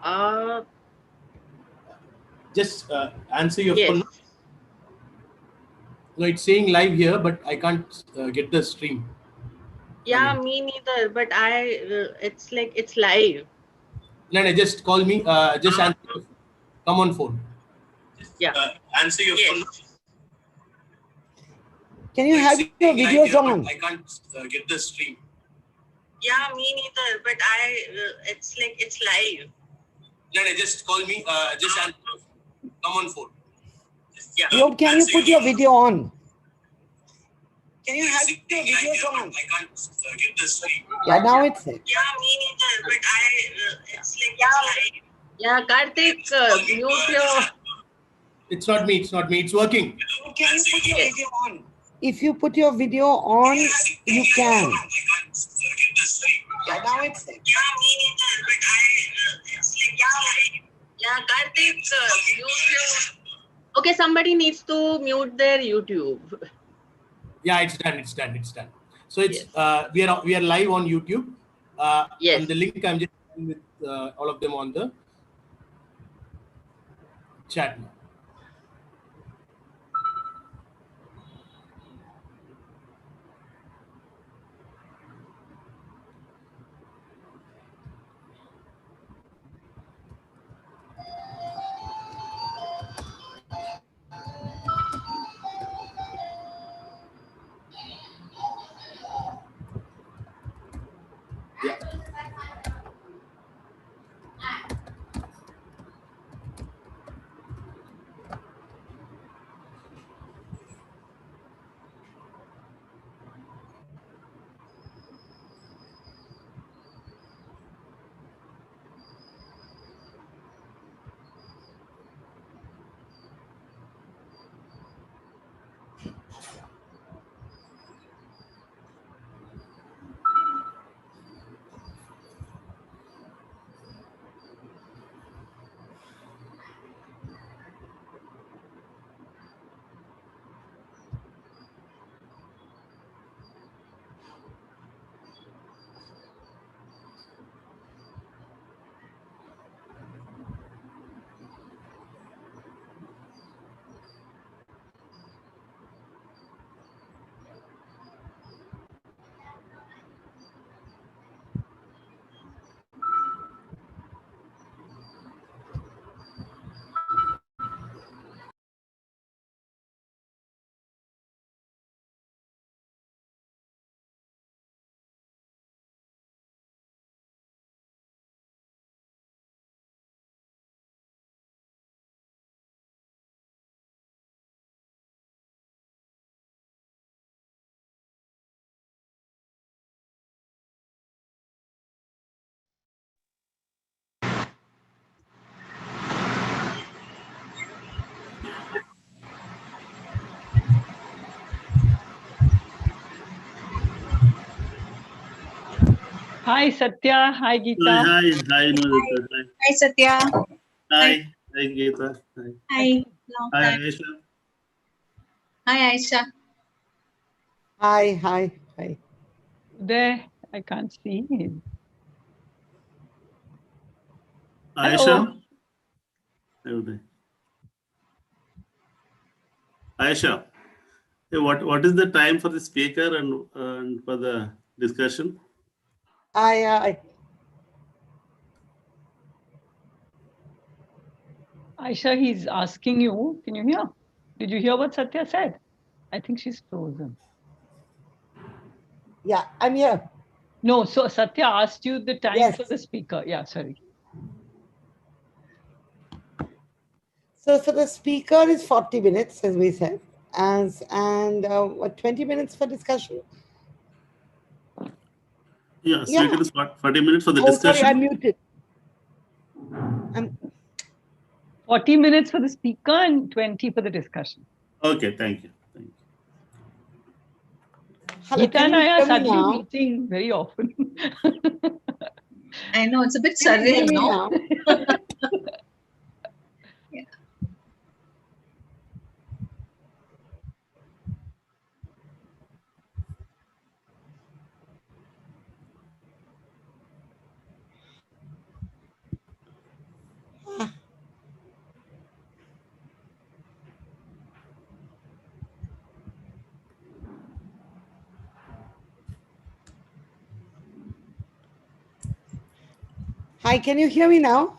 Uh, Just answer your yes. phone. No, it's saying live here, but I can't get the stream. Yeah, me neither. But it's like it's live. No, just call me. Just answer. Come on phone. Yeah. Answer your phone. Can you have your videos on? I can't get the stream. Yeah, me neither. But it's like it's live. No, just call me. Just answer. Come on phone. Yeah. Yo, can you put your video on? Can you have your videos on? I can't get the stream. Yeah, now it's there. Yeah, me neither. But it's like it's live. Yeah, Karthik, mute your. It's not me. It's not me. It's working. Can you put your video on? If you put your video on, you can. Yeah, now it's there. Yeah, me neither. But it's like it's live. Yeah, Karthik, mute your. Okay, somebody needs to mute their YouTube. Yeah, it's done. It's done. It's done. So it's we are live on YouTube. Yes. And the link I'm just sharing with all of them on the chat now. Yeah. Hi Satya, hi Geeta. Hi, Nodita. Hi, Satya. Hi, Geeta. Hi. Long Hi, time. Aisha. Hi, Aisha. Hi. There, I can't see him. Aisha. Aisha, hey, what is the time for the speaker and for the discussion? Aisha, he's asking you. Can you hear? Did you hear what Satya said? I think she's frozen. Yeah, I'm here. No, so Satya asked you the time Yes. for the speaker. Yeah, sorry. So for the speaker is 40 minutes, as we said, and what, 20 minutes for discussion? Yeah, speaker is 40 minutes for the Oh, discussion. sorry, I'm muted. 40 minutes for the speaker and 20 for the discussion. Okay, thank you. Hello, Geeta and I are suddenly now? meeting very often. I know, it's a bit Can you hear surreal, me no? now? Yeah. Hi, can you hear me now?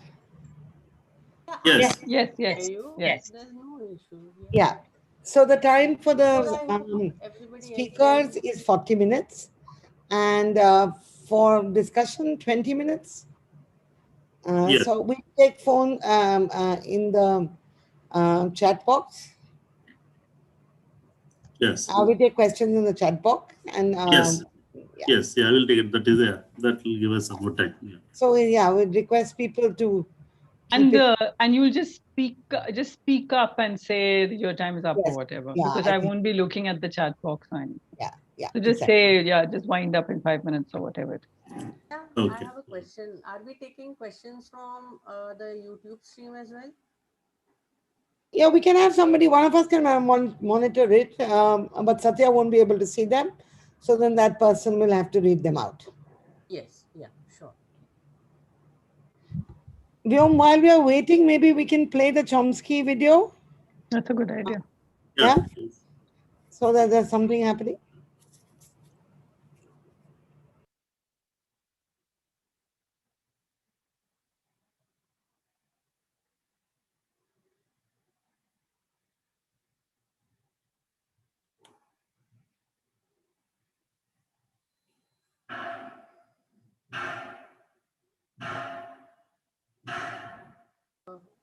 Yes. Yes, yes, yes. There's no issue. Yeah. So the time for the Everybody speakers is 40 minutes. And for discussion, 20 minutes. Yes. So we take phone in the chat box. Yes. We take questions in the chat box. And Yes. yeah. Yes. Yeah, I will take it. That is there. That will give us some more time. Yeah. So yeah, we request people to And keep it. and you'll just speak up and say your time is up or Yes. whatever, Yeah, because I I think- won't be looking at the chat box or anything. Yeah. So just exactly. say, yeah, just wind up in 5 minutes or whatever. Yeah, Okay. I have a question. Are we taking questions from the YouTube stream as well? Yeah, we can have somebody, one of us can monitor it, but Satya won't be able to see them. So then that person will have to read them out. Yes, yeah, sure. While we are waiting, maybe we can play the Chomsky video. That's a good idea. Yeah. Yes. So that there's something happening.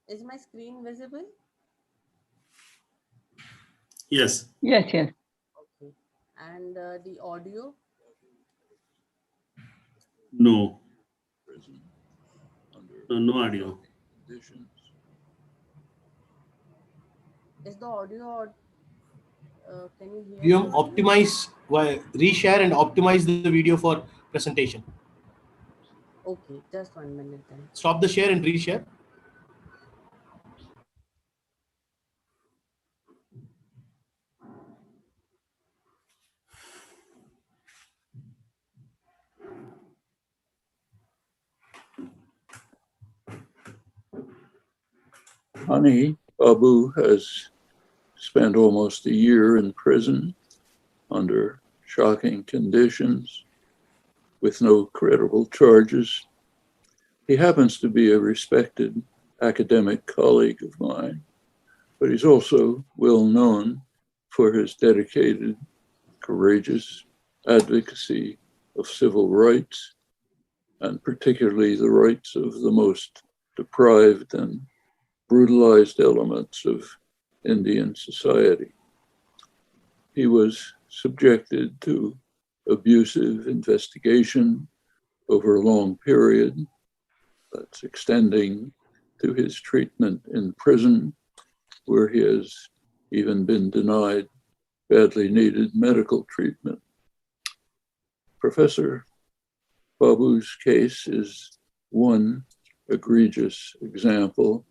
Is my screen visible? Yes. Yes, yes. Okay. And the audio? No. No audio. Is the audio or can you hear? You the audio? optimize, reshare and optimize the video for presentation. Okay, just 1 minute then. Stop the share and reshare. Hany Babu has spent almost a year in prison under shocking conditions with no credible charges. He happens to be a respected academic colleague of mine, but he's also well known for his dedicated, courageous advocacy of civil rights, and particularly the rights of the most deprived and brutalized elements of Indian society. He was subjected to abusive investigation over a long period that's extending to his treatment in prison, where he has even been denied badly needed medical treatment. Professor Babu's case is one egregious example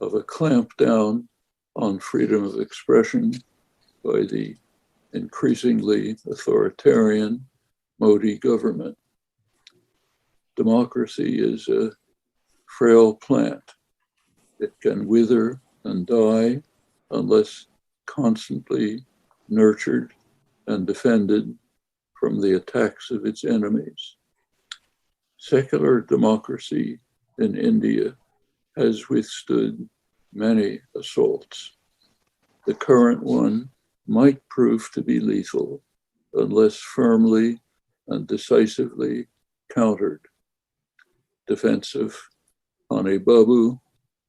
of a clampdown on freedom of expression by the increasingly authoritarian Modi government. Democracy is a frail plant. It can wither and die unless constantly nurtured and defended from the attacks of its enemies. Secular democracy in India has withstood many assaults. The current one might prove to be lethal unless firmly and decisively countered. Defense of Hany Babu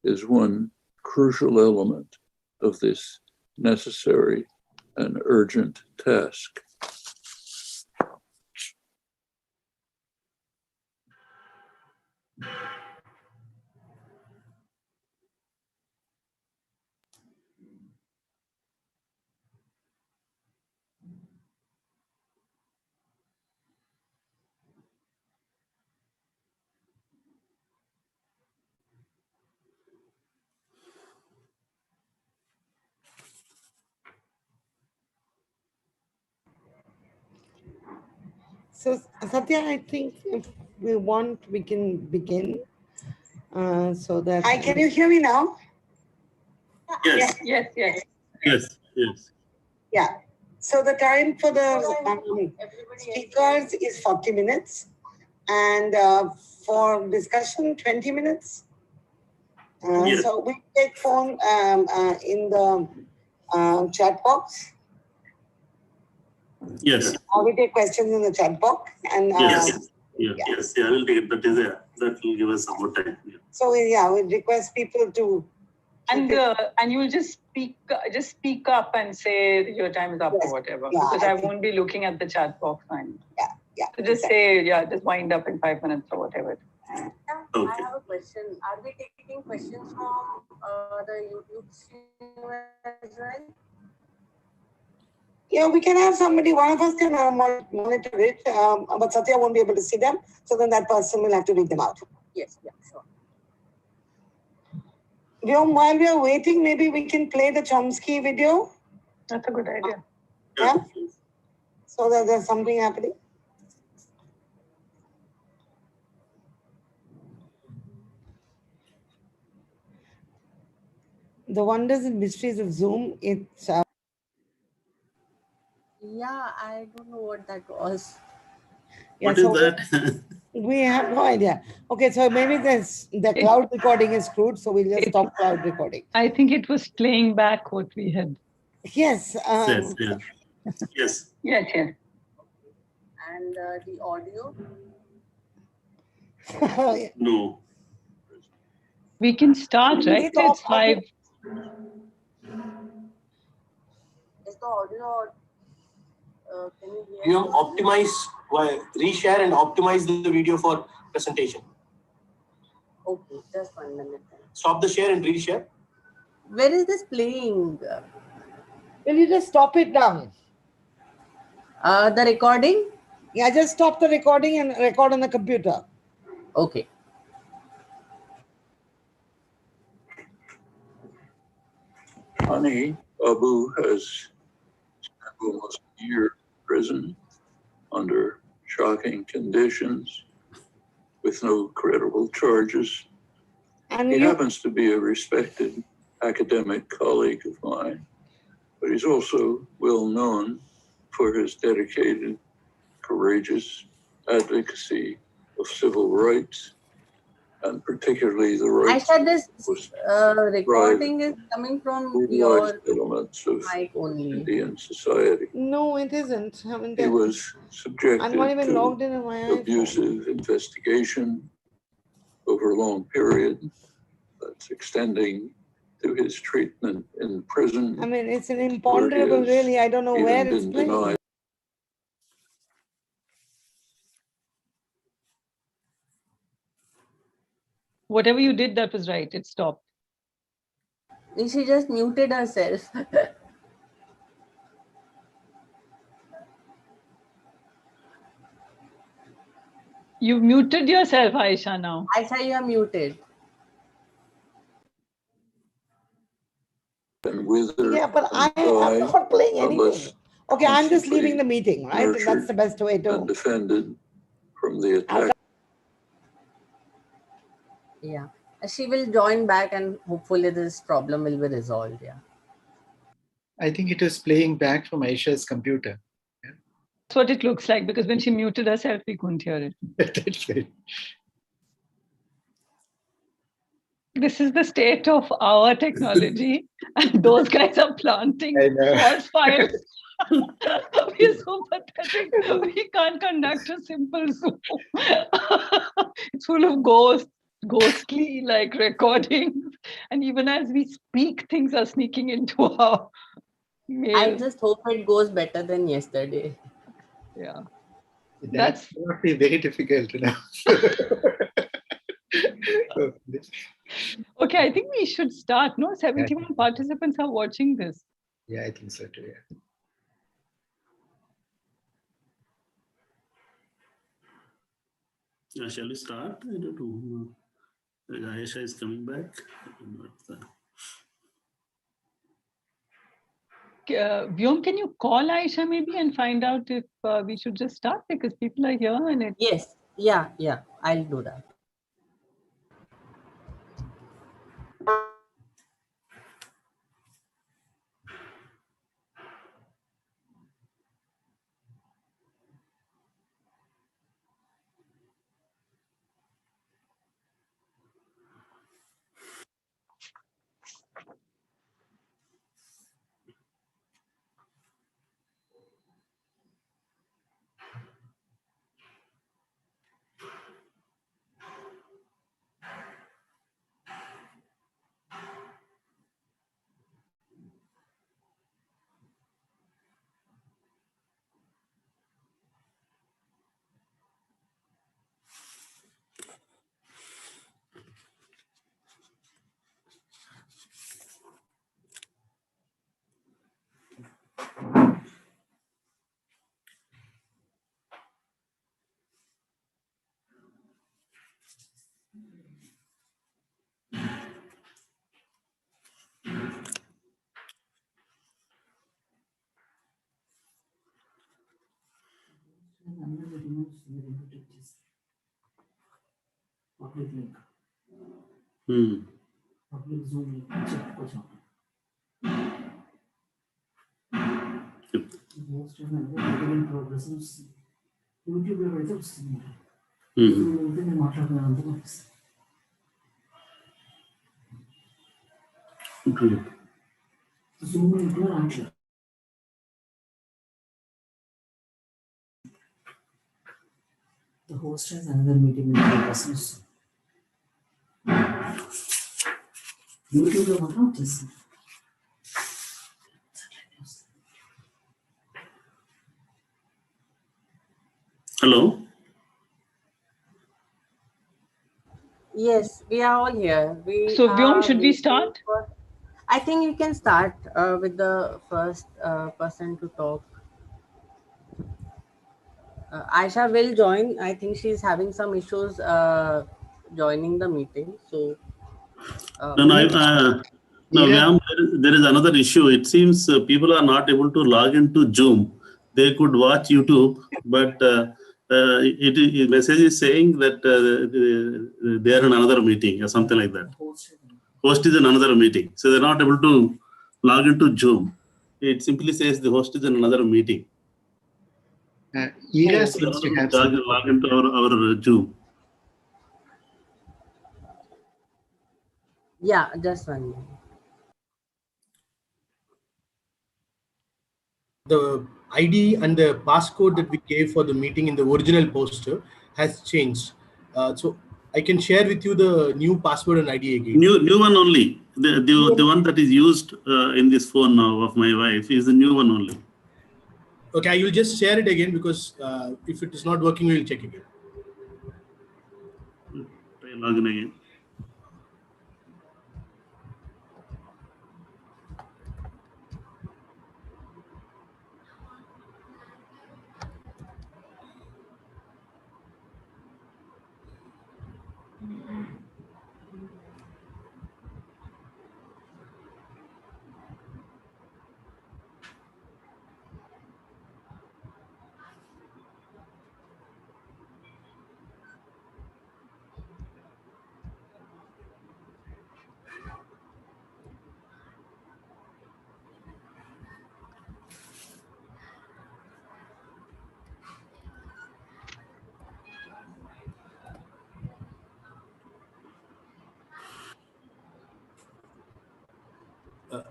is one crucial element of this necessary and urgent task. So Satya, I think if we want, we can begin. So that. Hi, can you hear me now? Yes. Yes, yes. Yes. Yes. Yeah. So the time for the speakers is 40 minutes. And for discussion, 20 minutes. Yes. So we take phone in the chat box. Yes. We take questions in the chat box. And Yes. Yes. I will take it. That will give us some more time. Yeah. So we request people to. And you will just speak up and say your time is up or whatever. Yeah, because I won't be looking at the chat box. Yeah. So just say, just wind up in 5 minutes or whatever. I have a question. Are we taking questions from the YouTube stream as well? Yeah, we can have somebody, one of us can monitor it, but Satya won't be able to see them. So then that person will have to read them out. Yes, yeah, sure. While we are waiting, maybe we can play the Chomsky video. That's a good idea. Yeah? So that there's something happening. The wonders and mysteries of Zoom, it's... Yeah, I don't know what that was. Yeah, What is that? We have no idea. Okay, so maybe the cloud recording is screwed, so we'll just stop cloud recording. I think it was playing back what we had. Yes. Yes. Yes. Yes. And the audio? No. We can start, right? It's 5. Is the audio? Can you hear? You optimize, reshare and optimize the video for presentation. Okay, just 1 minute. Stop the share and reshare. Where is this playing? Will you just stop it down? The recording? Yeah, just stop the recording and record on the computer. Okay. Hany Babu has spent almost a year in prison under shocking conditions with no credible charges. And He happens to be a respected academic colleague of mine, but he's also well known for his dedicated, courageous advocacy of civil rights, and particularly the I rights said this of recording is coming from your elements of mic only. Indian society. No, it isn't. He was subjected I'm not even logged to in my abusive investigation over a long period that's extending to his treatment in prison. I mean, it's an imponderable, really. I don't know where it's playing. Denied. Whatever you did, that was right. It stopped. She just muted herself. You muted yourself, Aisha, now. Aisha, you are muted. Yeah, but I'm not playing anything. Okay, I'm just leaving the meeting, right? That's the best way to. Defended from the attack. Yeah. She will join back and hopefully this problem will be resolved. Yeah. I think it was playing back from Aisha's computer. That's what it looks like, because when she muted herself, we couldn't hear it. That's right. This is the state of our technology, and those guys are planting false fires. We're so pathetic. We can't conduct a simple Zoom. It's full of ghostly like recordings, and even as we speak, things are sneaking into our mail. I just hope it goes better than yesterday. Yeah. That's not be very difficult to know. Okay, I think we should start. No, 71 participants are watching this. Yeah, I think so too. Yeah. Shall we start? I don't know. Aisha is coming back. Vyom, can you call Aisha maybe and find out if we should just start, because people are here and it. Yes. Yeah. I'll do that. Hmm. Good. The host has another meeting in progress. YouTube will not this. Hello. Yes, we are all here. So, Vyom, should we start? I think you can start with the first person to talk. Aisha will join. I think she's having some issues joining the meeting. So, No, Vyam, there is another issue. It seems people are not able to log into Zoom. They could watch YouTube, but message is saying that they are in another meeting or something like that. Host is in another meeting, so they're not able to log into Zoom. It simply says the host is in another meeting. Ira seems to have some log into our Zoom. yeah, just one minute. The ID and the passcode that we gave for the meeting in the original poster has changed. So I can share with you the new password and ID again. New one only. The one that is used in this phone now of my wife is the new one only. Okay, I will just share it again because if it is not working, we will check again. Try login again.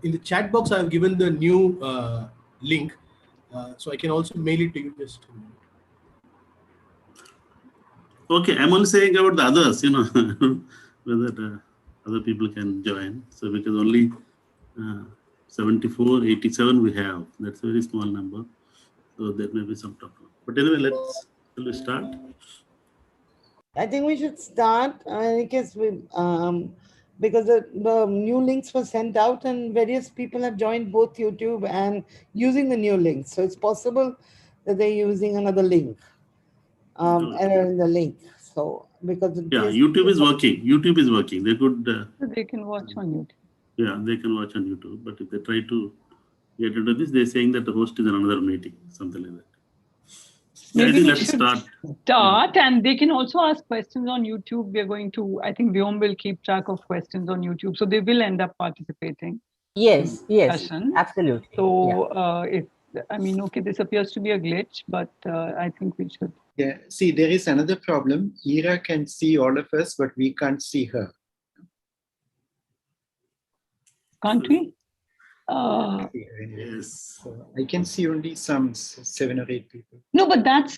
In the chat box, I have given the new link, so I can also mail it to you. Just a minute. Okay, I'm only saying about the others, whether other people can join. So because only 74, 87 we have. That's a very small number. So there may be some problem. But anyway, shall we start? I think we should start because the new links were sent out and various people have joined both YouTube and using the new links. So it's possible that they're using another link, error in the link. So because YouTube is working. YouTube is working. They could. They can watch on YouTube. Yeah, they can watch on YouTube. But if they try to get into this, they're saying that the host is in another meeting, something like that. Maybe we should start. And they can also ask questions on YouTube. We're going to, I think Vyom will keep track of questions on YouTube. So they will end up participating. Yes, absolutely. So okay, this appears to be a glitch, but I think we should. Yeah, see, there is another problem. Ira can see all of us, but we can't see her. Can't we? Yes. So I can see only some 7 or 8 people. No, but that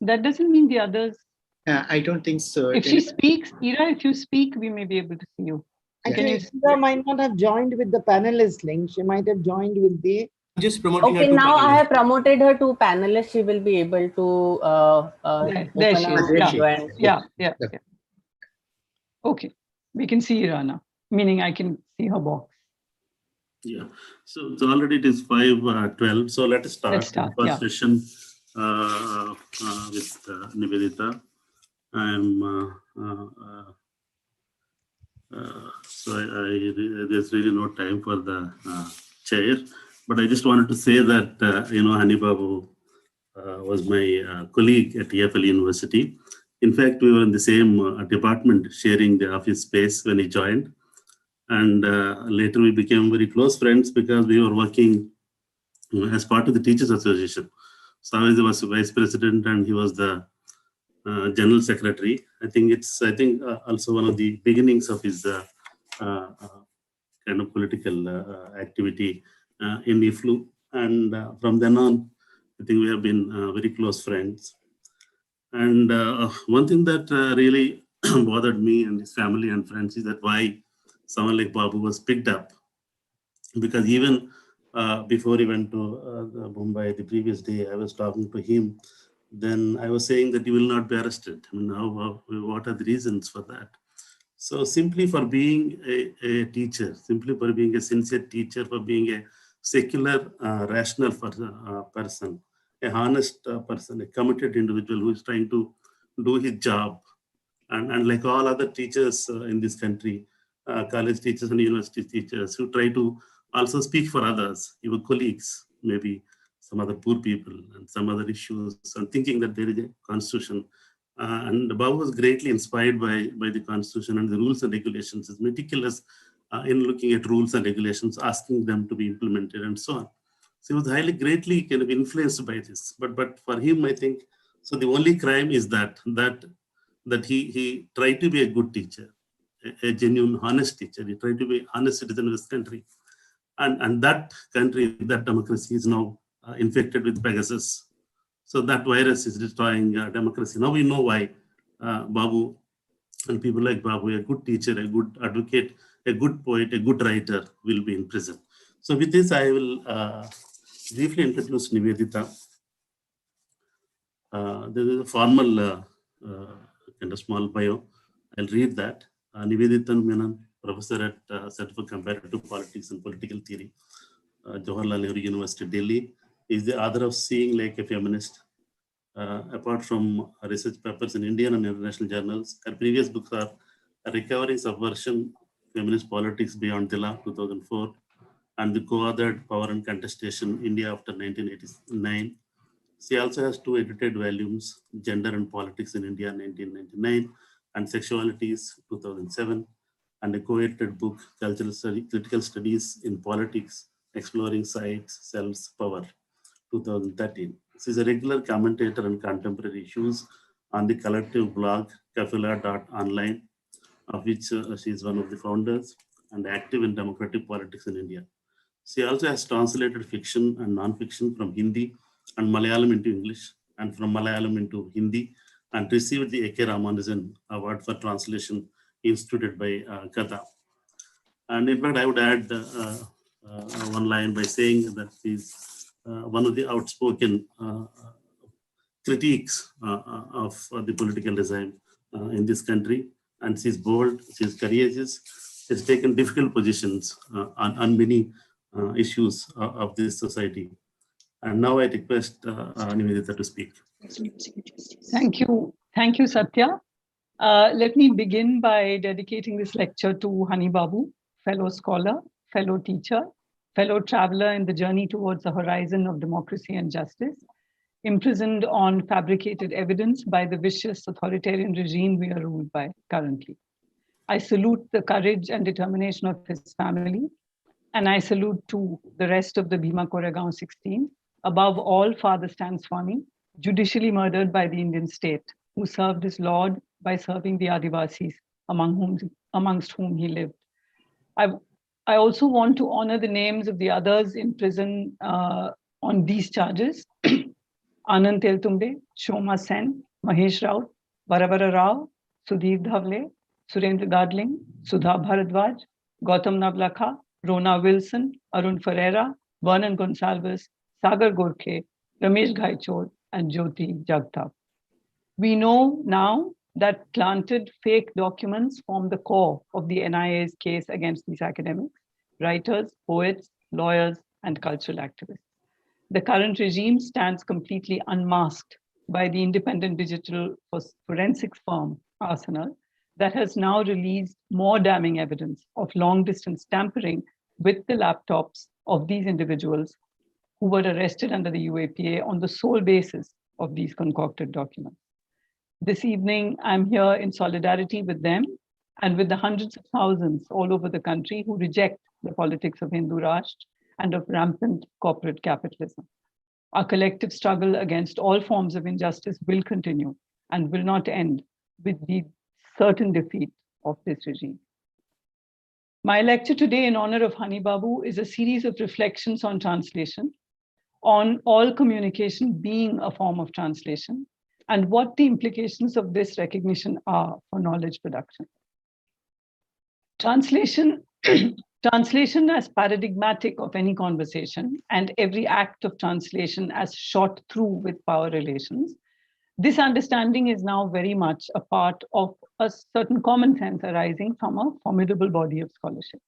doesn't mean the others. I don't think so. If she speaks, Ira, if you speak, we may be able to see you. Actually, Ira might not have joined with the panelist link. She might have joined with the. Just promoting her Okay, to now panelist. I have promoted her to panelist. She will be able to there she is. Yeah. Okay, we can see Ira now, meaning I can see her box. Yeah, so already it is 5:12. So let us start. Let's start. First session with Nivedita. There's really no time for the chair, but I just wanted to say that Hany Babu was my colleague at TFL University. In fact, we were in the same department, sharing the office space when he joined. And later we became very close friends because we were working as part of the Teachers Association. So I was the vice president and he was the general secretary. I think it's also one of the beginnings of his kind of political activity in IFLU. And from then on, I think we have been very close friends. And one thing that really bothered me and his family and friends is that why someone like Babu was picked up. Because even before he went to Mumbai the previous day, I was talking to him. Then I was saying that he will not be arrested. I mean, what are the reasons for that? So simply for being a teacher, simply for being a sincere teacher, for being a secular, rational person, a honest person, a committed individual who is trying to do his job. And like all other teachers in this country, college teachers and university teachers who try to also speak for others, your colleagues, maybe some other poor people and some other issues, and thinking that there is a constitution. And Babu was greatly inspired by the constitution and the rules and regulations. Is meticulous in looking at rules and regulations, asking them to be implemented and so on. So he was greatly kind of influenced by this. But for him, I think, so the only crime is that he tried to be a good teacher, a genuine, honest teacher. He tried to be an honest citizen of this country. And that country, that democracy is now infected with Pegasus. So that virus is destroying democracy. Now we know why Babu and people like Babu, a good teacher, a good advocate, a good poet, a good writer will be in prison. So with this, I will briefly introduce Nivedita. There is a formal kind of small bio. I'll read that. Nivedita Menon, professor at Center for Comparative Politics and Political Theory, Jawaharlal Nehru University, Delhi, is the author of Seeing Like a Feminist. Apart from research papers in Indian and international journals, her previous books are Recovering Subversion, Feminist Politics Beyond Dila, 2004, and the co-authored Power and Contestation, India After 1989. She also has two edited volumes, Gender and Politics in India, 1999, and Sexualities, 2007, and a co-edited book, Critical Studies in Politics, Exploring Sites, Selves, Power, 2013. She is a regular commentator on contemporary issues on the collective blog, kafila.online, of which she is one of the founders, and active in democratic politics in India. She also has translated fiction and non-fiction from Hindi and Malayalam into English, and from Malayalam into Hindi, and received the A.K. Ramanujan Award for Translation instituted by Katha. And in fact, I would add one line by saying that she's one of the outspoken critiques of the political regime in this country. And she's bold, she's courageous, she's taken difficult positions on many issues of this society. And now I request Nivedita to speak. Thank you, Satya. Let me begin by dedicating this lecture to Hany Babu, fellow scholar, fellow teacher, fellow traveler in the journey towards the horizon of democracy and justice, imprisoned on fabricated evidence by the vicious authoritarian regime we are ruled by currently. I salute the courage and determination of his family, and I salute to the rest of the Bhima Koregaon 16. Above all, Father Stan Swami, judicially murdered by the Indian state, who served his Lord by serving the Adivasis amongst whom he lived. I also want to honor the names of the others in prison on these charges. Anand Teltumbe, Shoma Sen, Mahesh Raut, Varavara Rao, Sudhir Dhavle, Surendra Gadling, Sudha Bharadwaj, Gautam Navlakha, Rona Wilson, Arun Ferreira, Vernon Gonsalves, Sagar Gorkhe, Ramesh Ghaichod, and Jyoti Jagtap. We know now that planted fake documents form the core of the NIA's case against these academics, writers, poets, lawyers, and cultural activists. The current regime stands completely unmasked by the independent digital forensics firm, Arsenal, that has now released more damning evidence of long-distance tampering with the laptops of these individuals who were arrested under the UAPA on the sole basis of these concocted documents. This evening, I'm here in solidarity with them and with the hundreds of thousands all over the country who reject the politics of Hindu Rashtra and of rampant corporate capitalism. Our collective struggle against all forms of injustice will continue and will not end with the certain defeat of this regime. My lecture today in honor of Hany Babu is a series of reflections on translation, on all communication being a form of translation, and what the implications of this recognition are for knowledge production. Translation as paradigmatic of any conversation and every act of translation as shot through with power relations. This understanding is now very much a part of a certain common sense arising from a formidable body of scholarship.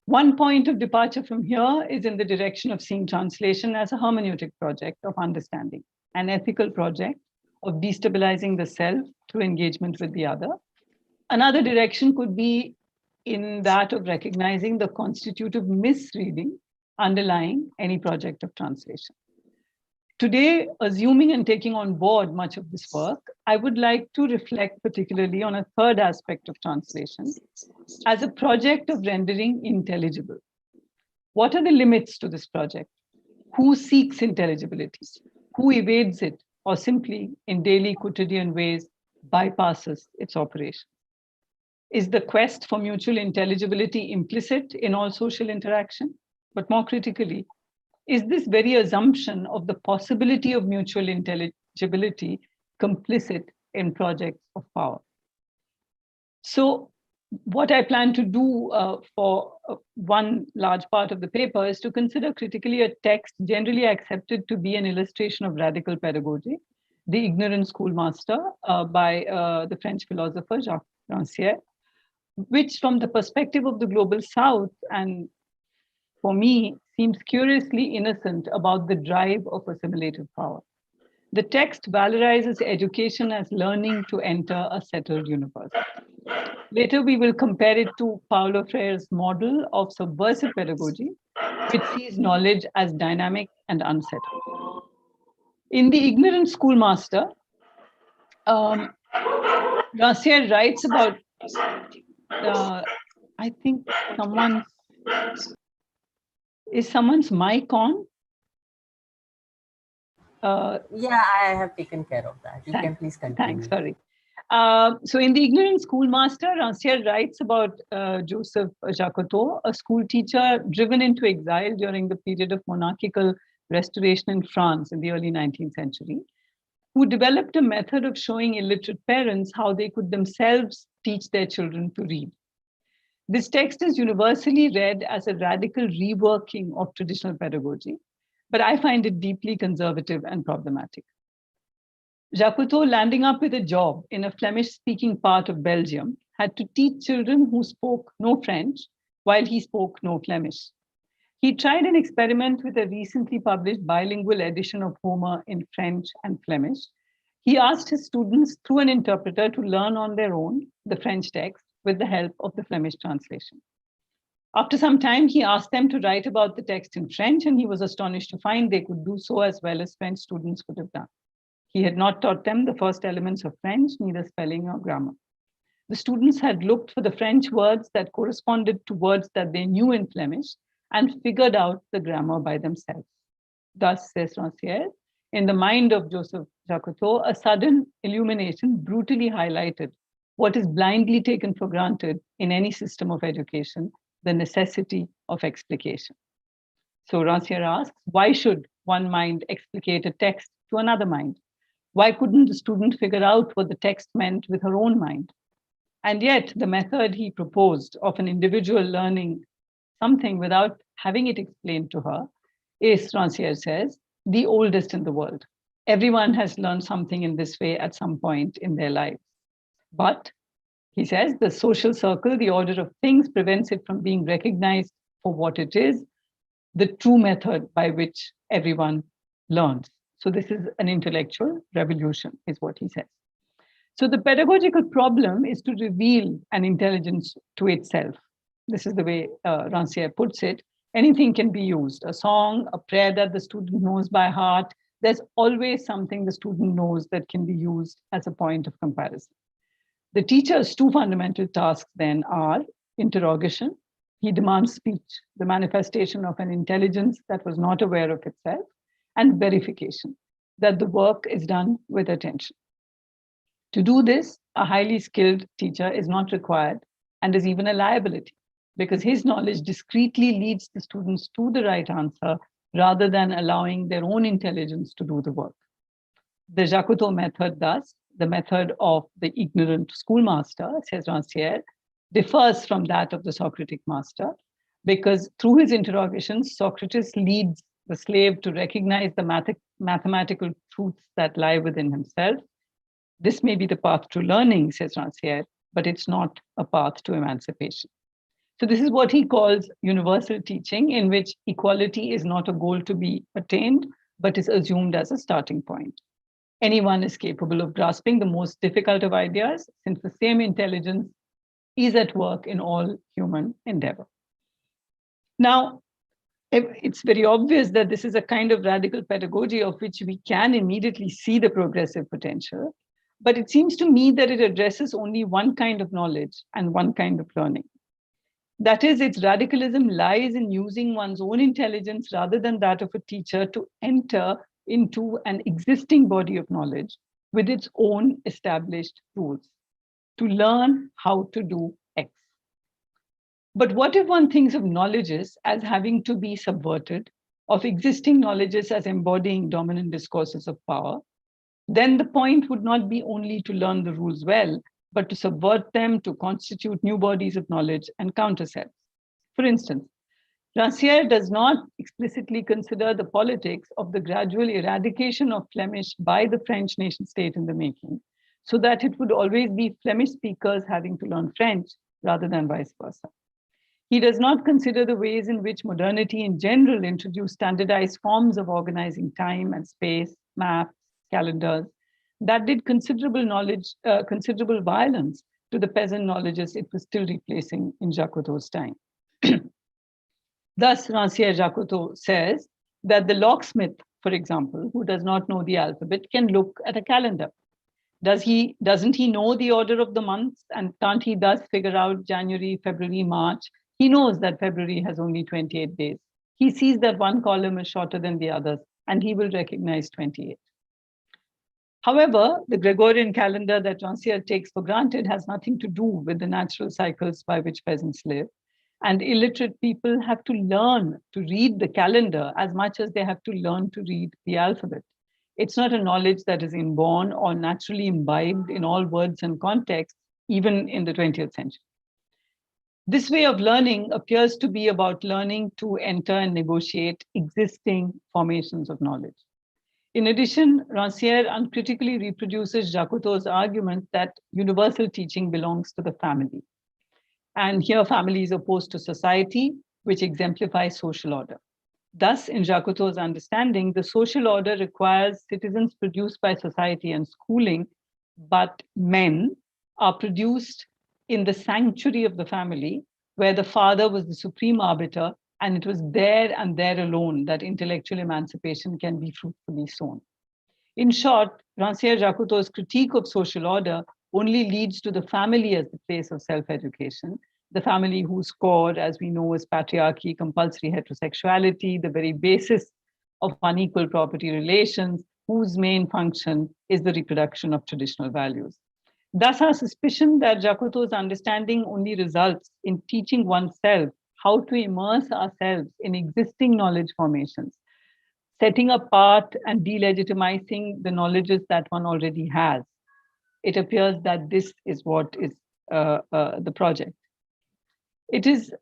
One point of departure from here is in the direction of seeing translation as a hermeneutic project of understanding, an ethical project of destabilizing the self through engagement with the other. Another direction could be in that of recognizing the constitutive misreading underlying any project of translation. Today, assuming and taking on board much of this work, I would like to reflect particularly on a third aspect of translation as a project of rendering intelligible. What are the limits to this project? Who seeks intelligibility? Who evades it or simply in daily quotidian ways bypasses its operation? Is the quest for mutual intelligibility implicit in all social interaction? But more critically, is this very assumption of the possibility of mutual intelligibility complicit in projects of power? So what I plan to do for one large part of the paper is to consider critically a text generally accepted to be an illustration of radical pedagogy, The Ignorant Schoolmaster by the French philosopher Jacques Rancière, which from the perspective of the global South and for me, seems curiously innocent about the drive of assimilative power. The text valorizes education as learning to enter a settled universe. Later, we will compare it to Paulo Freire's model of subversive pedagogy, which sees knowledge as dynamic and unsettled. In The Ignorant Schoolmaster, Rancière writes about, I think is someone's mic on? Yeah, I have taken care of that. You can please continue. Thanks, sorry. So in The Ignorant Schoolmaster, Rancière writes about Joseph Jacotot, a school teacher driven into exile during the period of monarchical restoration in France in the early 19th century, who developed a method of showing illiterate parents how they could themselves teach their children to read. This text is universally read as a radical reworking of traditional pedagogy, but I find it deeply conservative and problematic. Jacotot, landing up with a job in a Flemish-speaking part of Belgium, had to teach children who spoke no French while he spoke no Flemish. He tried an experiment with a recently published bilingual edition of Homer in French and Flemish. He asked his students through an interpreter to learn on their own the French text with the help of the Flemish translation. After some time, he asked them to write about the text in French, and he was astonished to find they could do so as well as French students could have done. He had not taught them the first elements of French, neither spelling or grammar. The students had looked for the French words that corresponded to words that they knew in Flemish and figured out the grammar by themselves. Thus, says Rancière, in the mind of Joseph Jacotot, a sudden illumination brutally highlighted what is blindly taken for granted in any system of education, the necessity of explication. So Rancière asks, why should one mind explicate a text to another mind? Why couldn't the student figure out what the text meant with her own mind? And yet the method he proposed of an individual learning something without having it explained to her is, Rancière says, the oldest in the world. Everyone has learned something in this way at some point in their lives. But, he says, the social circle, the order of things, prevents it from being recognized for what it is, the true method by which everyone learns. So this is an intellectual revolution, is what he says. So the pedagogical problem is to reveal an intelligence to itself. This is the way Rancière puts it, Anything can be used, a song, a prayer that the student knows by heart. There's always something the student knows that can be used as a point of comparison. The teacher's two fundamental tasks then are interrogation. He demands speech, the manifestation of an intelligence that was not aware of itself, and verification, that the work is done with attention. To do this, a highly skilled teacher is not required and is even a liability, because his knowledge discreetly leads the students to the right answer rather than allowing their own intelligence to do the work. The Jacotot method, thus, the method of the ignorant schoolmaster, says Rancière, differs from that of the Socratic master, because through his interrogations, Socrates leads the slave to recognize the mathematical truths that lie within himself. This may be the path to learning, says Rancière, but it's not a path to emancipation. So this is what he calls universal teaching, in which equality is not a goal to be attained, but is assumed as a starting point. Anyone is capable of grasping the most difficult of ideas, since the same intelligence is at work in all human endeavor. Now, it's very obvious that this is a kind of radical pedagogy of which we can immediately see the progressive potential, but it seems to me that it addresses only one kind of knowledge and one kind of learning. That is, its radicalism lies in using one's own intelligence rather than that of a teacher to enter into an existing body of knowledge with its own established rules, to learn how to do X. But what if one thinks of knowledges as having to be subverted, of existing knowledges as embodying dominant discourses of power? Then the point would not be only to learn the rules well, but to subvert them, to constitute new bodies of knowledge and counter selves. For instance, Rancière does not explicitly consider the politics of the gradual eradication of Flemish by the French nation state in the making, so that it would always be Flemish speakers having to learn French rather than vice versa. He does not consider the ways in which modernity in general introduced standardized forms of organizing time and space, maps, calendars, that did considerable violence to the peasant knowledges it was still replacing in Jacotot's time. Thus, Rancière-Jacotot says that the locksmith, for example, who does not know the alphabet, can look at a calendar. Doesn't he know the order of the months? And can't he thus figure out January, February, March? He knows that February has only 28 days. He sees that one column is shorter than the others, and he will recognize 28. However, the Gregorian calendar that Rancière takes for granted has nothing to do with the natural cycles by which peasants live. And illiterate people have to learn to read the calendar as much as they have to learn to read the alphabet. It's not a knowledge that is inborn or naturally imbibed in all words and contexts, even in the 20th century. This way of learning appears to be about learning to enter and negotiate existing formations of knowledge. In addition, Rancière uncritically reproduces Jacotot's argument that universal teaching belongs to the family. And here family is opposed to society, which exemplifies social order. Thus, in Jacotot's understanding, the social order requires citizens produced by society and schooling, but men are produced in the sanctuary of the family, where the father was the supreme arbiter, and it was there and there alone that intellectual emancipation can be fruitfully sown. In short, Rancière-Jacotot's critique of social order only leads to the family as the place of self-education, the family whose core, as we know, is patriarchy, compulsory heterosexuality, the very basis of unequal property relations, whose main function is the reproduction of traditional values. Thus, our suspicion that Jacotot's understanding only results in teaching oneself how to immerse ourselves in existing knowledge formations, setting apart and delegitimizing the knowledges that one already has. It appears that this is what is the project. It is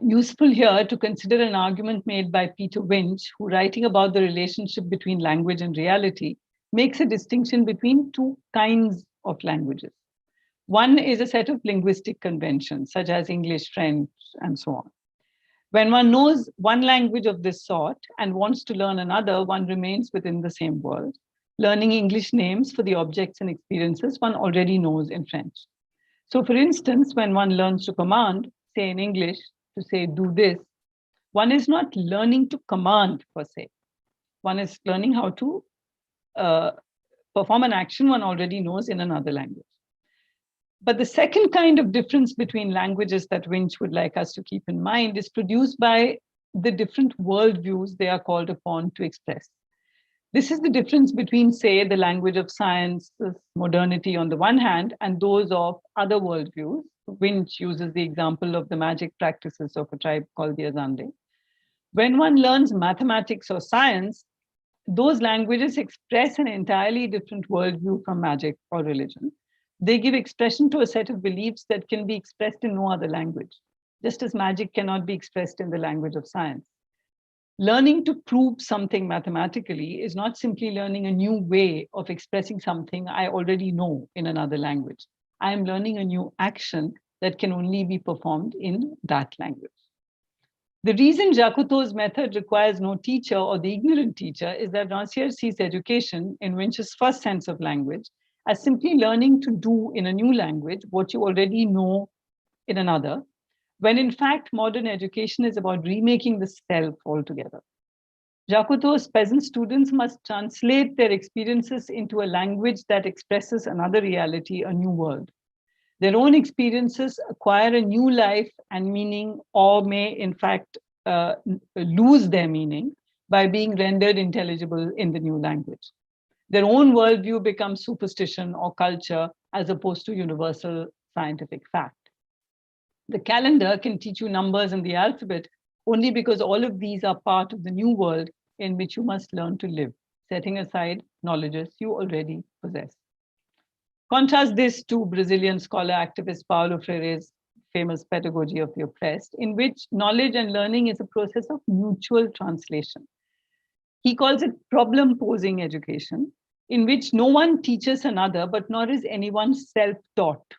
useful here to consider an argument made by Peter Winch, who, writing about the relationship between language and reality, makes a distinction between two kinds of languages. One is a set of linguistic conventions, such as English, French, and so on. When one knows one language of this sort and wants to learn another, one remains within the same world, learning English names for the objects and experiences one already knows in French. So for instance, when one learns to command, say in English, to say do this, One is not learning to command per se. One is learning how to perform an action one already knows in another language. But the second kind of difference between languages that Winch would like us to keep in mind is produced by the different worldviews they are called upon to express. This is the difference between, say, the language of science, modernity on the one hand, and those of other worldviews. Winch uses the example of the magic practices of a tribe called the Azande. When one learns mathematics or science, those languages express an entirely different worldview from magic or religion. They give expression to a set of beliefs that can be expressed in no other language, just as magic cannot be expressed in the language of science. Learning to prove something mathematically is not simply learning a new way of expressing something I already know in another language. I am learning a new action that can only be performed in that language. The reason Jacoto's method requires no teacher or the ignorant teacher is that Rancière sees education, in Winch's first sense of language, as simply learning to do in a new language what you already know in another, when in fact modern education is about remaking the self altogether. Jacoto's peasant students must translate their experiences into a language that expresses another reality, a new world. Their own experiences acquire a new life and meaning, or may in fact lose their meaning by being rendered intelligible in the new language. Their own worldview becomes superstition or culture as opposed to universal scientific fact. The calendar can teach you numbers and the alphabet only because all of these are part of the new world in which you must learn to live, setting aside knowledges you already possess. Contrast this to Brazilian scholar activist Paulo Freire's famous Pedagogy of the Oppressed, in which knowledge and learning is a process of mutual translation. He calls it problem-posing education, in which no one teaches another, but nor is anyone self-taught.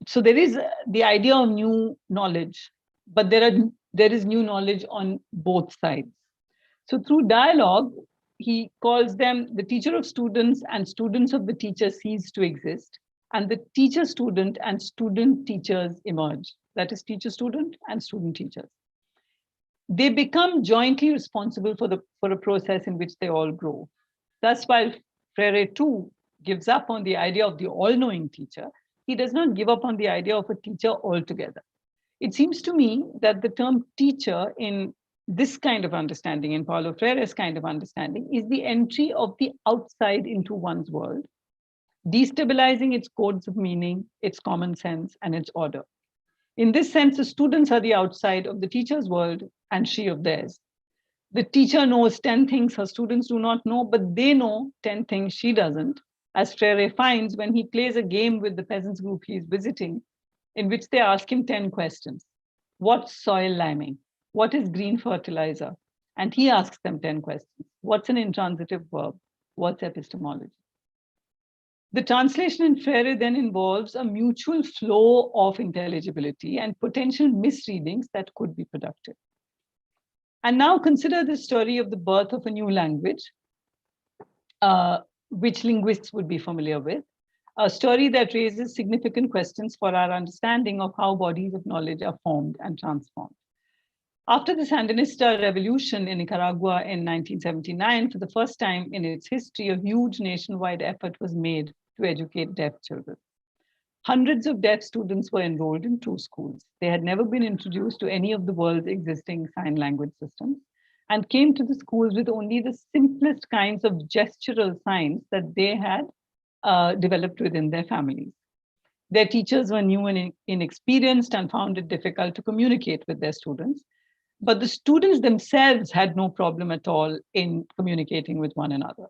So there is the idea of new knowledge, but there is new knowledge on both sides. So through dialogue, he calls them the teacher of students and students of the teacher cease to exist, and the teacher-student and student-teachers emerge. That is teacher-student and student-teachers. They become jointly responsible for a process in which they all grow. Thus, while Freire too gives up on the idea of the all-knowing teacher, he does not give up on the idea of a teacher altogether. It seems to me that the term teacher in this kind of understanding, in Paulo Freire's kind of understanding, is the entry of the outside into one's world, destabilizing its codes of meaning, its common sense, and its order. In this sense, the students are the outside of the teacher's world and she of theirs. The teacher knows 10 things her students do not know, but they know 10 things she doesn't, as Freire finds when he plays a game with the peasants group he is visiting, in which they ask him 10 questions. What's soil liming? What is green fertilizer? And he asks them 10 questions. What's an intransitive verb? What's epistemology? The translation in Freire then involves a mutual flow of intelligibility and potential misreadings that could be productive. And now consider the story of the birth of a new language, which linguists would be familiar with, a story that raises significant questions for our understanding of how bodies of knowledge are formed and transformed. After the Sandinista revolution in Nicaragua in 1979, for the first time in its history, a huge nationwide effort was made to educate deaf children. Hundreds of deaf students were enrolled in 2 schools. They had never been introduced to any of the world's existing sign language systems and came to the schools with only the simplest kinds of gestural signs that they had developed within their families. Their teachers were new and inexperienced and found it difficult to communicate with their students. But the students themselves had no problem at all in communicating with one another.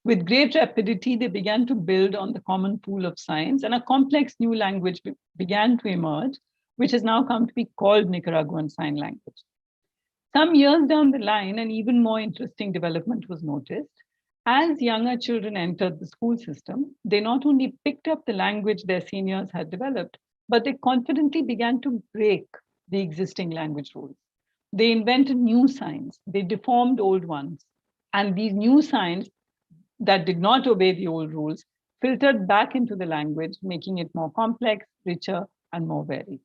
With great rapidity, they began to build on the common pool of signs, and a complex new language began to emerge, which has now come to be called Nicaraguan Sign Language. Some years down the line, an even more interesting development was noticed. As younger children entered the school system, they not only picked up the language their seniors had developed, but they confidently began to break the existing language rules. They invented new signs, they deformed old ones, and these new signs that did not obey the old rules filtered back into the language, making it more complex, richer, and more varied.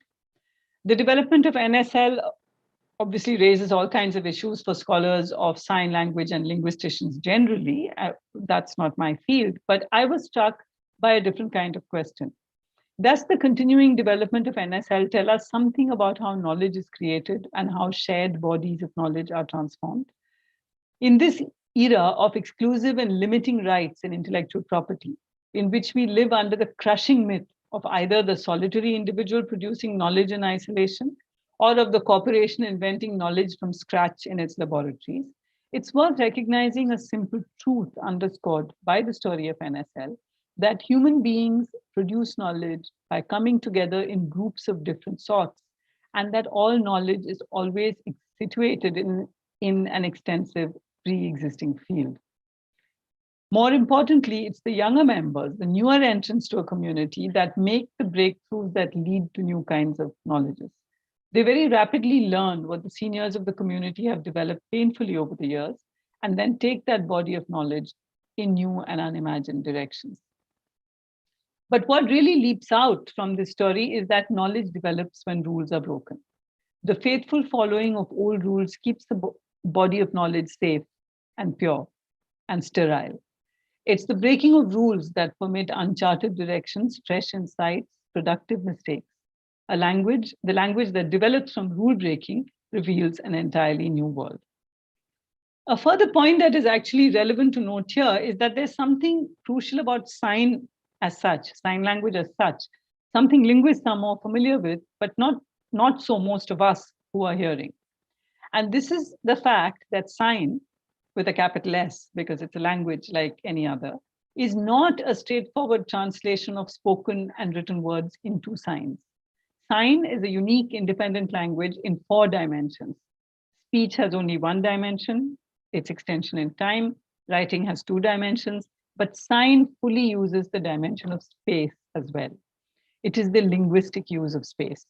The development of NSL obviously raises all kinds of issues for scholars of sign language and linguisticians generally. That's not my field, but I was struck by a different kind of question. Does the continuing development of NSL tell us something about how knowledge is created and how shared bodies of knowledge are transformed? In this era of exclusive and limiting rights in intellectual property, in which we live under the crushing myth of either the solitary individual producing knowledge in isolation or of the corporation inventing knowledge from scratch in its laboratories, it's worth recognizing a simple truth underscored by the story of NSL, that human beings produce knowledge by coming together in groups of different sorts, and that all knowledge is always situated in an extensive pre-existing field. More importantly, it's the younger members, the newer entrants to a community that make the breakthroughs that lead to new kinds of knowledges. They very rapidly learn what the seniors of the community have developed painfully over the years, and then take that body of knowledge in new and unimagined directions. But what really leaps out from this story is that knowledge develops when rules are broken. The faithful following of old rules keeps the body of knowledge safe and pure and sterile. It's the breaking of rules that permit uncharted directions, fresh insights, productive mistakes. The language that develops from rule breaking reveals an entirely new world. A further point that is actually relevant to note here is that there's something crucial about sign as such, sign language as such, something linguists are more familiar with, but not so most of us who are hearing. And this is the fact that sign, with a capital S, because it's a language like any other, is not a straightforward translation of spoken and written words into signs. Sign is a unique independent language in 4 dimensions. Speech has only 1 dimension, its extension in time. Writing has 2 dimensions, but sign fully uses the dimension of space as well. It is the linguistic use of space.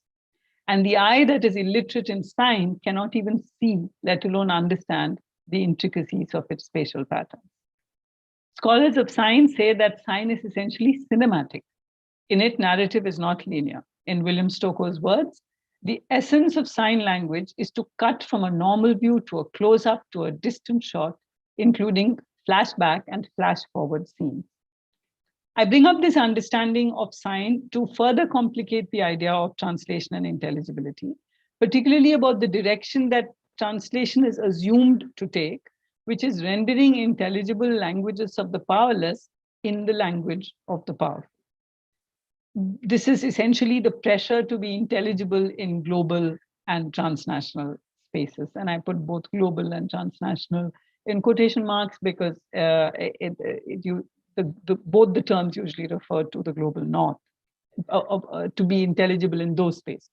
And the eye that is illiterate in sign cannot even see, let alone understand, the intricacies of its spatial patterns. Scholars of sign say that sign is essentially cinematic. In it, narrative is not linear. In William Stokoe's words, the essence of sign language is to cut from a normal view to a close-up to a distant shot, including flashback and flash-forward scenes. I bring up this understanding of sign to further complicate the idea of translation and intelligibility, particularly about the direction that translation is assumed to take, which is rendering intelligible languages of the powerless in the language of the powerful. This is essentially the pressure to be intelligible in global and transnational spaces. And I put both global and transnational in quotation marks because both the terms usually refer to the global north, to be intelligible in those spaces.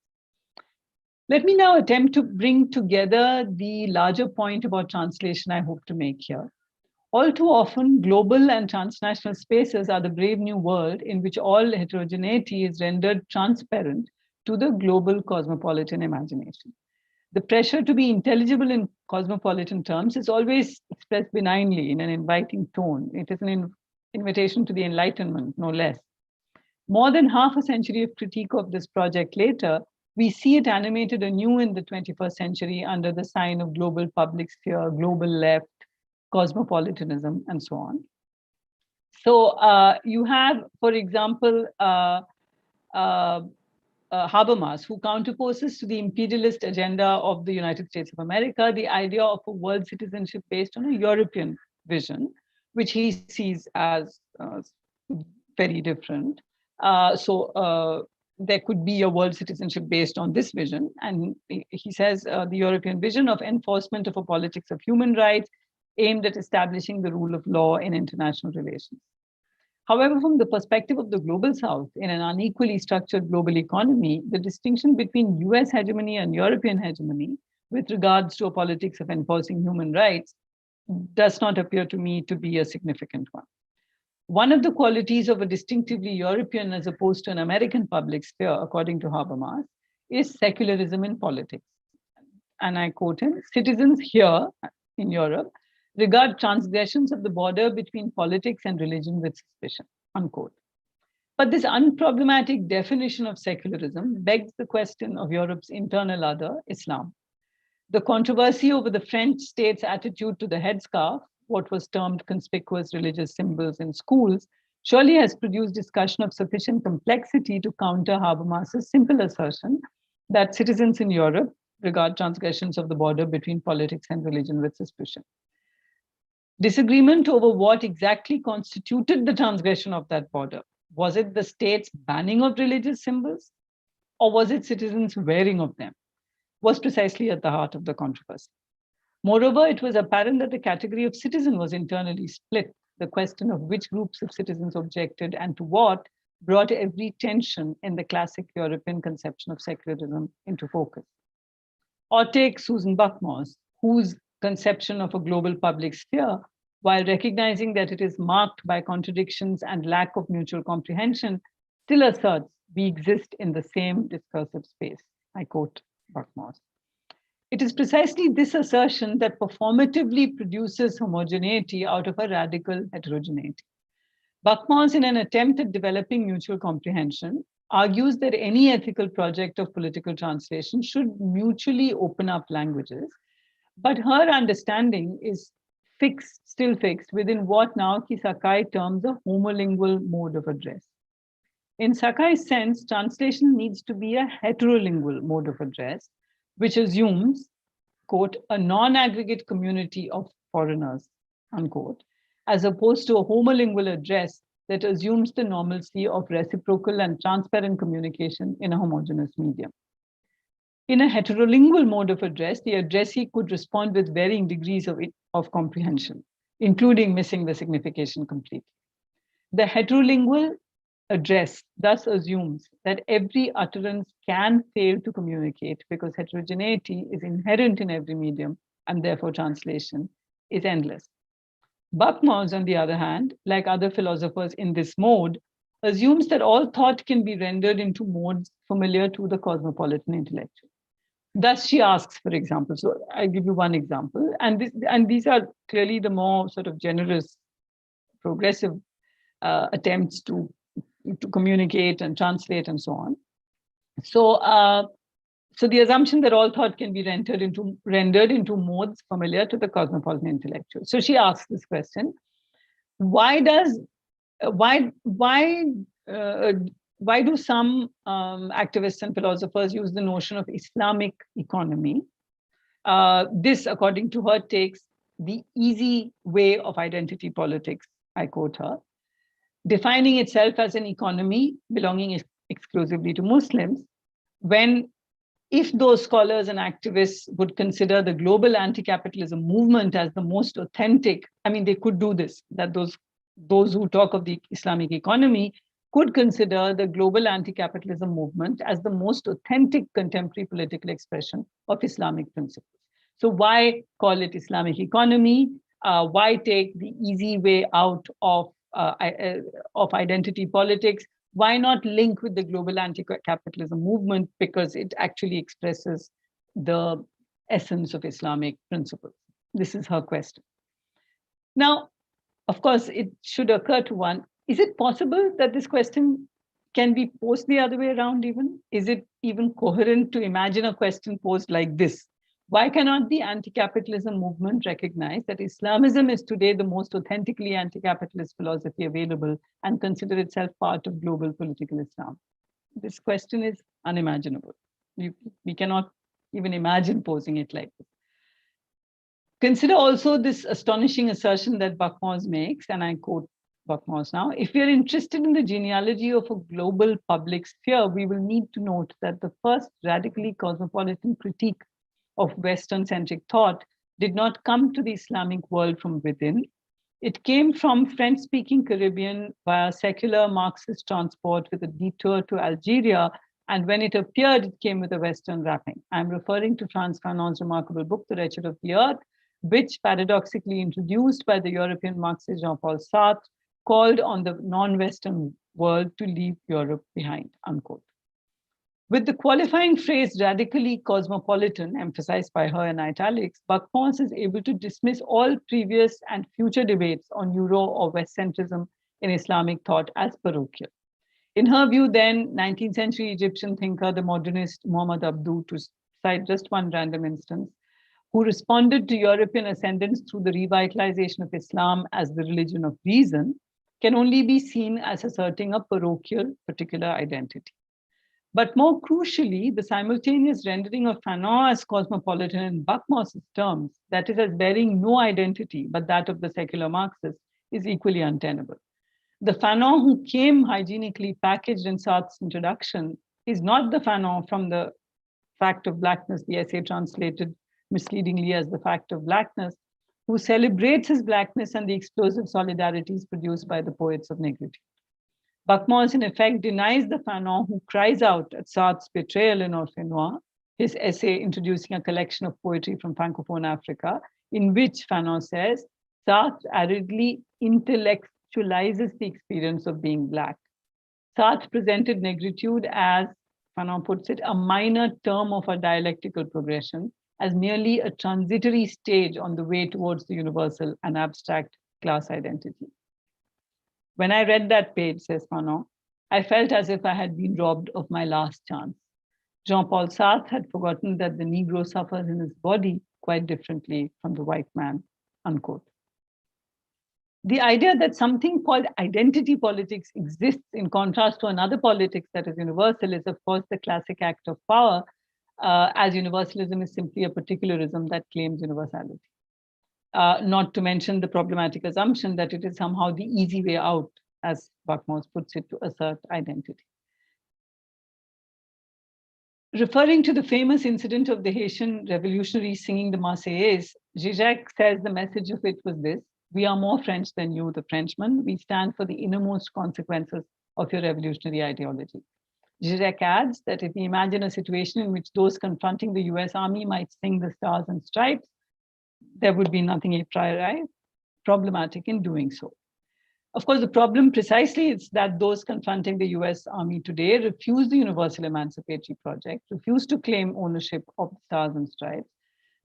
Let me now attempt to bring together the larger point about translation I hope to make here. All too often, global and transnational spaces are the brave new world in which all heterogeneity is rendered transparent to the global cosmopolitan imagination. The pressure to be intelligible in cosmopolitan terms is always expressed benignly in an inviting tone. It is an invitation to the Enlightenment, no less. More than half a century of critique of this project later, we see it animated anew in the 21st century under the sign of global public sphere, global left, cosmopolitanism, and so on. So you have, for example, Habermas, who counterposes to the imperialist agenda of the United States of America the idea of a world citizenship based on a European vision, which he sees as very different. There could be a world citizenship based on this vision. And he says the European vision of enforcement of a politics of human rights aimed at establishing the rule of law in international relations. However, from the perspective of the global South, in an unequally structured global economy, the distinction between US hegemony and European hegemony with regards to a politics of enforcing human rights does not appear to me to be a significant one. One of the qualities of a distinctively European as opposed to an American public sphere, according to Habermas, is secularism in politics. And I quote him, "Citizens here in Europe regard transgressions of the border between politics and religion with suspicion," unquote. But this unproblematic definition of secularism begs the question of Europe's internal other, Islam. The controversy over the French state's attitude to the headscarf, what was termed conspicuous religious symbols in schools, surely has produced discussion of sufficient complexity to counter Habermas's simple assertion that citizens in Europe regard transgressions of the border between politics and religion with suspicion. Disagreement over what exactly constituted the transgression of that border. Was it the state's banning of religious symbols, or was it citizens' wearing of them? Was precisely at the heart of the controversy. Moreover, it was apparent that the category of citizen was internally split. The question of which groups of citizens objected and to what brought every tension in the classic European conception of secularism into focus. Or take Susan Buckmore's, whose conception of a global public sphere, while recognizing that it is marked by contradictions and lack of mutual comprehension, still asserts we exist in the same discursive space. I quote Buckmore's. It is precisely this assertion that performatively produces homogeneity out of a radical heterogeneity. Buckmore's, in an attempt at developing mutual comprehension, argues that any ethical project of political translation should mutually open up languages, but her understanding is still fixed within what Naoki Sakai terms a homolingual mode of address. In Sakai's sense, translation needs to be a heterolingual mode of address, which assumes, quote, a non-aggregate community of foreigners, unquote, as opposed to a homolingual address that assumes the normalcy of reciprocal and transparent communication in a homogeneous medium. In a heterolingual mode of address, the addressee could respond with varying degrees of comprehension, including missing the signification completely. The heterolingual address thus assumes that every utterance can fail to communicate because heterogeneity is inherent in every medium and therefore translation is endless. Buckmore's, on the other hand, like other philosophers in this mode, assumes that all thought can be rendered into modes familiar to the cosmopolitan intellectual. Thus, she asks, for example, so I give you one example, and these are clearly the more sort of generous, progressive attempts to communicate and translate and so on. So the assumption that all thought can be rendered into modes familiar to the cosmopolitan intellectual. So she asks this question: why do some activists and philosophers use the notion of Islamic economy? This, according to her, takes the easy way of identity politics, I quote her, defining itself as an economy belonging exclusively to Muslims, when if those scholars and activists would consider the global anti-capitalism movement as the most authentic, I mean, they could do this, that those who talk of the Islamic economy could consider the global anti-capitalism movement as the most authentic contemporary political expression of Islamic principles. So why call it Islamic economy? Why take the easy way out of identity politics? Why not link with the global anti-capitalism movement? Because it actually expresses the essence of Islamic principles. This is her question. Now, of course, it should occur to one, is it possible that this question can be posed the other way around even? Is it even coherent to imagine a question posed like this? Why cannot the anti-capitalism movement recognize that Islamism is today the most authentically anti-capitalist philosophy available and consider itself part of global political Islam? This question is unimaginable. We cannot even imagine posing it like this. Consider also this astonishing assertion that Buckmore's makes, and I quote Buckmore's now: if we are interested in the genealogy of a global public sphere, we will need to note that the first radically cosmopolitan critique of Western-centric thought did not come to the Islamic world from within. It came from French-speaking Caribbean via secular Marxist transport with a detour to Algeria, and when it appeared, it came with a Western wrapping. I'm referring to Frantz Fanon's remarkable book, The Wretched of the Earth, which, paradoxically introduced by the European Marxist Jean-Paul Sartre, called on the non-Western world to leave Europe behind, unquote. With the qualifying phrase radically cosmopolitan emphasized by her in italics, Buckmore's is able to dismiss all previous and future debates on Euro or West centrism in Islamic thought as parochial. In her view, then, 19th century Egyptian thinker, the modernist Muhammad Abdu, to cite just one random instance, who responded to European ascendance through the revitalization of Islam as the religion of reason, can only be seen as asserting a parochial particular identity. But more crucially, the simultaneous rendering of Fanon as cosmopolitan in Buckmoss's terms, that is, as bearing no identity but that of the secular Marxist, is equally untenable. The Fanon who came hygienically packaged in Sartre's introduction is not the Fanon from the Fact of Blackness, the essay translated misleadingly as the Fact of Blackness, who celebrates his blackness and the explosive solidarities produced by the poets of negritude. Buckmoss, in effect, denies the Fanon who cries out at Sartre's betrayal in Orphe Noir, his essay introducing a collection of poetry from Francophone Africa, in which Fanon says, Sartre aridly intellectualizes the experience of being Black. Sartre presented negritude as, Fanon puts it, a minor term of a dialectical progression, as merely a transitory stage on the way towards the universal and abstract class identity. When I read that page, says Fanon, I felt as if I had been robbed of my last chance. Jean-Paul Sartre had forgotten that the Negro suffers in his body quite differently from the white man, unquote. The idea that something called identity politics exists in contrast to another politics that is universal is, of course, the classic act of power, as universalism is simply a particularism that claims universality. Not to mention the problematic assumption that it is somehow the easy way out, as Buckmoss puts it, to assert identity. Referring to the famous incident of the Haitian revolutionaries singing the Marseillaise, Zizek says the message of it was this: we are more French than you, the Frenchmen. We stand for the innermost consequences of your revolutionary ideology. Zizek adds that if we imagine a situation in which those confronting the US Army might sing the Stars and Stripes, there would be nothing a priori problematic in doing so. Of course, the problem precisely is that those confronting the US Army today refuse the Universal Emancipatory Project, refuse to claim ownership of the Stars and Stripes.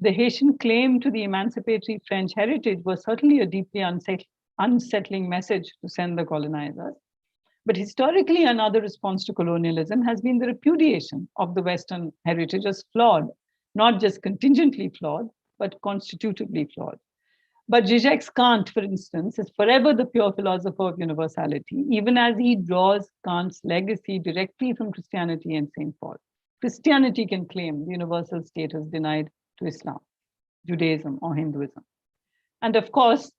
The Haitian claim to the emancipatory French heritage was certainly a deeply unsettling message to send the colonizers. But historically, another response to colonialism has been the repudiation of the Western heritage as flawed, not just contingently flawed, but constitutively flawed. But Zizek's Kant, for instance, is forever the pure philosopher of universality, even as he draws Kant's legacy directly from Christianity and St. Paul. Christianity can claim the universal status denied to Islam, Judaism, or Hinduism. And of course,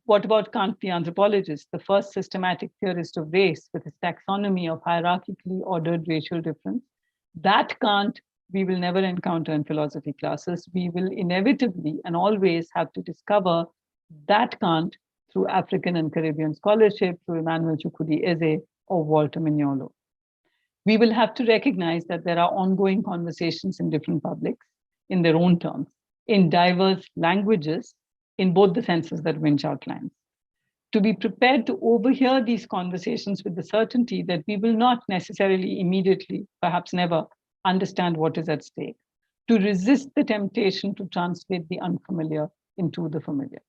what about Kant, the anthropologist, the first systematic theorist of race with his taxonomy of hierarchically ordered racial difference? That Kant we will never encounter in philosophy classes. We will inevitably and always have to discover that Kant through African and Caribbean scholarship, through Emmanuel Chukwudi Eze or Walter Mignolo. We will have to recognize that there are ongoing conversations in different publics in their own terms, in diverse languages, in both the senses that Winch outlines. To be prepared to overhear these conversations with the certainty that we will not necessarily immediately, perhaps never, understand what is at stake, to resist the temptation to translate the unfamiliar into the familiar.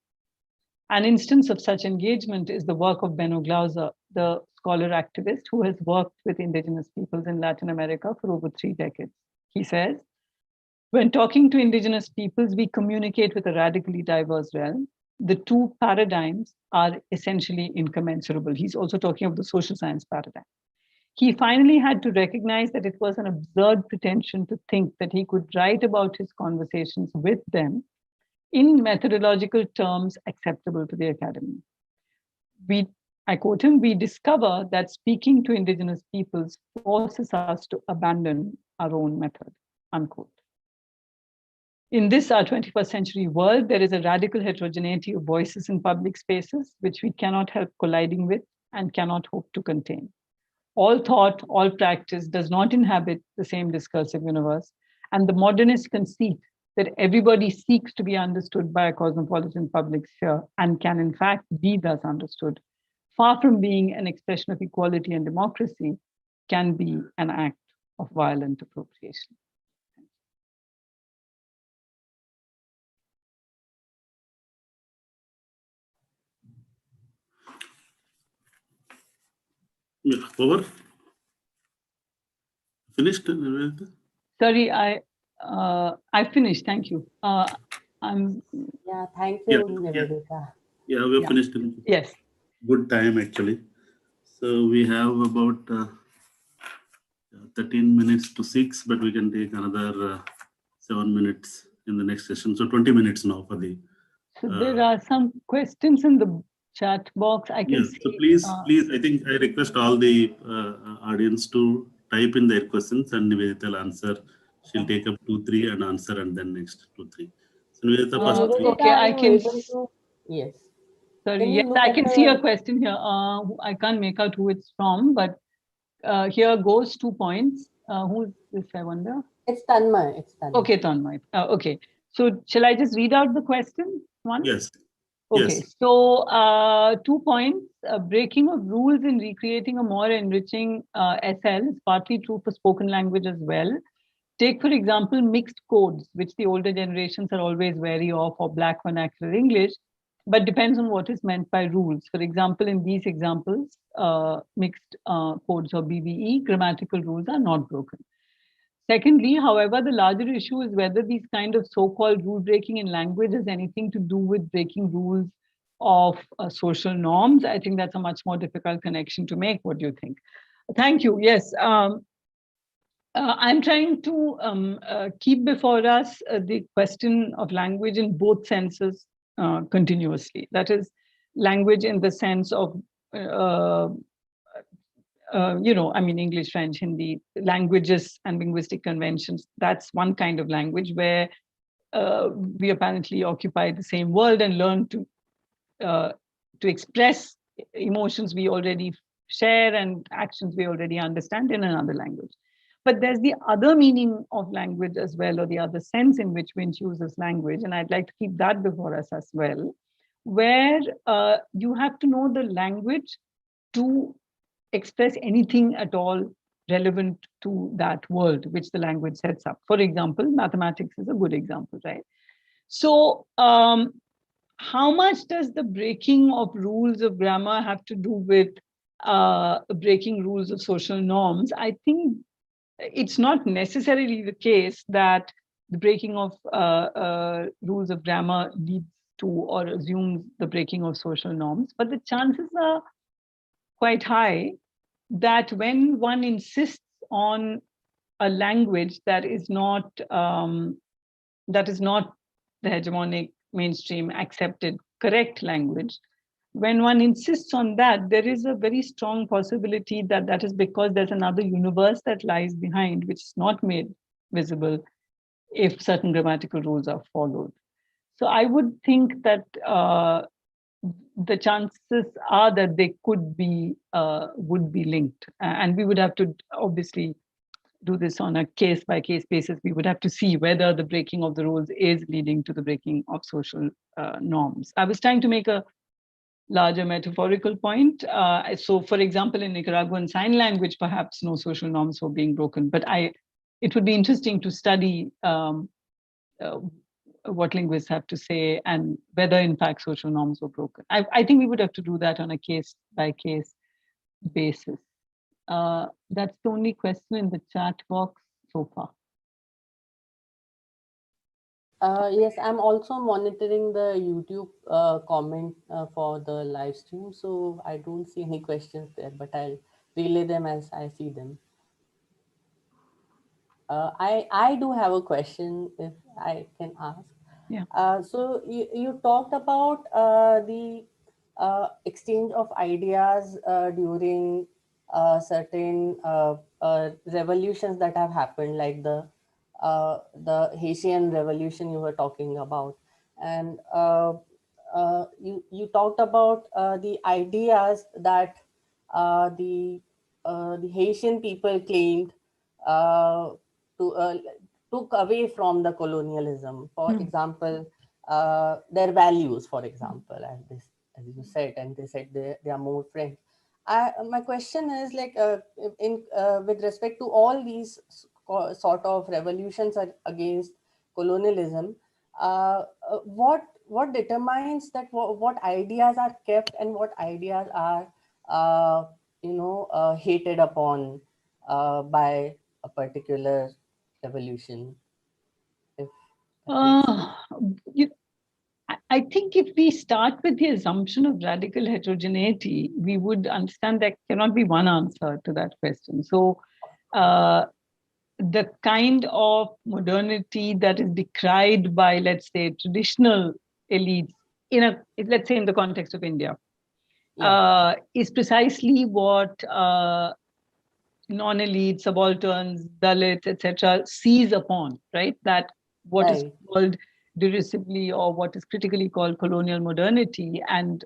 An instance of such engagement is the work of Benno Glauser, the scholar activist who has worked with indigenous peoples in Latin America for over 3 decades. He says, when talking to indigenous peoples, we communicate with a radically diverse realm. The two paradigms are essentially incommensurable. He's also talking of the social science paradigm. He finally had to recognize that it was an absurd pretension to think that he could write about his conversations with them in methodological terms acceptable to the academy. I quote him, we discover that speaking to indigenous peoples forces us to abandon our own method, unquote. In this, our 21st century world, there is a radical heterogeneity of voices in public spaces, which we cannot help colliding with and cannot hope to contain. All thought, all practice does not inhabit the same discursive universe, and the modernist conceit that everybody seeks to be understood by a cosmopolitan public sphere and can in fact be thus understood, far from being an expression of equality and democracy, can be an act of violent appropriation. Yeah, over. Finished? Sorry, I finished. Thank you. Yeah, thank Yeah, you, Nivedita. yeah, we're Yeah. finished in Yes. good time actually. So we have about 13 minutes to 6, but we can take another 7 minutes in the next session. So 20 minutes now for the. So there are some questions in the chat box. I can Yes. see. So please, I think I request all the audience to type in their questions and Nivedita will answer. She'll take up 2, 3 and answer, and then next 2, 3. So Nivedita, first. Nivedita, okay, are I you can. able to? Yes. Sorry, Can you yes, look I at can the... see a question here. I can't make out who it's from, but here goes 2 points. Who is this, I wonder? It's Tanmay. It's Tanmay. Okay, Tanmay. Okay. So shall I just read out the question? One? Yes. Okay, Yes. so 2 points. Breaking of rules in recreating a more enriching SL is partly true for spoken language as well. Take, for example, mixed codes, which the older generations are always wary of, or black vernacular English, but depends on what is meant by rules. For example, in these examples, mixed codes or BVE, grammatical rules are not broken. Secondly, however, the larger issue is whether these kind of so-called rule breaking in language has anything to do with breaking rules of social norms. I think that's a much more difficult connection to make. What do you think? Thank you. Yes. I'm trying to keep before us the question of language in both senses continuously. That is, language in the sense of I mean, English, French, Hindi, languages and linguistic conventions. That's one kind of language where we apparently occupy the same world and learn to express emotions we already share and actions we already understand in another language. But there's the other meaning of language as well, or the other sense in which one chooses language. And I'd like to keep that before us as well, where you have to know the language to express anything at all relevant to that world which the language sets up. For example, mathematics is a good example, right? So how much does the breaking of rules of grammar have to do with breaking rules of social norms? I think it's not necessarily the case that the breaking of rules of grammar leads to or assumes the breaking of social norms, but the chances are quite high that when one insists on a language that is not the hegemonic, mainstream, accepted, correct language, when one insists on that, there is a very strong possibility that that is because there's another universe that lies behind, which is not made visible if certain grammatical rules are followed. So I would think that the chances are that they could be, would be linked. And we would have to obviously do this on a case-by-case basis. We would have to see whether the breaking of the rules is leading to the breaking of social norms. I was trying to make a larger metaphorical point. So for example, in Nicaraguan Sign Language, perhaps no social norms were being broken, but it would be interesting to study what linguists have to say and whether in fact social norms were broken. I think we would have to do that on a case-by-case basis. That's the only question in the chat box so far. Yes, I'm also monitoring the YouTube comment for the live stream, so I don't see any questions there, but I'll relay them as I see them. I do have a question, if I can ask. Yeah. So you talked about the exchange of ideas during certain revolutions that have happened, like the Haitian revolution you were talking about, and you talked about the ideas that the Haitian people claimed to took away from the colonialism. For example, their values, for example, as you said, and they said they are more friends. My question is, like, with respect to all these sort of revolutions against colonialism, what determines that what ideas are kept and what ideas are hated upon by a particular revolution? If I think if we start with the assumption of radical heterogeneity, we would understand there cannot be one answer to that question. So the kind of modernity that is decried by, let's say, traditional elites let's say in the context of India, is precisely what non-elite, subalterns, Dalits, etc., seize upon, right? That what is called derisively or what is critically called colonial modernity, and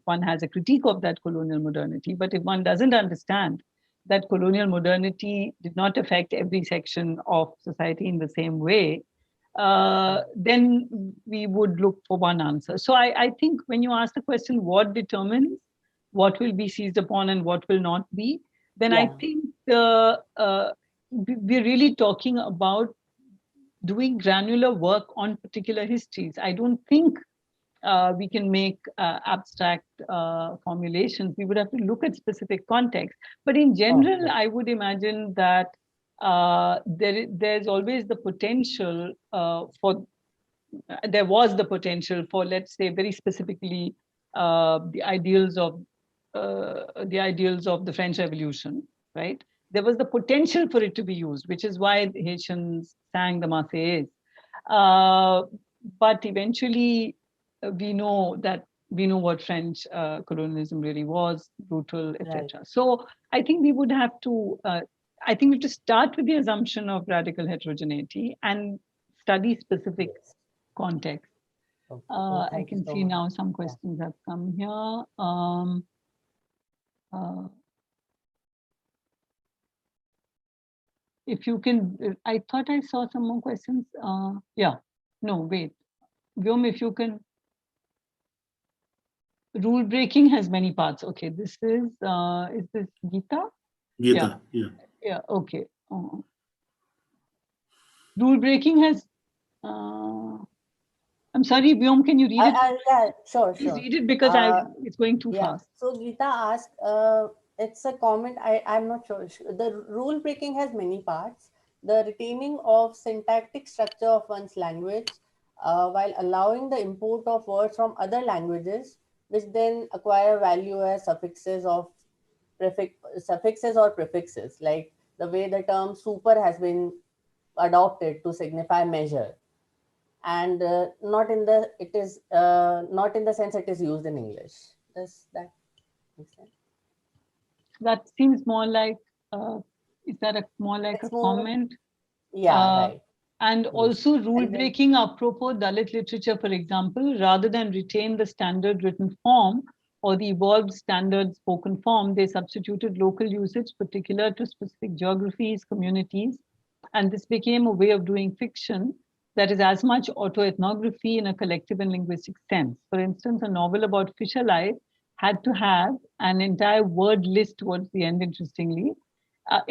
one has a critique of that colonial modernity. But if one doesn't understand that colonial modernity did not affect every section of society in the same way, then we would look for one answer. So I think when you ask the question, what determines what will be seized upon and what will not be, then I think we're really talking about doing granular work on particular histories. I don't think we can make abstract formulations. We would have to look at specific context. But in general, I would imagine that there's always the potential there was the potential for, let's say, very specifically the ideals of the French Revolution, right? There was the potential for it to be used, which is why the Haitians sang the Marseillaise. But eventually, we know what French colonialism really was, brutal, etc. So I think we would have to. I think we have to start with the assumption of radical heterogeneity and study specific context. I can see now some questions have come here. If you can, I thought I saw some more questions. Yeah, no, wait. Vyom, if you can. Rule breaking has many parts. Okay, this is this Gita? Gita, yeah, okay. Rule breaking has, I'm sorry, Vyom, can you read it? Yeah, sure. Please read it because it's going too fast. So Gita asked, it's a comment, I'm not sure. The rule breaking has many parts. The retaining of syntactic structure of one's language while allowing the import of words from other languages, which then acquire value as suffixes or prefixes, like the way the term super has been adopted to signify measure, and not in the sense it is used in English. Does that make sense? That seems more like is that more like a comment? Right. And also rule breaking apropos Dalit literature, for example, rather than retain the standard written form or the evolved standard spoken form, they substituted local usage particular to specific geographies, communities, and this became a way of doing fiction that is as much autoethnography in a collective and linguistic sense. For instance, a novel about fisher life had to have an entire word list towards the end, interestingly. Though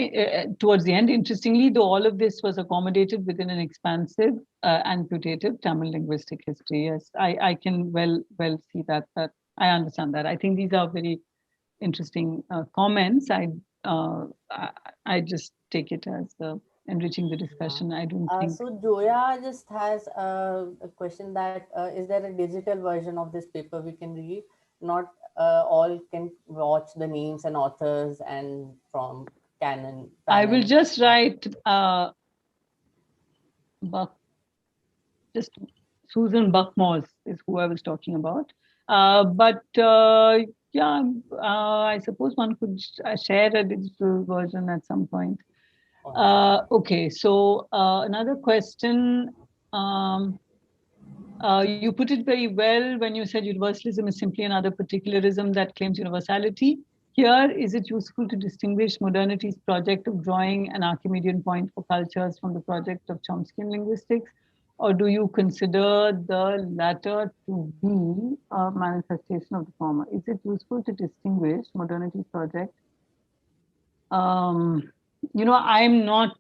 all of this was accommodated within an expansive and putative Tamil linguistic history. Yes, I can well see that I understand that. I think these are very interesting comments. I just take it as enriching the discussion. I don't think. So Joya just has a question that is there a digital version of this paper we can read? Not all can watch the names and authors and from Canon. I will just write just Susan Buckmore is who I was talking about. I suppose one could share a digital version at some point. Okay, so another question. You put it very well when you said universalism is simply another particularism that claims universality. Here, is it useful to distinguish modernity's project of drawing an Archimedean point for cultures from the project of Chomskyan linguistics? Or do you consider the latter to be a manifestation of the former? Is it useful to distinguish modernity's project? I'm not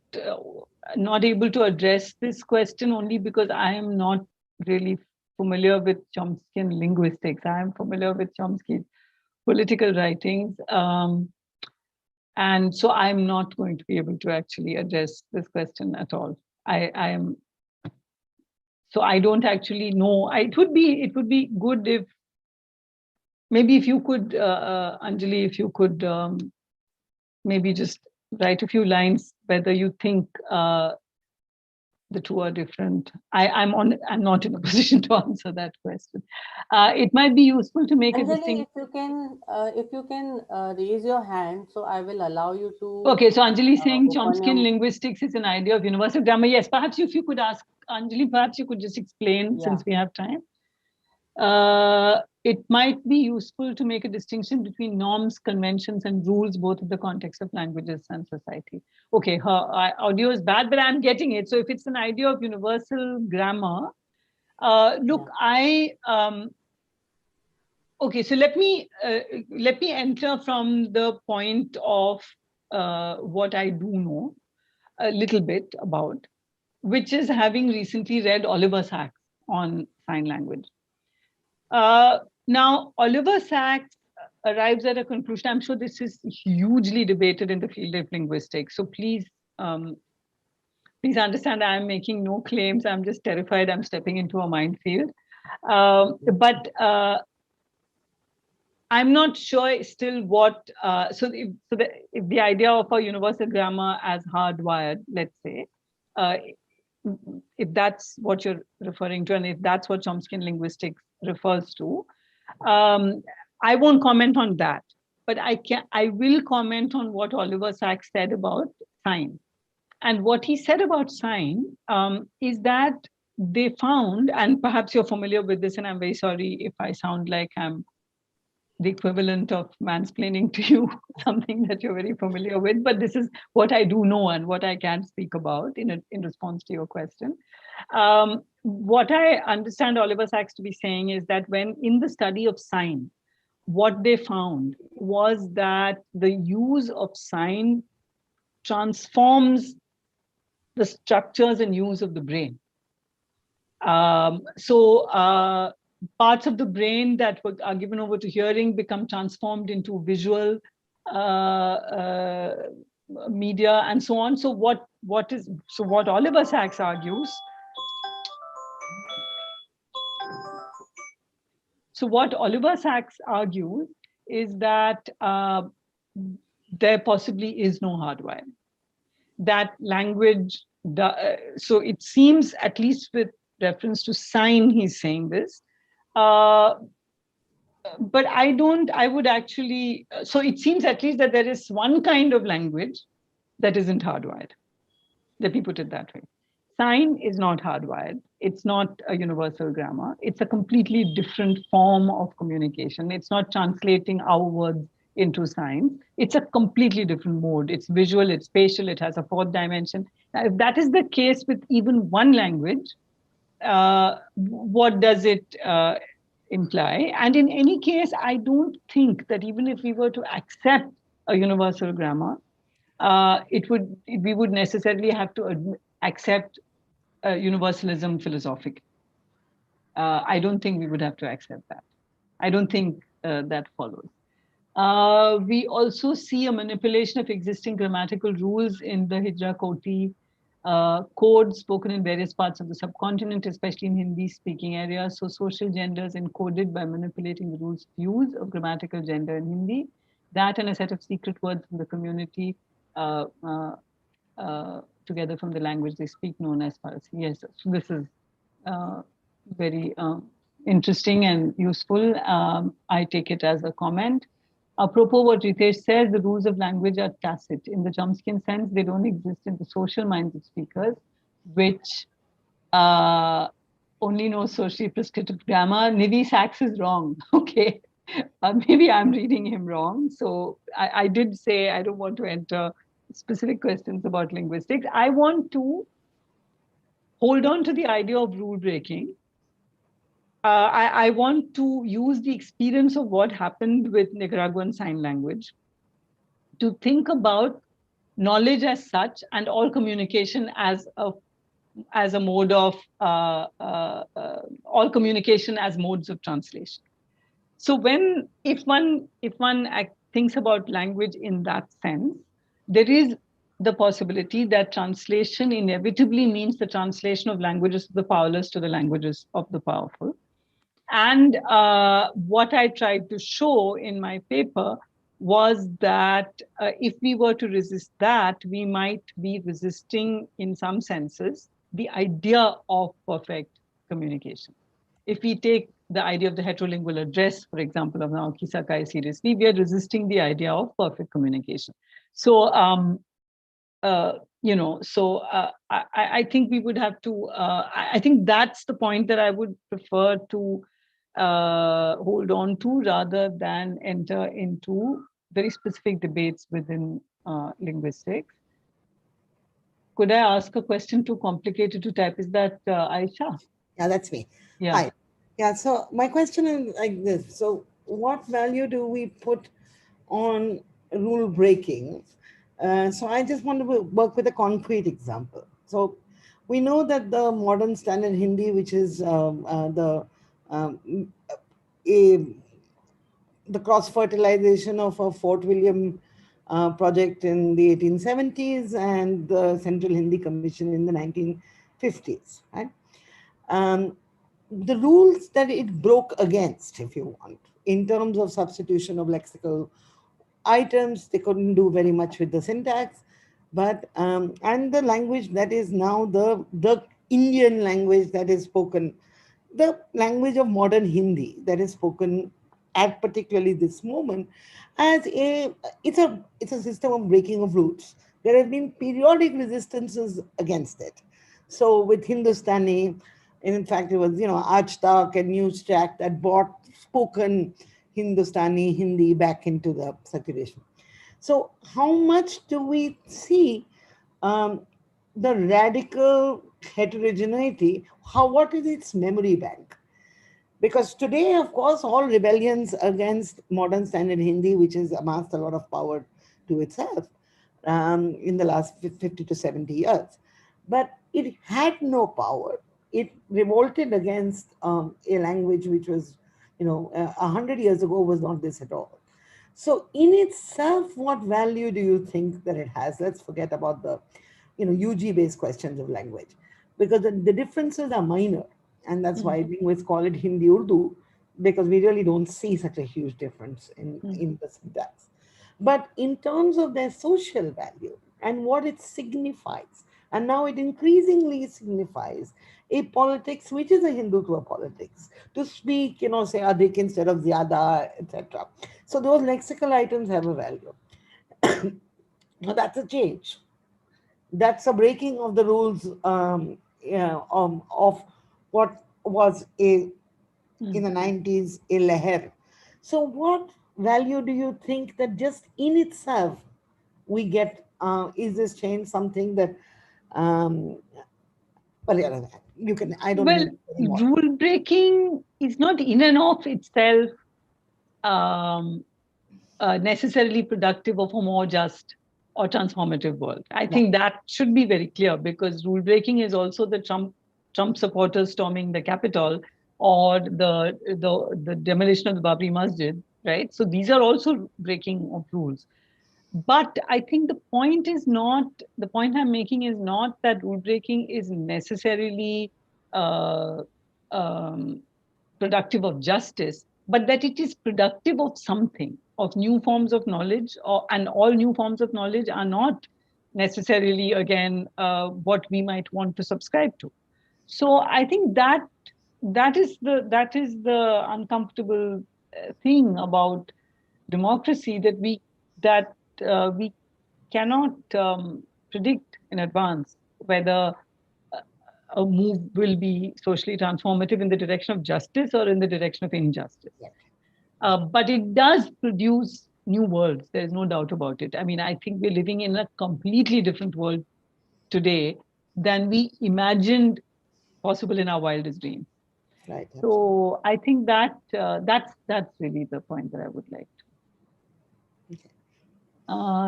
able to address this question only because I am not really familiar with Chomskyan linguistics. I am familiar with Chomsky's political writings. And so I'm not going to be able to actually address this question at all. So I don't actually know. It would be good if maybe if you could, Anjali, if you could maybe just write a few lines whether you think the two are different. I'm not in a position to answer that question. It might be useful to make a Anjali, distinction. if you can raise your hand, so I will allow you to. Okay, so Anjali is saying open Chomsky your- linguistics is an idea of universal grammar. Yes, perhaps if you could ask Anjali, perhaps you could just explain since we have time. It might be useful to make a distinction between norms, conventions, and rules, both in the context of languages and society. Okay, her audio is bad, but I'm getting it. So if it's an idea of universal grammar, look, okay, so let me enter from the point of what I do know a little bit about, which is having recently read Oliver Sacks on sign language. Now, Oliver Sacks arrives at a conclusion. I'm sure this is hugely debated in the field of linguistics. So please, please understand I'm making no claims. I'm just terrified I'm stepping into a minefield. But I'm not sure still what, if the idea of a universal grammar as hardwired, let's say, if that's what you're referring to, and if that's what Chomsky linguistics refers to, I won't comment on that, but I will comment on what Oliver Sacks said about sign. And what he said about sign is that they found, and perhaps you're familiar with this, and I'm very sorry if I sound like I'm the equivalent of mansplaining to you, something that you're very familiar with, but this is what I do know and what I can speak about in response to your question. What I understand Oliver Sacks to be saying is that when in the study of sign, what they found was that the use of sign transforms the structures and use of the brain. Parts of the brain that are given over to hearing become transformed into visual media and so on. So what Oliver Sacks argues. So what Oliver Sacks argues is that there possibly is no hardwiring. That language, so it seems, at least with reference to sign, he's saying this. But I would actually, so it seems at least that there is one kind of language that isn't hardwired. Let me put it that way. Sign is not hardwired. It's not a universal grammar. It's a completely different form of communication. It's not translating our words into signs. It's a completely different mode. It's visual, it's spatial, it has a fourth dimension. Now, if that is the case with even one language, what does it imply? And in any case, I don't think that even if we were to accept a universal grammar, we would necessarily have to accept universalism philosophically. I don't think we would have to accept that. I don't think that follows. We also see a manipulation of existing grammatical rules in the Hijra-Koti code spoken in various parts of the subcontinent, especially in Hindi-speaking areas. So social gender is encoded by manipulating the rules of use of grammatical gender in Hindi. That and a set of secret words from the community together from the language they speak, known as Farsi. Yes, so this is very interesting and useful. I take it as a comment. Apropos what Ritesh says, the rules of language are tacit. In the Chomskyan sense, they don't exist in the social minds of speakers, which only know socially prescriptive grammar. Nivi Sacks is wrong, okay? Maybe I'm reading him wrong. So I did say I don't want to enter specific questions about linguistics. I want to hold on to the idea of rule breaking. I want to use the experience of what happened with Nicaraguan Sign Language to think about knowledge as such and all communication as a mode of all communication as modes of translation. So if one thinks about language in that sense, there is the possibility that translation inevitably means the translation of languages of the powerless to the languages of the powerful. And what I tried to show in my paper was that if we were to resist that, we might be resisting, in some senses, the idea of perfect communication. If we take the idea of the heterolingual address, for example, of Naoki Sakai seriously, we are resisting the idea of perfect communication. So, I think we would have to, I think that's the point that I would prefer to hold on to rather than enter into very specific debates within linguistics. Could I ask a question too complicated to type? Is that Aisha? Yeah, that's me. Yeah. Hi. Yeah, so my question is like this. So what value do we put on rule breaking? So I just want to work with a concrete example. So we know that the modern standard Hindi, which is the cross-fertilization of a Fort William project in the 1870s and the Central Hindi Commission in the 1950s, right? The rules that it broke against, if you want, in terms of substitution of lexical items, they couldn't do very much with the syntax, but and the language that is now the Indian language that is spoken, the language of modern Hindi that is spoken at particularly this moment, as it's a system of breaking of rules. There have been periodic resistances against it. So with Hindustani, in fact, it was Aaj Tak and News Track that brought spoken Hindustani Hindi back into the circulation. So how much do we see the radical heterogeneity? What is its memory bank? Because today, of course, all rebellions against modern standard Hindi, which has amassed a lot of power to itself in the last 50 to 70 years. But it had no power. It revolted against a language which was, 100 years ago was not this at all. So in itself, what value do you think that it has? Let's forget about the, UG-based questions of language, because the differences are minor. And that's why linguists call it Hindi Urdu, because we really don't see such a huge difference in the syntax. But in terms of their social value and what it signifies, and now it increasingly signifies a politics which is a Hindutva politics, to speak, say Adhik instead of Zyada, etc. So those lexical items have a value. Now that's a change. That's a breaking of the rules of what was in the 90s a leher. So what value do you think that just in itself we get? Is this change something that you can, I don't know anymore. Rule breaking is not in and of itself necessarily productive of a more just or transformative world. I think that should be very clear, because rule breaking is also the Trump supporters storming the Capitol or the demolition of the Babri Masjid, right? So these are also breaking of rules. But I think the point I'm making is not that rule breaking is necessarily productive of justice, but that it is productive of something, of new forms of knowledge, and all new forms of knowledge are not necessarily, again, what we might want to subscribe to. So I think that is the uncomfortable thing about democracy, that we cannot predict in advance whether a move will be socially transformative in the direction of justice or in the direction of injustice. But it does produce new worlds. There is no doubt about it. I mean, I think we're living in a completely different world today than we imagined possible in our wildest dreams. Right. So I think that's really the point that I would like to.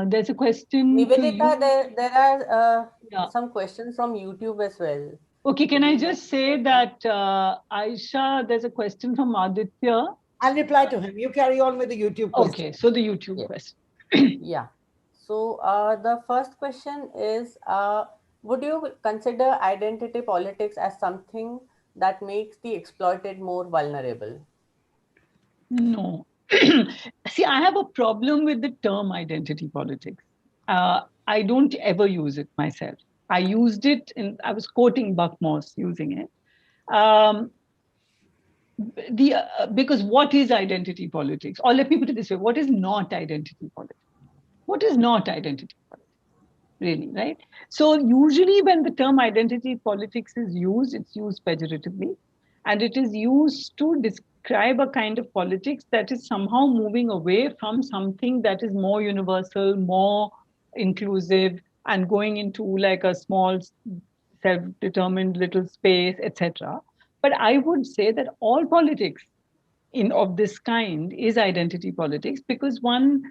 There's a question. Nivedita, there are some questions from YouTube as well. Okay, can I just say that, Aisha, there's a question from Aditya. I'll reply to him. You carry on with the YouTube question. Okay, so the YouTube question. Yeah. So the first question is, would you consider identity politics as something that makes the exploited more vulnerable? No. See, I have a problem with the term identity politics. I don't ever use it myself. I used it I was quoting Buckmore's using it. Because what is identity politics? Or let me put it this way, what is not identity politics? What is not identity politics? Really, right? So usually when the term identity politics is used, it's used pejoratively, and it is used to describe a kind of politics that is somehow moving away from something that is more universal, more inclusive, and going into like a small self-determined little space, etc. But I would say that all politics of this kind is identity politics, because one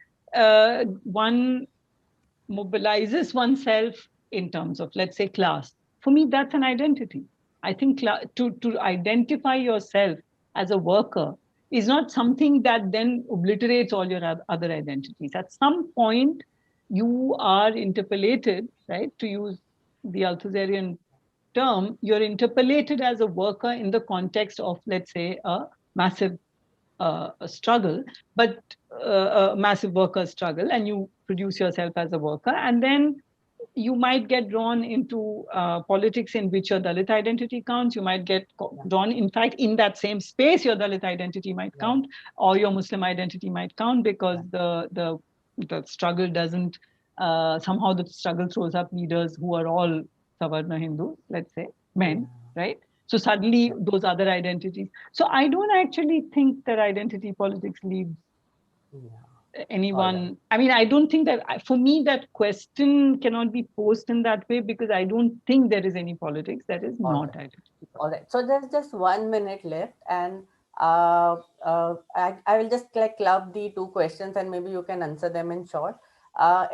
mobilizes oneself in terms of, let's say, class. For me, that's an identity. I think to identify yourself as a worker is not something that then obliterates all your other identities. At some point, you are interpellated, right? To use the Althusserian term, you're interpellated as a worker in the context of, let's say, a massive struggle, but a massive worker struggle, and you produce yourself as a worker, and then you might get drawn into politics in which your Dalit identity counts. You might get drawn, in fact, in that same space, your Dalit identity might count, or your Muslim identity might count, because the struggle doesn't, somehow the struggle throws up leaders who are all Savarna Hindus, let's say, men, right? So suddenly those other identities. So I don't actually think that identity politics leaves anyone. I mean, I don't think that, for me, that question cannot be posed in that way, because I don't think there is any politics that is not identity politics. All right. So there's just 1 minute left, and I will just like club the two questions, and maybe you can answer them in short.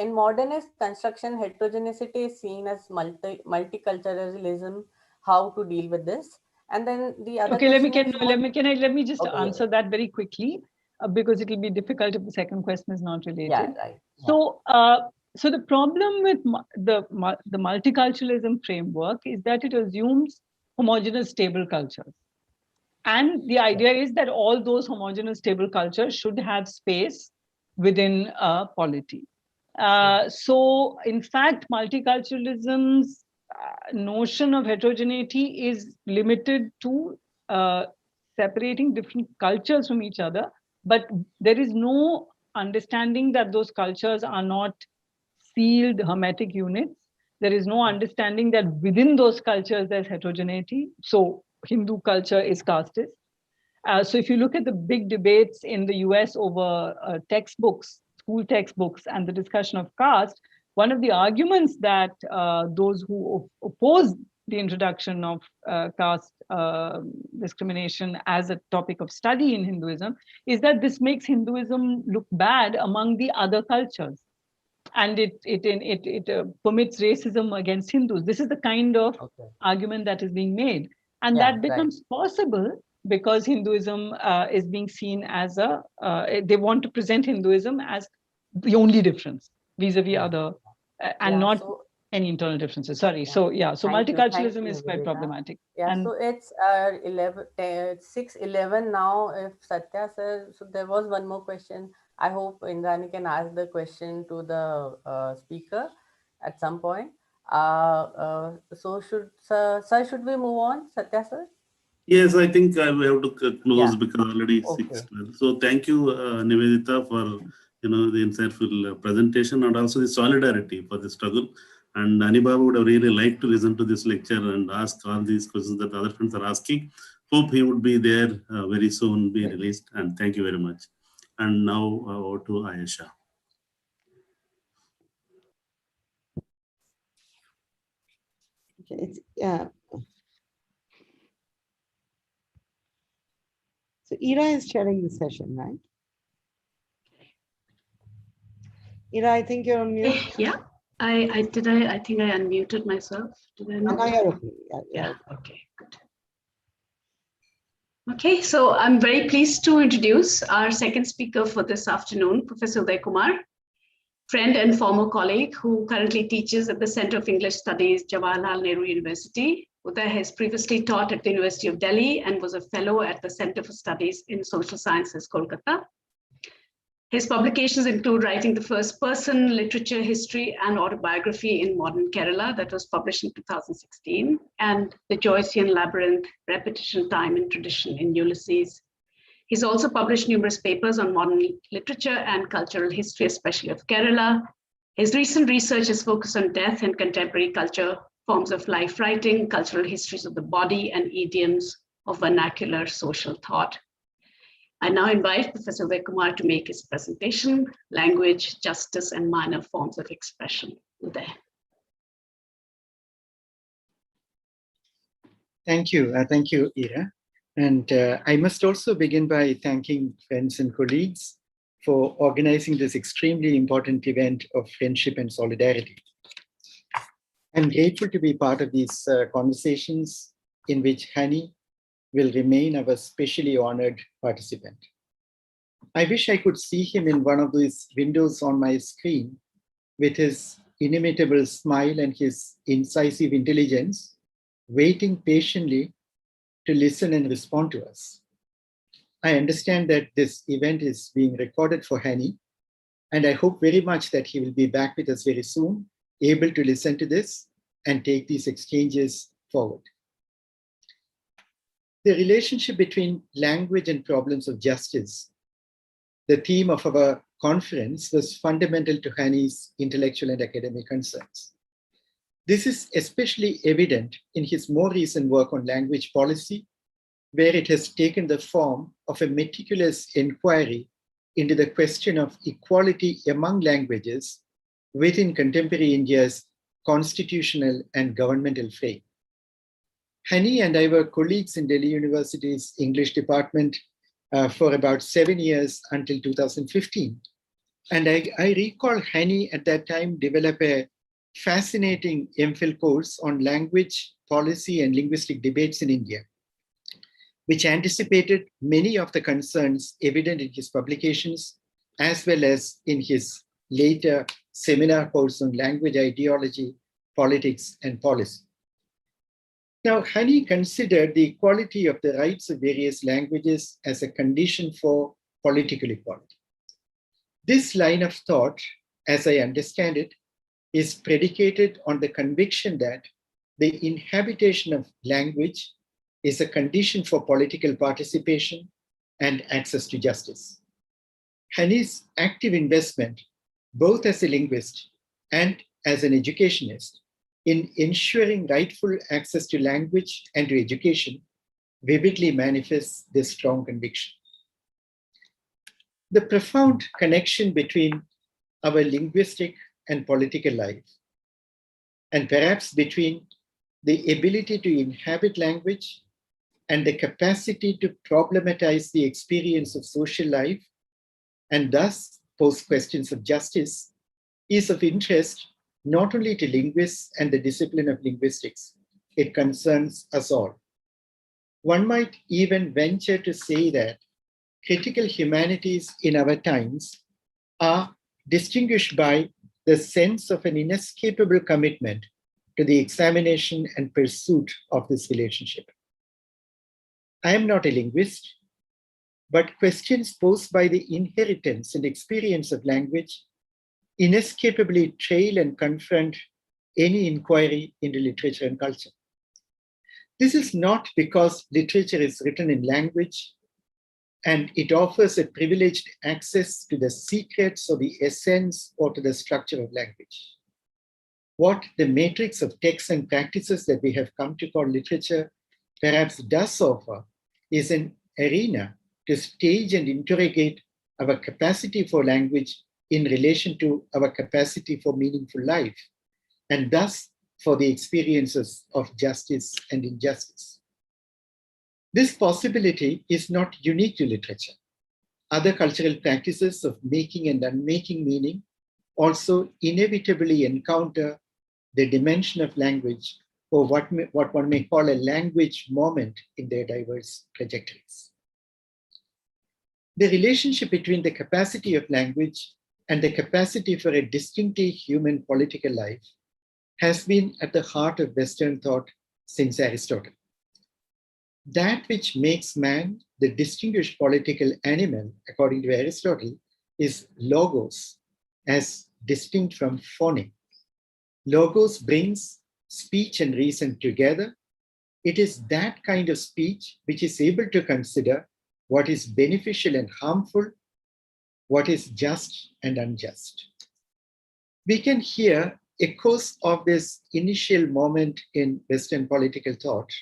In modernist construction, heterogeneity is seen as multiculturalism. How to deal with this? And then the other. Okay, let me just answer that very quickly, because it will be difficult if the second question is not related. Yeah, right. So, so the problem with the multiculturalism framework is that it assumes homogeneous, stable cultures. And the idea is that all those homogeneous, stable cultures should have space within a polity. So, in fact, multiculturalism's notion of heterogeneity is limited to separating different cultures from each other, but there is no understanding that those cultures are not sealed hermetic units. There is no understanding that within those cultures there's heterogeneity. So Hindu culture is casteist. So if you look at the big debates in the US over textbooks, school textbooks, and the discussion of caste, one of the arguments that those who oppose the introduction of caste discrimination as a topic of study in Hinduism is that this makes Hinduism look bad among the other cultures, and it permits racism against Hindus. This is the kind of argument that is being made, and that becomes possible because Hinduism is being seen as they want to present Hinduism as the only difference vis-a-vis other, and not any internal differences. Sorry. So so multiculturalism is quite problematic. Yeah. And so it's 6:11 now. If Satya says, so there was one more question. I hope Indrani can ask the question to the speaker at some point. So should we move on, Satya sir? Yes, I think we have to close because already 6:12. So thank you, Nivedita, for the insightful presentation and also the solidarity for the struggle. And Hany Babu would have really liked to listen to this lecture and ask all these questions that other friends are asking. Hope he would be there very soon, be released. And thank you very much. And now over to Ayesha. Okay, So Ira is chairing the session, right? Ira, I think you're on mute. Yeah, I think I unmuted myself. Did I not? No, you're okay. Yeah, okay, good. Okay, so I'm very pleased to introduce our second speaker for this afternoon, Professor Uday Kumar friend and former colleague who currently teaches at the Center of English Studies, Jawaharlal Nehru University. Uday has previously taught at the University of Delhi and was a fellow at the Center for Studies in Social Sciences, Kolkata. His publications include writing the first person literature, history, and autobiography in modern Kerala that was published in 2016, and The Joycean Labyrinth, Repetition, Time, and Tradition in Ulysses. He's also published numerous papers on modern literature and cultural history, especially of Kerala. His recent research is focused on death and contemporary culture, forms of life writing, cultural histories of the body, and idioms of vernacular social thought. I now invite Professor Uday Kumar to make his presentation, Language, Justice, and Minor Forms of Expression. Uday. Thank you, Ira. And I must also begin by thanking friends and colleagues for organizing this extremely important event of friendship and solidarity. I'm grateful to be part of these conversations in which Hany will remain our specially honored participant. I wish I could see him in one of these windows on my screen with his inimitable smile and his incisive intelligence, waiting patiently to listen and respond to us. I understand that this event is being recorded for Hany, and I hope very much that he will be back with us very soon, able to listen to this and take these exchanges forward. The relationship between language and problems of justice, the theme of our conference, was fundamental to Hany's intellectual and academic concerns. This is especially evident in his more recent work on language policy, where it has taken the form of a meticulous inquiry into the question of equality among languages within contemporary India's constitutional and governmental frame. Hany and I were colleagues in Delhi University's English department for about 7 years until 2015. And I recall Hany at that time develop a fascinating MPhil course on language, policy, and linguistic debates in India, which anticipated many of the concerns evident in his publications, as well as in his later seminar course on language ideology, politics, and policy. Now, Hany considered the equality of the rights of various languages as a condition for political equality. This line of thought, as I understand it, is predicated on the conviction that the inhabitation of language is a condition for political participation and access to justice. Hany's active investment, both as a linguist and as an educationist, in ensuring rightful access to language and to education vividly manifests this strong conviction. The profound connection between our linguistic and political life, and perhaps between the ability to inhabit language and the capacity to problematize the experience of social life and thus pose questions of justice, is of interest not only to linguists and the discipline of linguistics, it concerns us all. One might even venture to say that critical humanities in our times are distinguished by the sense of an inescapable commitment to the examination and pursuit of this relationship. I am not a linguist, but questions posed by the inheritance and experience of language inescapably trail and confront any inquiry into literature and culture. This is not because literature is written in language and it offers a privileged access to the secrets or the essence or to the structure of language. What the matrix of texts and practices that we have come to call literature perhaps does offer is an arena to stage and interrogate our capacity for language in relation to our capacity for meaningful life, and thus for the experiences of justice and injustice. This possibility is not unique to literature. Other cultural practices of making and unmaking meaning also inevitably encounter the dimension of language, or what one may call a language moment in their diverse trajectories. The relationship between the capacity of language and the capacity for a distinctly human political life has been at the heart of Western thought since Aristotle. That which makes man the distinguished political animal, according to Aristotle, is logos, as distinct from phone. Logos brings speech and reason together. It is that kind of speech which is able to consider what is beneficial and harmful, what is just and unjust. We can hear echoes of this initial moment in Western political thought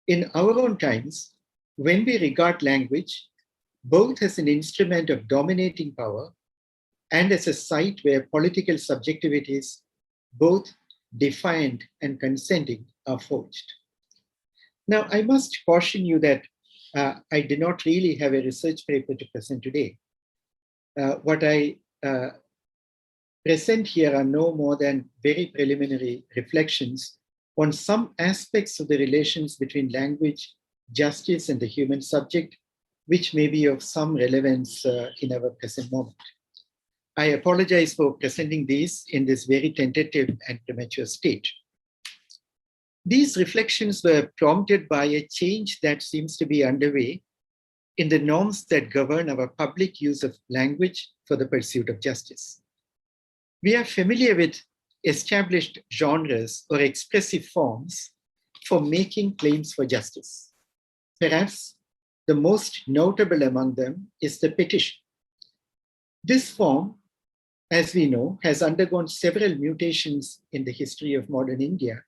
in our own times, when we regard language both as an instrument of dominating power and as a site where political subjectivities, both defiant and consenting, are forged. Now, I must caution you that I do not really have a research paper to present today. What I present here are no more than very preliminary reflections on some aspects of the relations between language, justice, and the human subject, which may be of some relevance in our present moment. I apologize for presenting these in this very tentative and premature state. These reflections were prompted by a change that seems to be underway in the norms that govern our public use of language for the pursuit of justice. We are familiar with established genres or expressive forms for making claims for justice. Perhaps the most notable among them is the petition. This form, as we know, has undergone several mutations in the history of modern India,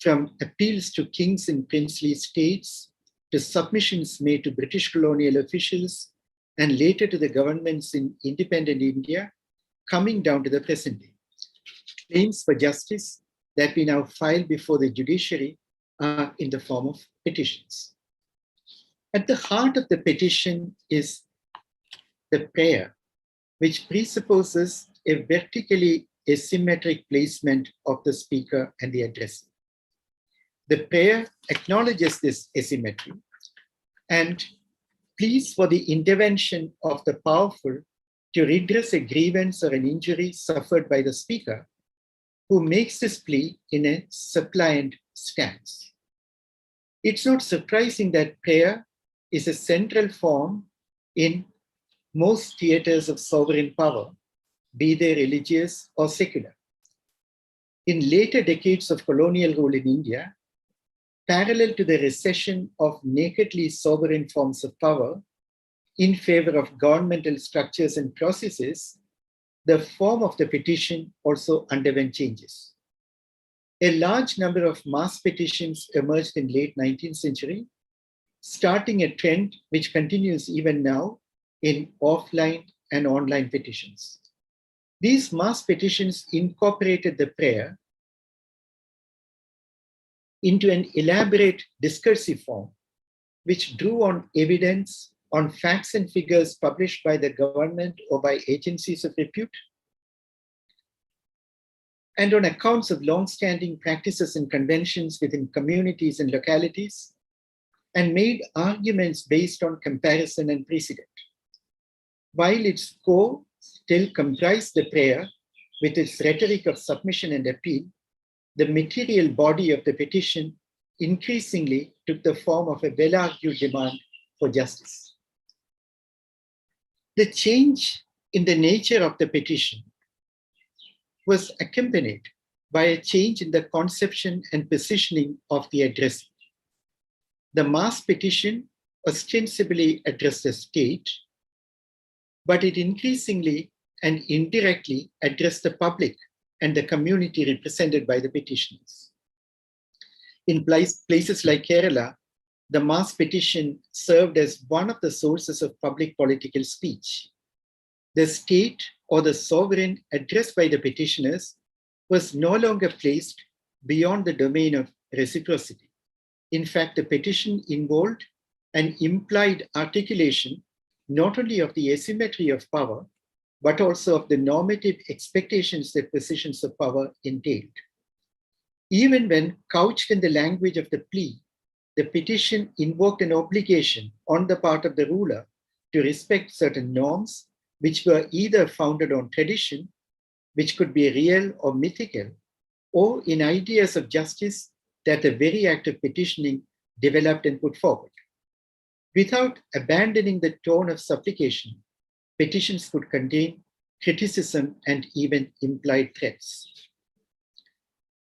from appeals to kings in princely states, to submissions made to British colonial officials, and later to the governments in independent India, coming down to the present day. Claims for justice that we now file before the judiciary are in the form of petitions. At the heart of the petition is the prayer, which presupposes a vertically asymmetric placement of the speaker and the addressee. The prayer acknowledges this asymmetry and pleads for the intervention of the powerful to redress a grievance or an injury suffered by the speaker, who makes this plea in a suppliant stance. It's not surprising that prayer is a central form in most theaters of sovereign power, be they religious or secular. In later decades of colonial rule in India, parallel to the recession of nakedly sovereign forms of power in favor of governmental structures and processes, the form of the petition also underwent changes. A large number of mass petitions emerged in late 19th century, starting a trend which continues even now in offline and online petitions. These mass petitions incorporated the prayer into an elaborate discursive form, which drew on evidence, on facts and figures published by the government or by agencies of repute, and on accounts of long-standing practices and conventions within communities and localities, and made arguments based on comparison and precedent. While its core still comprised the prayer with its rhetoric of submission and appeal, the material body of the petition increasingly took the form of a well-argued demand for justice. The change in the nature of the petition was accompanied by a change in the conception and positioning of the addressee. The mass petition ostensibly addressed the state, but it increasingly and indirectly addressed the public and the community represented by the petitioners. In places like Kerala, the mass petition served as one of the sources of public political speech. The state or the sovereign addressed by the petitioners was no longer placed beyond the domain of reciprocity. In fact, the petition involved an implied articulation not only of the asymmetry of power, but also of the normative expectations that positions of power entailed. Even when couched in the language of the plea, the petition invoked an obligation on the part of the ruler to respect certain norms which were either founded on tradition, which could be real or mythical, or in ideas of justice that the very act of petitioning developed and put forward. Without abandoning the tone of supplication, petitions could contain criticism and even implied threats.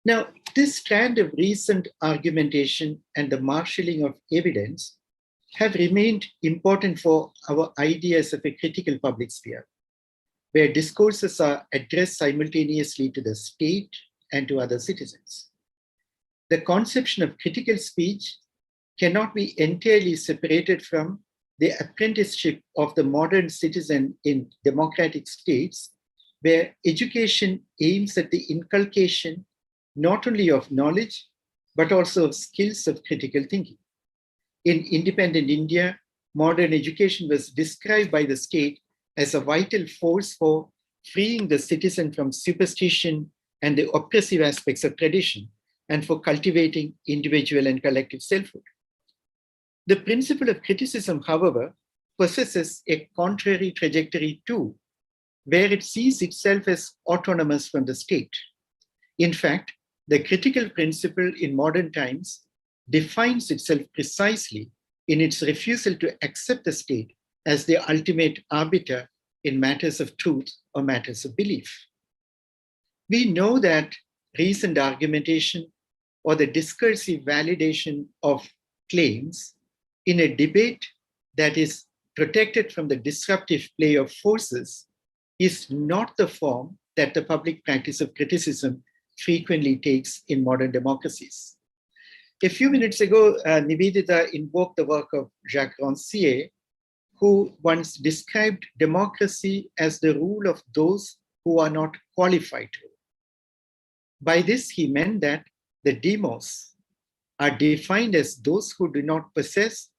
Now, this strand of recent argumentation and the marshalling of evidence have remained important for our ideas of a critical public sphere, where discourses are addressed simultaneously to the state and to other citizens. The conception of critical speech cannot be entirely separated from the apprenticeship of the modern citizen in democratic states, where education aims at the inculcation not only of knowledge, but also of skills of critical thinking. In independent India, modern education was described by the state as a vital force for freeing the citizen from superstition and the oppressive aspects of tradition, and for cultivating individual and collective selfhood. The principle of criticism, however, possesses a contrary trajectory too, where it sees itself as autonomous from the state. In fact, the critical principle in modern times defines itself precisely in its refusal to accept the state as the ultimate arbiter in matters of truth or matters of belief. We know that recent argumentation or the discursive validation of claims in a debate that is protected from the disruptive play of forces is not the form that the public practice of criticism frequently takes in modern democracies. A few minutes ago, Nivedita invoked the work of Jacques Rancière, who once described democracy as the rule of those who are not qualified to. By this, he meant that the demos are defined as those who do not possess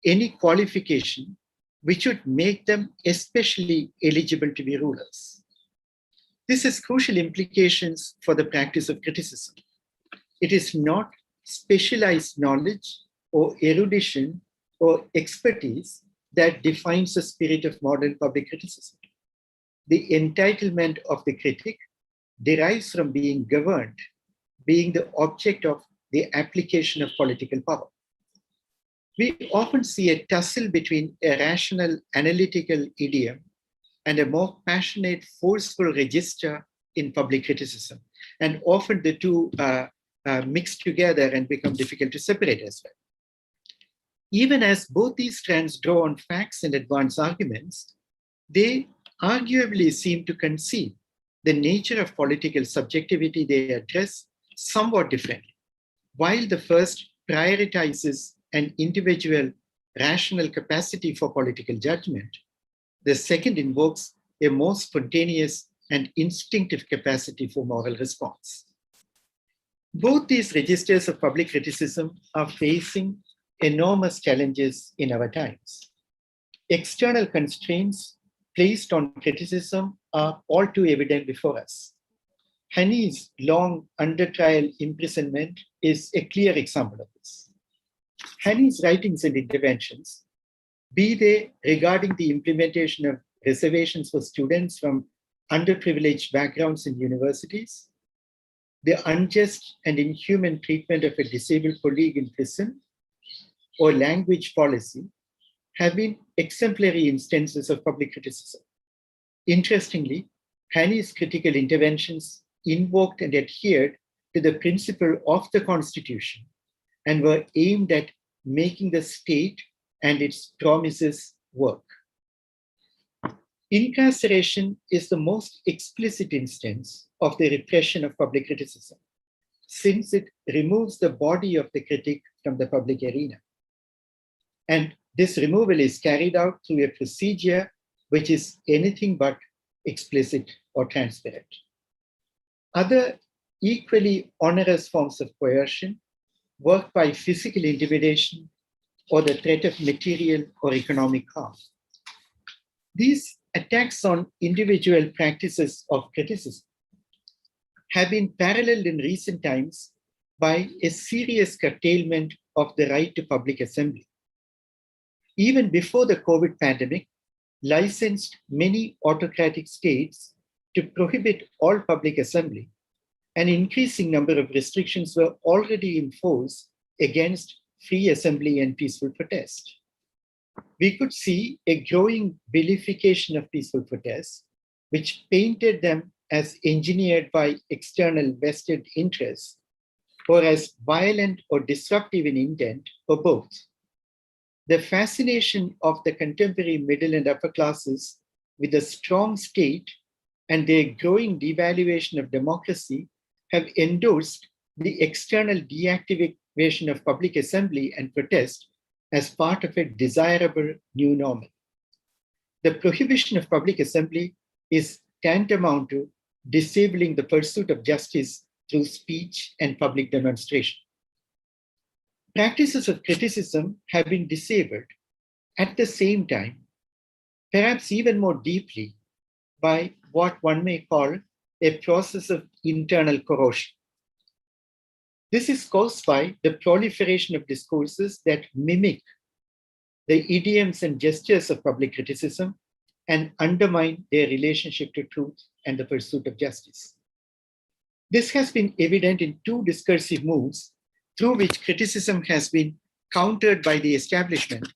any qualification which would make them especially eligible to be rulers. This has crucial implications for the practice of criticism. It is not specialized knowledge or erudition or expertise that defines the spirit of modern public criticism. The entitlement of the critic derives from being governed, being the object of the application of political power. We often see a tussle between a rational, analytical idiom and a more passionate, forceful register in public criticism. And often the two mix together and become difficult to separate as well. Even as both these strands draw on facts and advance arguments, they arguably seem to conceive the nature of political subjectivity they address somewhat differently. While the first prioritizes an individual rational capacity for political judgment, the second invokes a more spontaneous and instinctive capacity for moral response. Both these registers of public criticism are facing enormous challenges in our times. External constraints placed on criticism are all too evident before us. Hany's long under-trial imprisonment is a clear example of this. Hany's writings and interventions, be they regarding the implementation of reservations for students from underprivileged backgrounds in universities, the unjust and inhuman treatment of a disabled colleague in prison, or language policy, have been exemplary instances of public criticism. Interestingly, Hany's critical interventions invoked and adhered to the principle of the Constitution and were aimed at making the state and its promises work. Incarceration is the most explicit instance of the repression of public criticism, since it removes the body of the critic from the public arena. And this removal is carried out through a procedure which is anything but explicit or transparent. Other equally onerous forms of coercion work by physical intimidation or the threat of material or economic harm. These attacks on individual practices of criticism have been paralleled in recent times by a serious curtailment of the right to public assembly. Even before the COVID pandemic, licensed many autocratic states to prohibit all public assembly, an increasing number of restrictions were already enforced against free assembly and peaceful protest. We could see a growing vilification of peaceful protests, which painted them as engineered by external vested interests, or as violent or disruptive in intent, or both. The fascination of the contemporary middle and upper classes with a strong state and their growing devaluation of democracy have endorsed the external deactivation of public assembly and protest as part of a desirable new normal. The prohibition of public assembly is tantamount to disabling the pursuit of justice through speech and public demonstration. Practices of criticism have been disabled at the same time, perhaps even more deeply, by what one may call a process of internal corrosion. This is caused by the proliferation of discourses that mimic the idioms and gestures of public criticism and undermine their relationship to truth and the pursuit of justice. This has been evident in two discursive moves through which criticism has been countered by the establishment,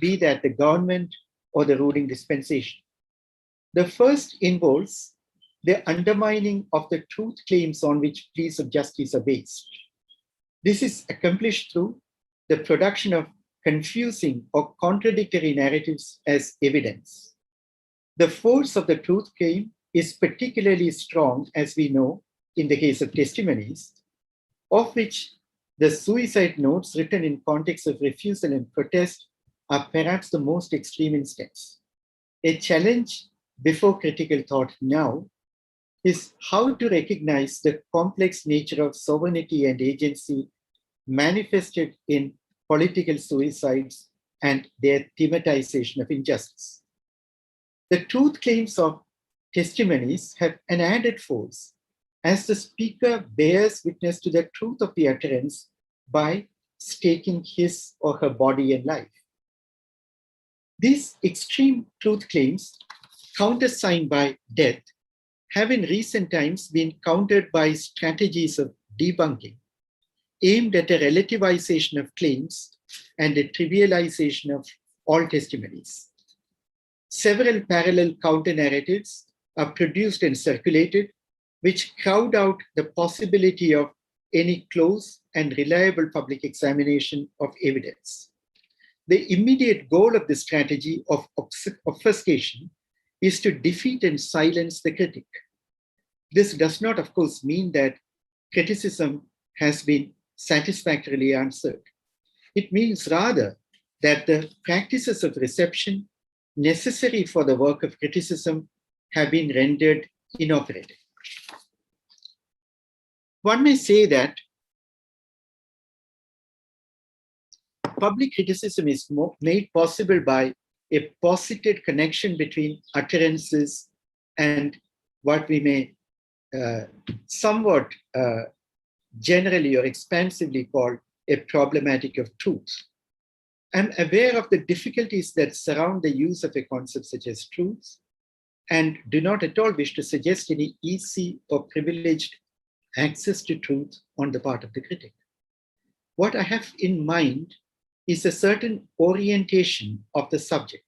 be that the government or the ruling dispensation. The first involves the undermining of the truth claims on which pleas of justice are based. This is accomplished through the production of confusing or contradictory narratives as evidence. The force of the truth claim is particularly strong, as we know, in the case of testimonies, of which the suicide notes written in context of refusal and protest are perhaps the most extreme instance. A challenge before critical thought now is how to recognize the complex nature of sovereignty and agency manifested in political suicides and their thematization of injustice. The truth claims of testimonies have an added force as the speaker bears witness to the truth of the utterance by staking his or her body and life. These extreme truth claims, countersigned by death, have in recent times been countered by strategies of debunking, aimed at a relativization of claims and a trivialization of all testimonies. Several parallel counter-narratives are produced and circulated, which crowd out the possibility of any close and reliable public examination of evidence. The immediate goal of the strategy of obfuscation is to defeat and silence the critic. This does not, of course, mean that criticism has been satisfactorily answered. It means rather that the practices of reception necessary for the work of criticism have been rendered inoperative. One may say that public criticism is made possible by a posited connection between utterances and what we may somewhat generally or expansively call a problematic of truth. I'm aware of the difficulties that surround the use of a concept such as truth, and do not at all wish to suggest any easy or privileged access to truth on the part of the critic. What I have in mind is a certain orientation of the subject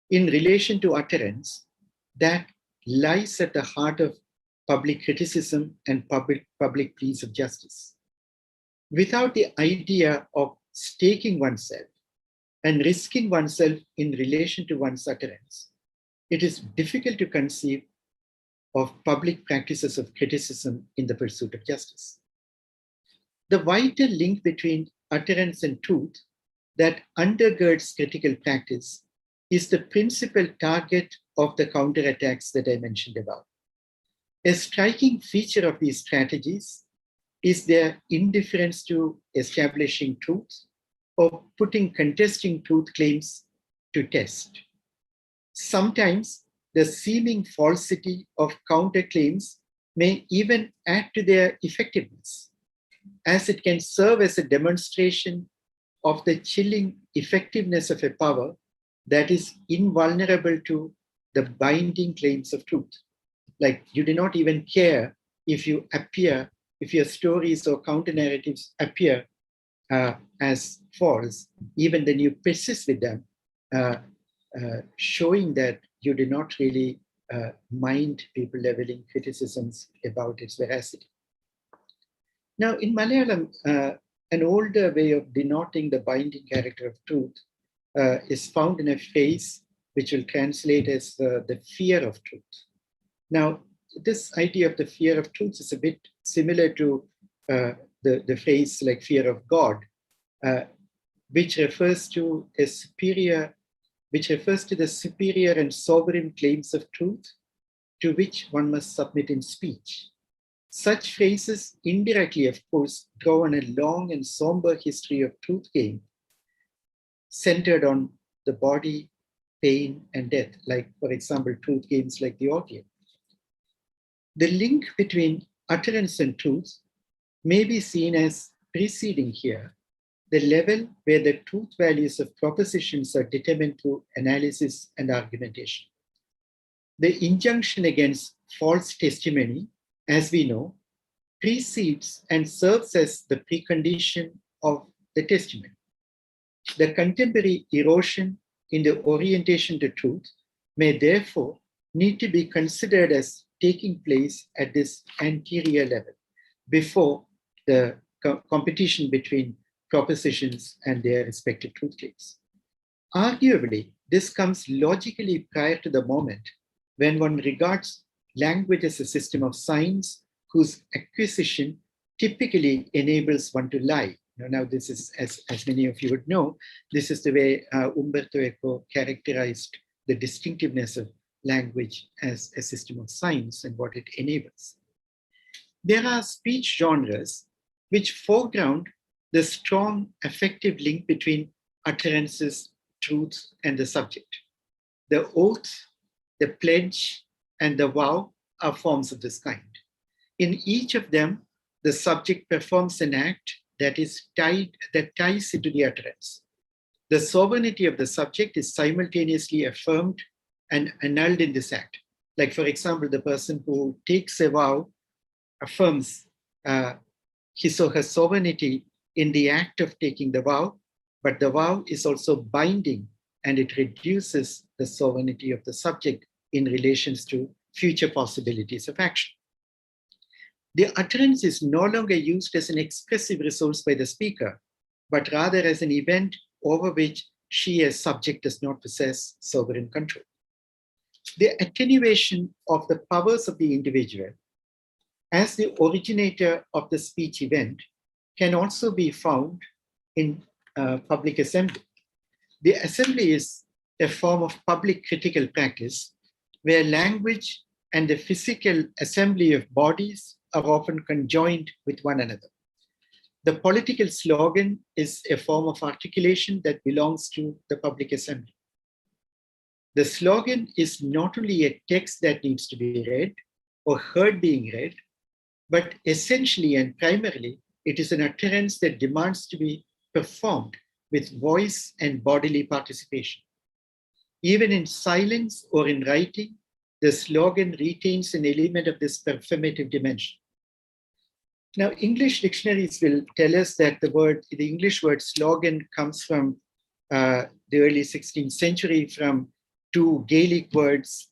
in relation to utterance that lies at the heart of public criticism and public pleas of justice. Without the idea of staking oneself and risking oneself in relation to one's utterance, it is difficult to conceive of public practices of criticism in the pursuit of justice. The vital link between utterance and truth that undergirds critical practice is the principal target of the counterattacks that I mentioned above. A striking feature of these strategies is their indifference to establishing truth or putting contesting truth claims to test. Sometimes the seeming falsity of counterclaims may even add to their effectiveness, as it can serve as a demonstration of the chilling effectiveness of a power that is invulnerable to the binding claims of truth. Like you do not even care if your stories or counter narratives appear as false, even then you persist with them, showing that you do not really mind people leveling criticisms about its veracity. Now, in Malayalam, an older way of denoting the binding character of truth is found in a phrase which will translate as the fear of truth. Now, this idea of the fear of truth is a bit similar to the phrase like fear of God, which refers to the superior and sovereign claims of truth to which one must submit in speech. Such phrases indirectly, of course, draw on a long and somber history of truth game centered on the body, pain, and death, like, for example, truth games like the ordeal. The link between utterance and truth may be seen as preceding here the level where the truth values of propositions are determined through analysis and argumentation. The injunction against false testimony, as we know, precedes and serves as the precondition of the testimony. The contemporary erosion in the orientation to truth may therefore need to be considered as taking place at this anterior level, before the competition between propositions and their respective truth claims. Arguably, this comes logically prior to the moment when one regards language as a system of signs whose acquisition typically enables one to lie. Now this is, as many of you would know, this is the way Umberto Eco characterized the distinctiveness of language as a system of signs and what it enables. There are speech genres which foreground the strong affective link between utterances, truth, and the subject. The oath, the pledge, and the vow are forms of this kind. In each of them, the subject performs an act that ties into the utterance. The sovereignty of the subject is simultaneously affirmed and annulled in this act. Like, for example, the person who takes a vow affirms his or her sovereignty in the act of taking the vow, but the vow is also binding and it reduces the sovereignty of the subject in relations to future possibilities of action. The utterance is no longer used as an expressive resource by the speaker, but rather as an event over which she as subject does not possess sovereign control. The attenuation of the powers of the individual as the originator of the speech event can also be found in public assembly. The assembly is a form of public critical practice where language and the physical assembly of bodies are often conjoined with one another. The political slogan is a form of articulation that belongs to the public assembly. The slogan is not only a text that needs to be read or heard being read, but essentially and primarily, it is an utterance that demands to be performed with voice and bodily participation. Even in silence or in writing, the slogan retains an element of this performative dimension. Now, English dictionaries will tell us that the English word slogan comes from the early 16th century from two Gaelic words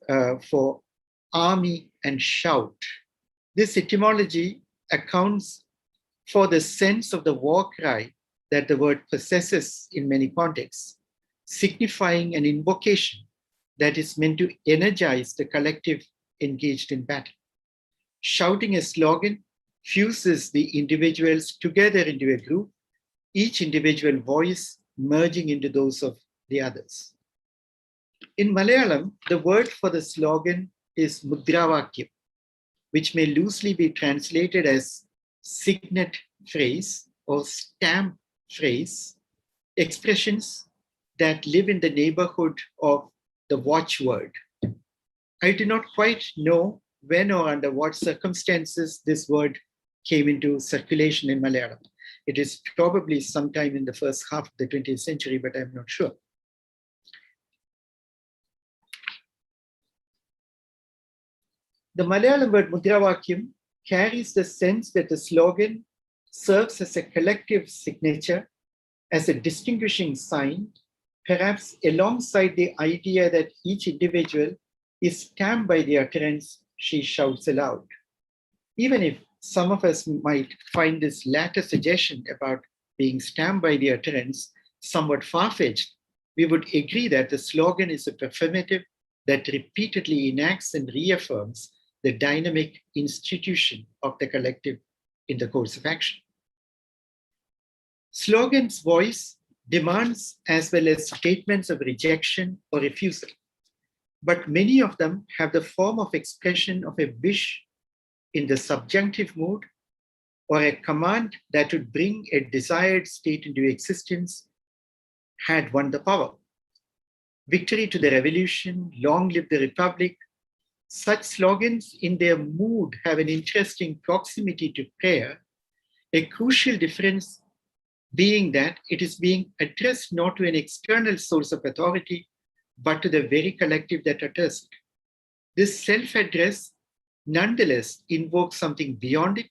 for army and shout. This etymology accounts for the sense of the war cry that the word possesses in many contexts, signifying an invocation that is meant to energize the collective engaged in battle. Shouting a slogan fuses the individuals together into a group, each individual voice merging into those of the others. In Malayalam, the word for the slogan is mudravakyam, which may loosely be translated as signet phrase or stamp phrase, expressions that live in the neighborhood of the watchword. I do not quite know when or under what circumstances this word came into circulation in Malayalam. It is probably sometime in the first half of the 20th century, but I'm not sure. The Malayalam word Mudravakyam carries the sense that the slogan serves as a collective signature, as a distinguishing sign, perhaps alongside the idea that each individual is stamped by the utterance she shouts aloud. Even if some of us might find this latter suggestion about being stamped by the utterance somewhat far-fetched, we would agree that the slogan is a performative that repeatedly enacts and reaffirms the dynamic institution of the collective in the course of action. Slogans voice demands as well as statements of rejection or refusal, but many of them have the form of expression of a wish in the subjunctive mood or a command that would bring a desired state into existence had won the power. Victory to the revolution, long live the republic. Such slogans in their mood have an interesting proximity to prayer, a crucial difference being that it is being addressed not to an external source of authority, but to the very collective that utters it. This self-address nonetheless invokes something beyond it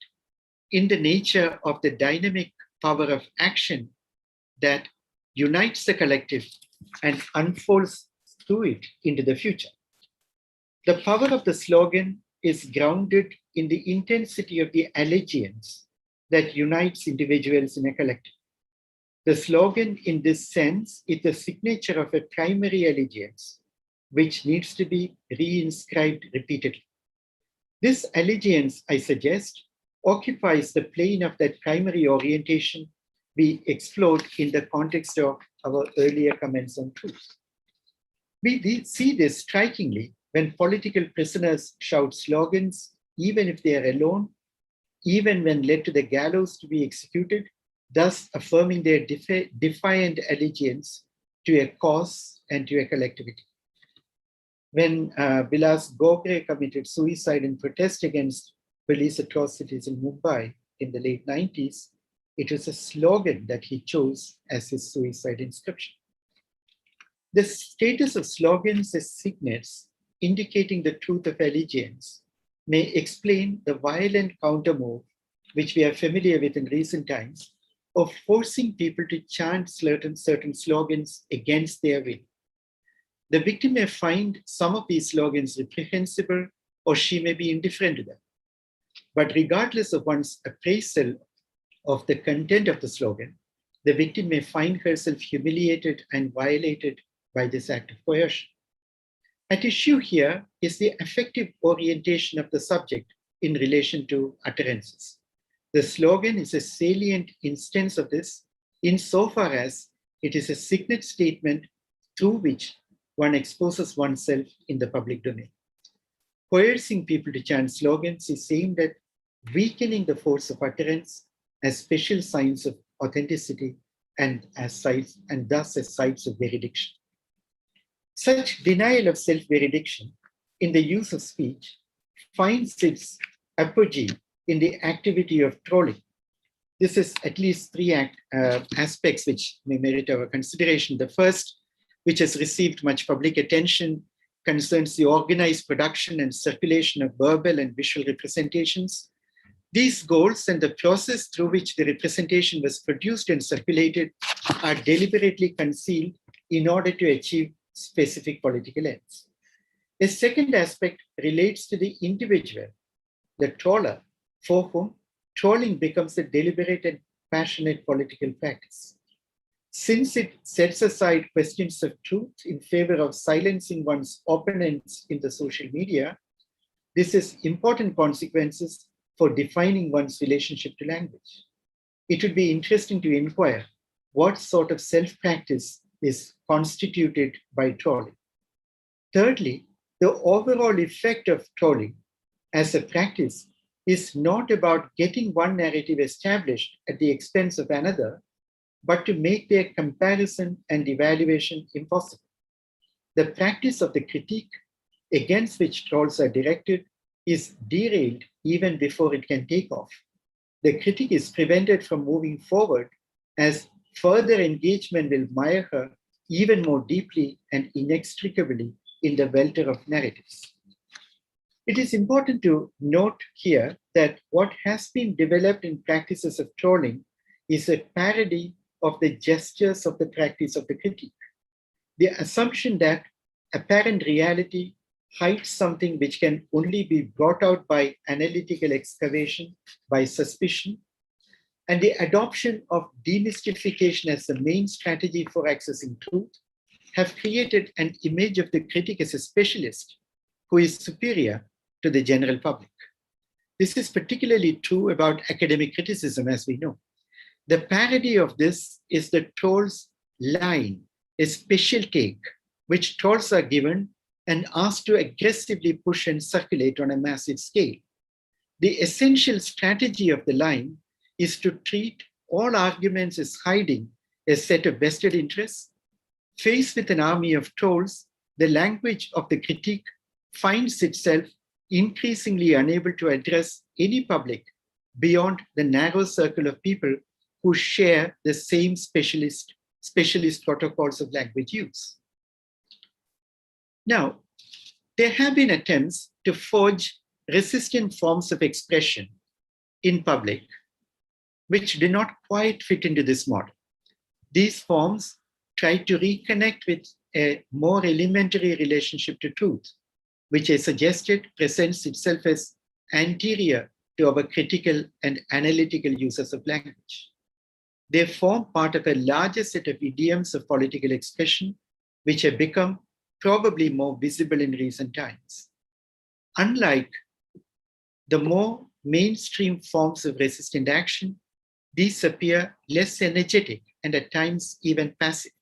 in the nature of the dynamic power of action that unites the collective and unfolds through it into the future. The power of the slogan is grounded in the intensity of the allegiance that unites individuals in a collective. The slogan in this sense is the signature of a primary allegiance, which needs to be reinscribed repeatedly. This allegiance, I suggest, occupies the plane of that primary orientation we explored in the context of our earlier comments on truth. We see this strikingly when political prisoners shout slogans, even if they are alone, even when led to the gallows to be executed, thus affirming their defiant allegiance to a cause and to a collectivity. When Vilas Gogre committed suicide in protest against police atrocities in Mumbai in the late 90s, it was a slogan that he chose as his suicide inscription. The status of slogans as signets indicating the truth of allegiance may explain the violent countermove, which we are familiar with in recent times, of forcing people to chant certain slogans against their will. The victim may find some of these slogans reprehensible, or she may be indifferent to them. But regardless of one's appraisal of the content of the slogan, the victim may find herself humiliated and violated by this act of coercion. At issue here is the affective orientation of the subject in relation to utterances. The slogan is a salient instance of this insofar as it is a signet statement through which one exposes oneself in the public domain. Coercing people to chant slogans is aimed at weakening the force of utterance as special signs of authenticity and thus as sites of veridiction. Such denial of self-veridiction in the use of speech finds its apogee in the activity of trolling. This is at least three aspects which may merit our consideration. The first, which has received much public attention, concerns the organized production and circulation of verbal and visual representations. These goals and the process through which the representation was produced and circulated are deliberately concealed in order to achieve specific political ends. A second aspect relates to the individual, the troller, for whom trolling becomes a deliberate and passionate political practice. Since it sets aside questions of truth in favor of silencing one's opponents in the social media, this has important consequences for defining one's relationship to language. It would be interesting to inquire what sort of self-practice is constituted by trolling. Thirdly, the overall effect of trolling as a practice is not about getting one narrative established at the expense of another, but to make their comparison and evaluation impossible. The practice of the critique against which trolls are directed is derailed even before it can take off. The critic is prevented from moving forward as further engagement will mire her even more deeply and inextricably in the welter of narratives. It is important to note here that what has been developed in practices of trolling is a parody of the gestures of the practice of the critique. The assumption that apparent reality hides something which can only be brought out by analytical excavation, by suspicion, and the adoption of demystification as the main strategy for accessing truth have created an image of the critic as a specialist who is superior to the general public. This is particularly true about academic criticism, as we know. The parody of this is the troll's line, a special take, which trolls are given and asked to aggressively push and circulate on a massive scale. The essential strategy of the line is to treat all arguments as hiding a set of vested interests. Faced with an army of trolls, the language of the critique finds itself increasingly unable to address any public beyond the narrow circle of people who share the same specialist protocols of language use. Now, there have been attempts to forge resistant forms of expression in public, which do not quite fit into this model. These forms try to reconnect with a more elementary relationship to truth, which I suggested presents itself as anterior to our critical and analytical uses of language. They form part of a larger set of idioms of political expression, which have become probably more visible in recent times. Unlike the more mainstream forms of resistant action, these appear less energetic and at times even passive.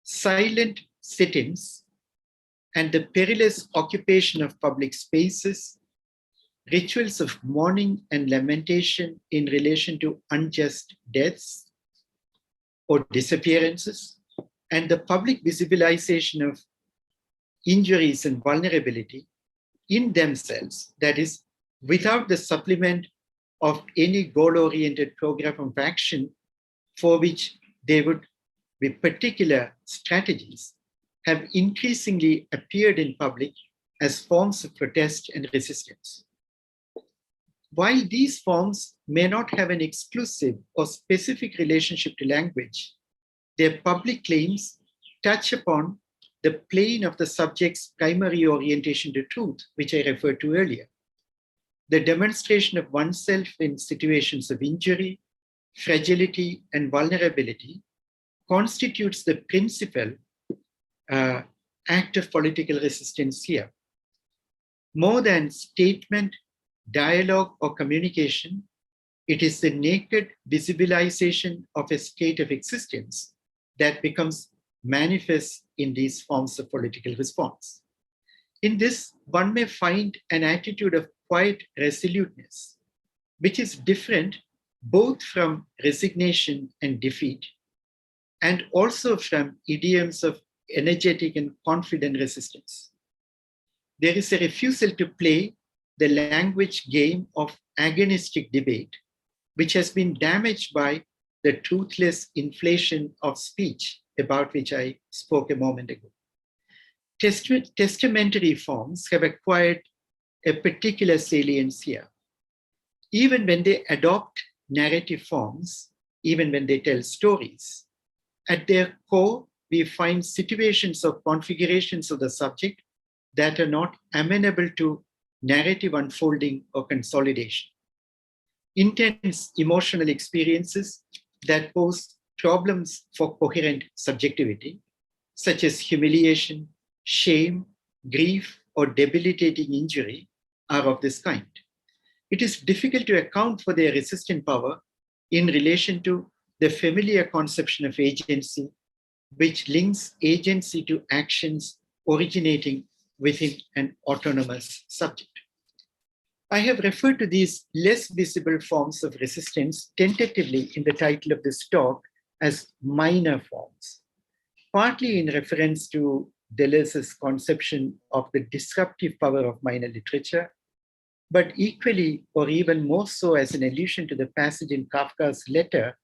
Silent sit-ins and the perilous occupation of public spaces, rituals of mourning and lamentation in relation to unjust deaths or disappearances, and the public visibilization of injuries and vulnerability in themselves, that is, without the supplement of any goal-oriented program of action for which there would be particular strategies, have increasingly appeared in public as forms of protest and resistance. While these forms may not have an exclusive or specific relationship to language, their public claims touch upon the plane of the subject's primary orientation to truth, which I referred to earlier. The demonstration of oneself in situations of injury, fragility, and vulnerability constitutes the principal act of political resistance here. More than statement, dialogue, or communication, it is the naked visibilization of a state of existence that becomes manifest in these forms of political response. In this, one may find an attitude of quiet resoluteness, which is different both from resignation and defeat, and also from idioms of energetic and confident resistance. There is a refusal to play the language game of agonistic debate, which has been damaged by the truthless inflation of speech about which I spoke a moment ago. Testamentary forms have acquired a particular salience here. Even when they adopt narrative forms, even when they tell stories, at their core, we find situations or configurations of the subject that are not amenable to narrative unfolding or consolidation. Intense emotional experiences that pose problems for coherent subjectivity, such as humiliation, shame, grief, or debilitating injury, are of this kind. It is difficult to account for their resistant power in relation to the familiar conception of agency, which links agency to actions originating within an autonomous subject. I have referred to these less visible forms of resistance tentatively in the title of this talk as minor forms, partly in reference to Deleuze's conception of the disruptive power of minor literature, but equally or even more so as an allusion to the passage in Kafka's letter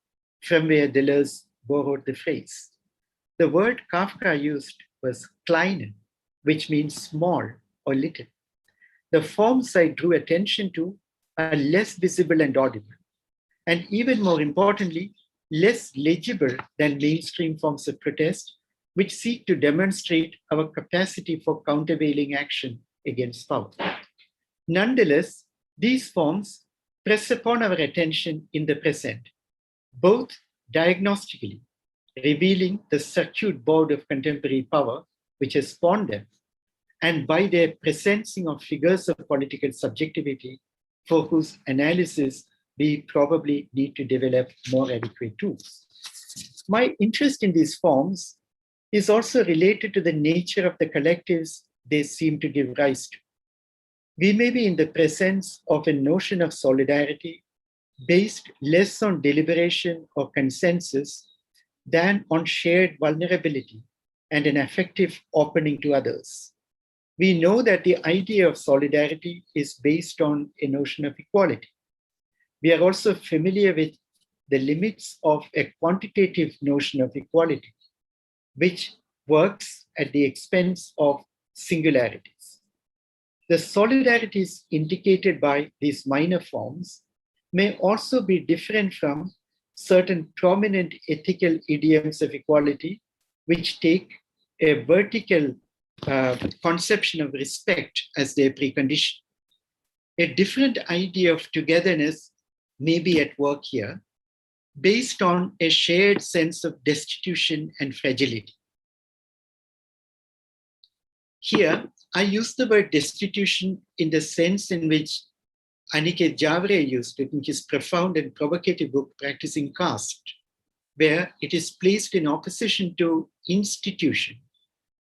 from where Deleuze borrowed the phrase. The word Kafka used was kleinen, which means small or little. the forms I drew attention to are less visible and audible, and even more importantly, less legible than mainstream forms of protest, which seek to demonstrate our capacity for countervailing action against power. Nonetheless, these forms press upon our attention in the present, both diagnostically, revealing the circuit board of contemporary power which has spawned them, and by their presencing of figures of political subjectivity for whose analysis we probably need to develop more adequate tools. My interest in these forms is also related to the nature of the collectives they seem to give rise to. We may be in the presence of a notion of solidarity based less on deliberation or consensus than on shared vulnerability and an affective opening to others. We know that the idea of solidarity is based on a notion of equality. We are also familiar with the limits of a quantitative notion of equality, which works at the expense of singularities. The solidarities indicated by these minor forms may also be different from certain prominent ethical idioms of equality, which take a vertical conception of respect as their precondition. A different idea of togetherness may be at work here, based on a shared sense of destitution and fragility. Here, I use the word destitution in the sense in which Aniket Javre used it in his profound and provocative book, Practicing Caste, where it is placed in opposition to institution,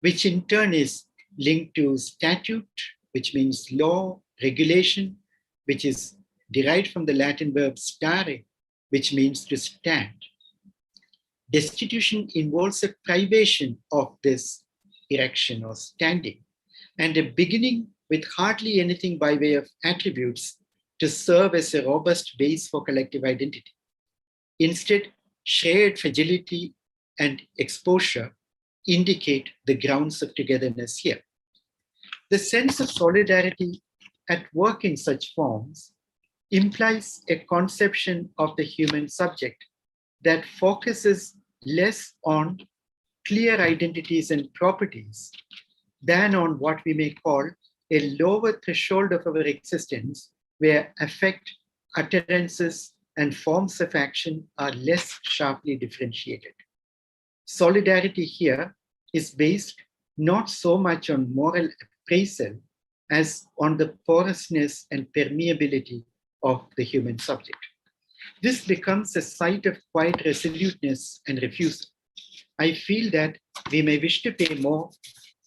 which in turn is linked to statute, which means law, regulation, which is derived from the Latin verb stare, which means to stand. Destitution involves a privation of this erection or standing, and a beginning with hardly anything by way of attributes to serve as a robust base for collective identity. Instead, shared fragility and exposure indicate the grounds of togetherness here. The sense of solidarity at work in such forms implies a conception of the human subject that focuses less on clear identities and properties than on what we may call a lower threshold of our existence, where affect, utterances, and forms of action are less sharply differentiated. Solidarity here is based not so much on moral appraisal as on the porousness and permeability of the human subject. This becomes a site of quiet resoluteness and refusal. I feel that we may wish to pay more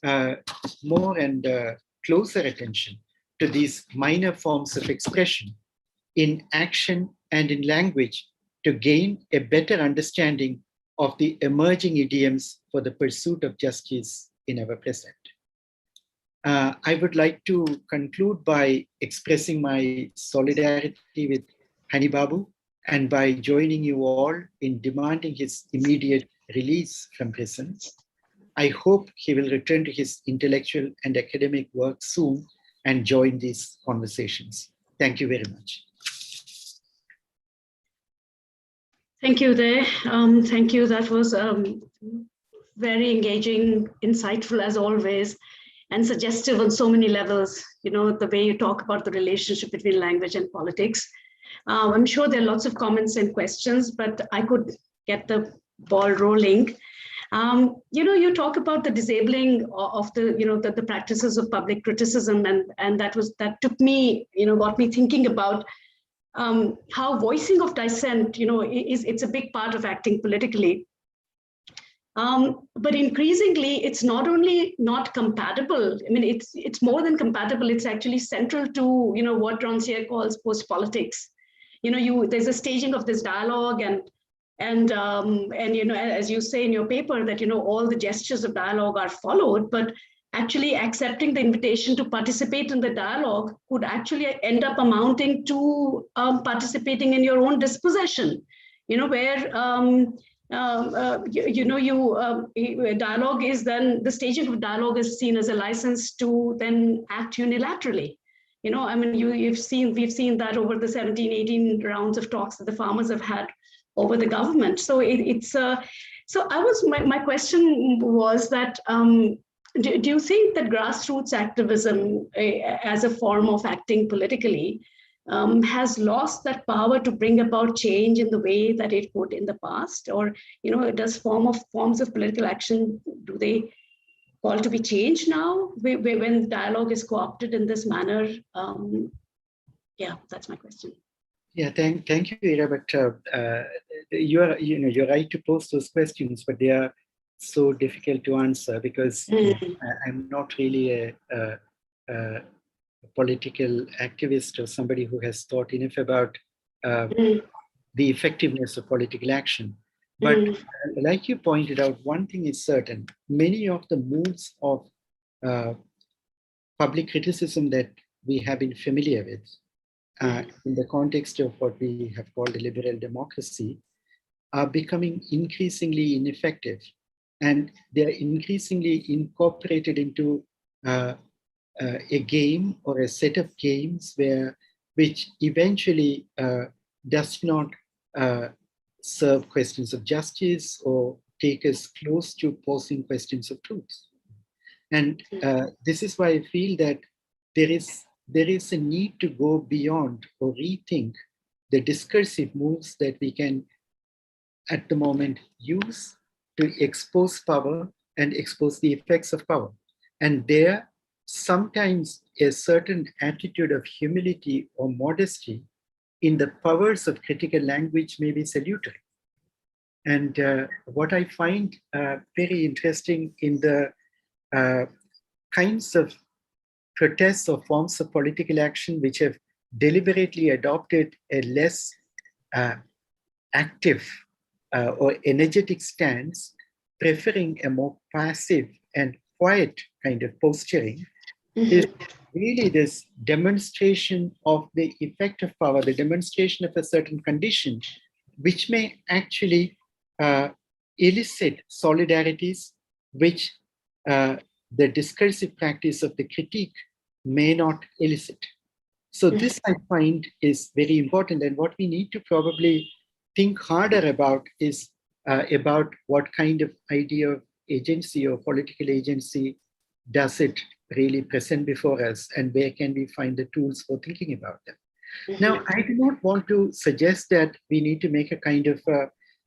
and closer attention to these minor forms of expression in action and in language to gain a better understanding of the emerging idioms for the pursuit of justice in our present. I would like to conclude by expressing my solidarity with Hany Babu and by joining you all in demanding his immediate release from prison. I hope he will return to his intellectual and academic work soon and join these conversations. Thank you very much. Thank you there. Thank you. That was very engaging, insightful as always, and suggestive on so many levels. You know, the way you talk about the relationship between language and politics. I'm sure there are lots of comments and questions, but I could get the ball rolling. You know, you talk about the disabling of the, you know, the practices of public criticism, and that took me, you know, got me thinking about how voicing of dissent, you know, it's a big part of acting politically. But increasingly, it's not only not compatible. I mean, it's more than compatible. It's actually central to, you know, what Rancière calls post-politics. You know, there's a staging of this dialogue, and you know, as you say in your paper, that, you know, all the gestures of dialogue are followed, but actually accepting the invitation to participate in the dialogue could actually end up amounting to participating in your own dispossession. You know, where dialogue is then, the staging of dialogue is seen as a license to then act unilaterally. I mean, we've seen that over the 17, 18 rounds of talks that the farmers have had over the government. So my question was that, do you think that grassroots activism as a form of acting politically has lost that power to bring about change in the way that it would in the past? Or, does forms of political action, do they call to be changed now when dialogue is co-opted in this manner? Yeah, that's my question. Yeah, thank you, Ira. But you're right to pose those questions, but they are so difficult to answer because I'm not really a political activist or somebody who has thought enough about the effectiveness of political action. But like you pointed out, one thing is certain: many of the moves of public criticism that we have been familiar with in the context of what we have called a liberal democracy are becoming increasingly ineffective. And they're increasingly incorporated into a game or a set of games which eventually does not serve questions of justice or take us close to posing questions of truth. And this is why I feel that there is a need to go beyond or rethink the discursive moves that we can at the moment use to expose power and expose the effects of power. And there, sometimes a certain attitude of humility or modesty in the powers of critical language may be salutary. And what I find very interesting in the kinds of protests or forms of political action which have deliberately adopted a less active or energetic stance, preferring a more passive and quiet kind of posturing, is really this demonstration of the effect of power, the demonstration of a certain condition, which may actually elicit solidarities which the discursive practice of the critique may not elicit. So this, I find, is very important. And what we need to probably think harder about is about what kind of idea of agency or political agency does it really present before us, and where can we find the tools for thinking about them. Now, I do not want to suggest that we need to make a kind of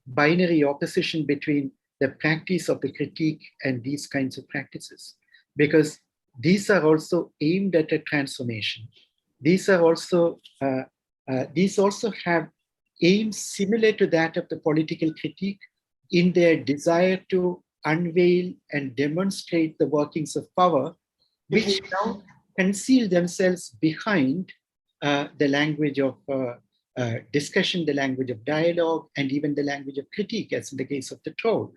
binary opposition between the practice of the critique and these kinds of practices, because these are also aimed at a transformation. These are also these also have aims similar to that of the political critique in their desire to unveil and demonstrate the workings of power, which now conceal themselves behind the language of discussion, the language of dialogue, and even the language of critique, as in the case of the troll.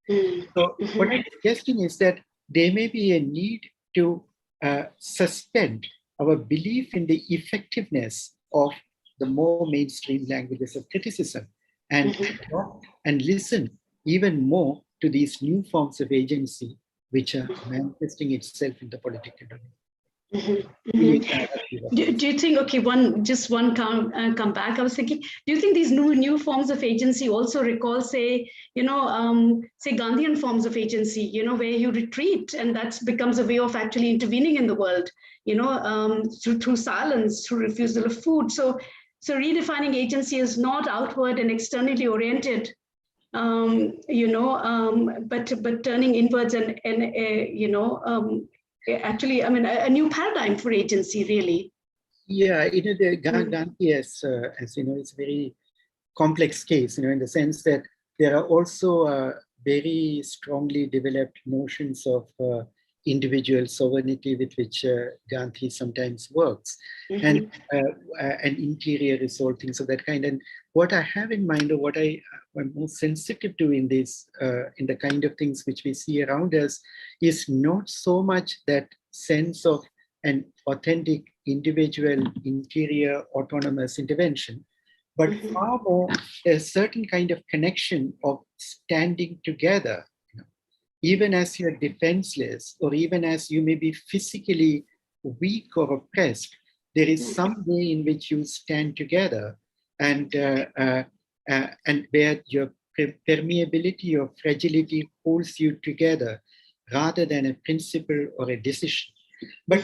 So what I'm suggesting is that there may be a need to suspend our belief in the effectiveness of the more mainstream languages of criticism and listen even more to these new forms of agency which are manifesting itself in the political domain. Do you think, okay, one come back, I was thinking, do you think these new forms of agency also recall, say, say Gandhian forms of agency, where you retreat, and that becomes a way of actually intervening in the world, through silence, through refusal of food. So redefining agency is not outward and externally oriented, but turning inwards and actually, I mean, a new paradigm for agency, really. Yeah, the Gandhi, as you know, it's a very complex case, in the sense that there are also very strongly developed notions of individual sovereignty with which Gandhi sometimes works, and interior resolve, things of that kind. And what I have in mind, or what I'm most sensitive to in this, in the kind of things which we see around us, is not so much that sense of an authentic individual interior autonomous intervention, but far more a certain kind of connection of standing together, even as you're defenseless, or even as you may be physically weak or oppressed, there is some way in which you stand together, and where your permeability or fragility holds you together rather than a principle or a decision. But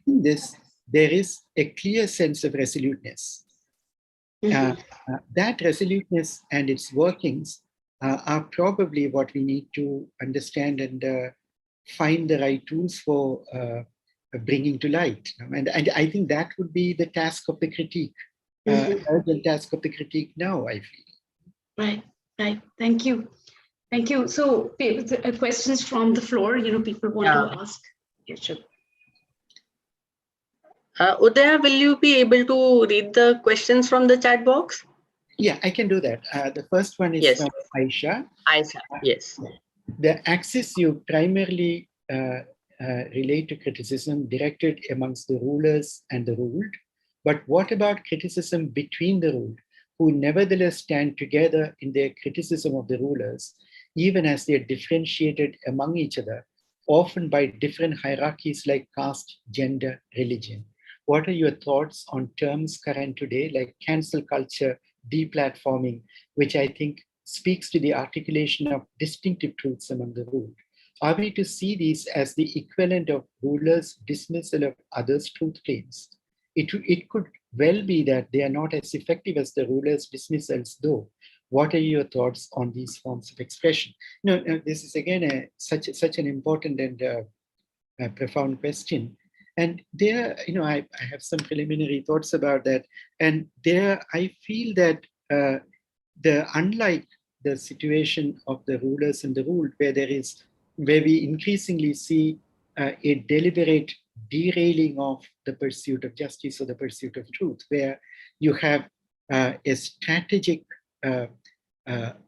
in this, there is a clear sense of resoluteness. That resoluteness and its workings are probably what we need to understand and find the right tools for bringing to light. And I think that would be the task of the critique, urgent task of the critique now, I feel. Right. Thank you. Thank you. So questions from the floor, people want to ask. Yeah, sure. Udaya, will you be able to read the questions from the chat box? Yeah, I can do that. The first one is from Aisha. Aisha, yes. The axis you primarily relate to criticism directed amongst the rulers and the ruled. But what about criticism between the ruled, who nevertheless stand together in their criticism of the rulers, even as they are differentiated among each other, often by different hierarchies like caste, gender, religion? What are your thoughts on terms current today, like cancel culture, deplatforming, which I think speaks to the articulation of distinctive truths among the ruled? Are we to see these as the equivalent of rulers' dismissal of others' truth claims? It could well be that they are not as effective as the rulers' dismissals, though. What are your thoughts on these forms of expression? This is again such an important and profound question. And there, I have some preliminary thoughts about that. And there, I feel that unlike the situation of the rulers and the ruled, where we increasingly see a deliberate derailing of the pursuit of justice or the pursuit of truth, where you have a strategic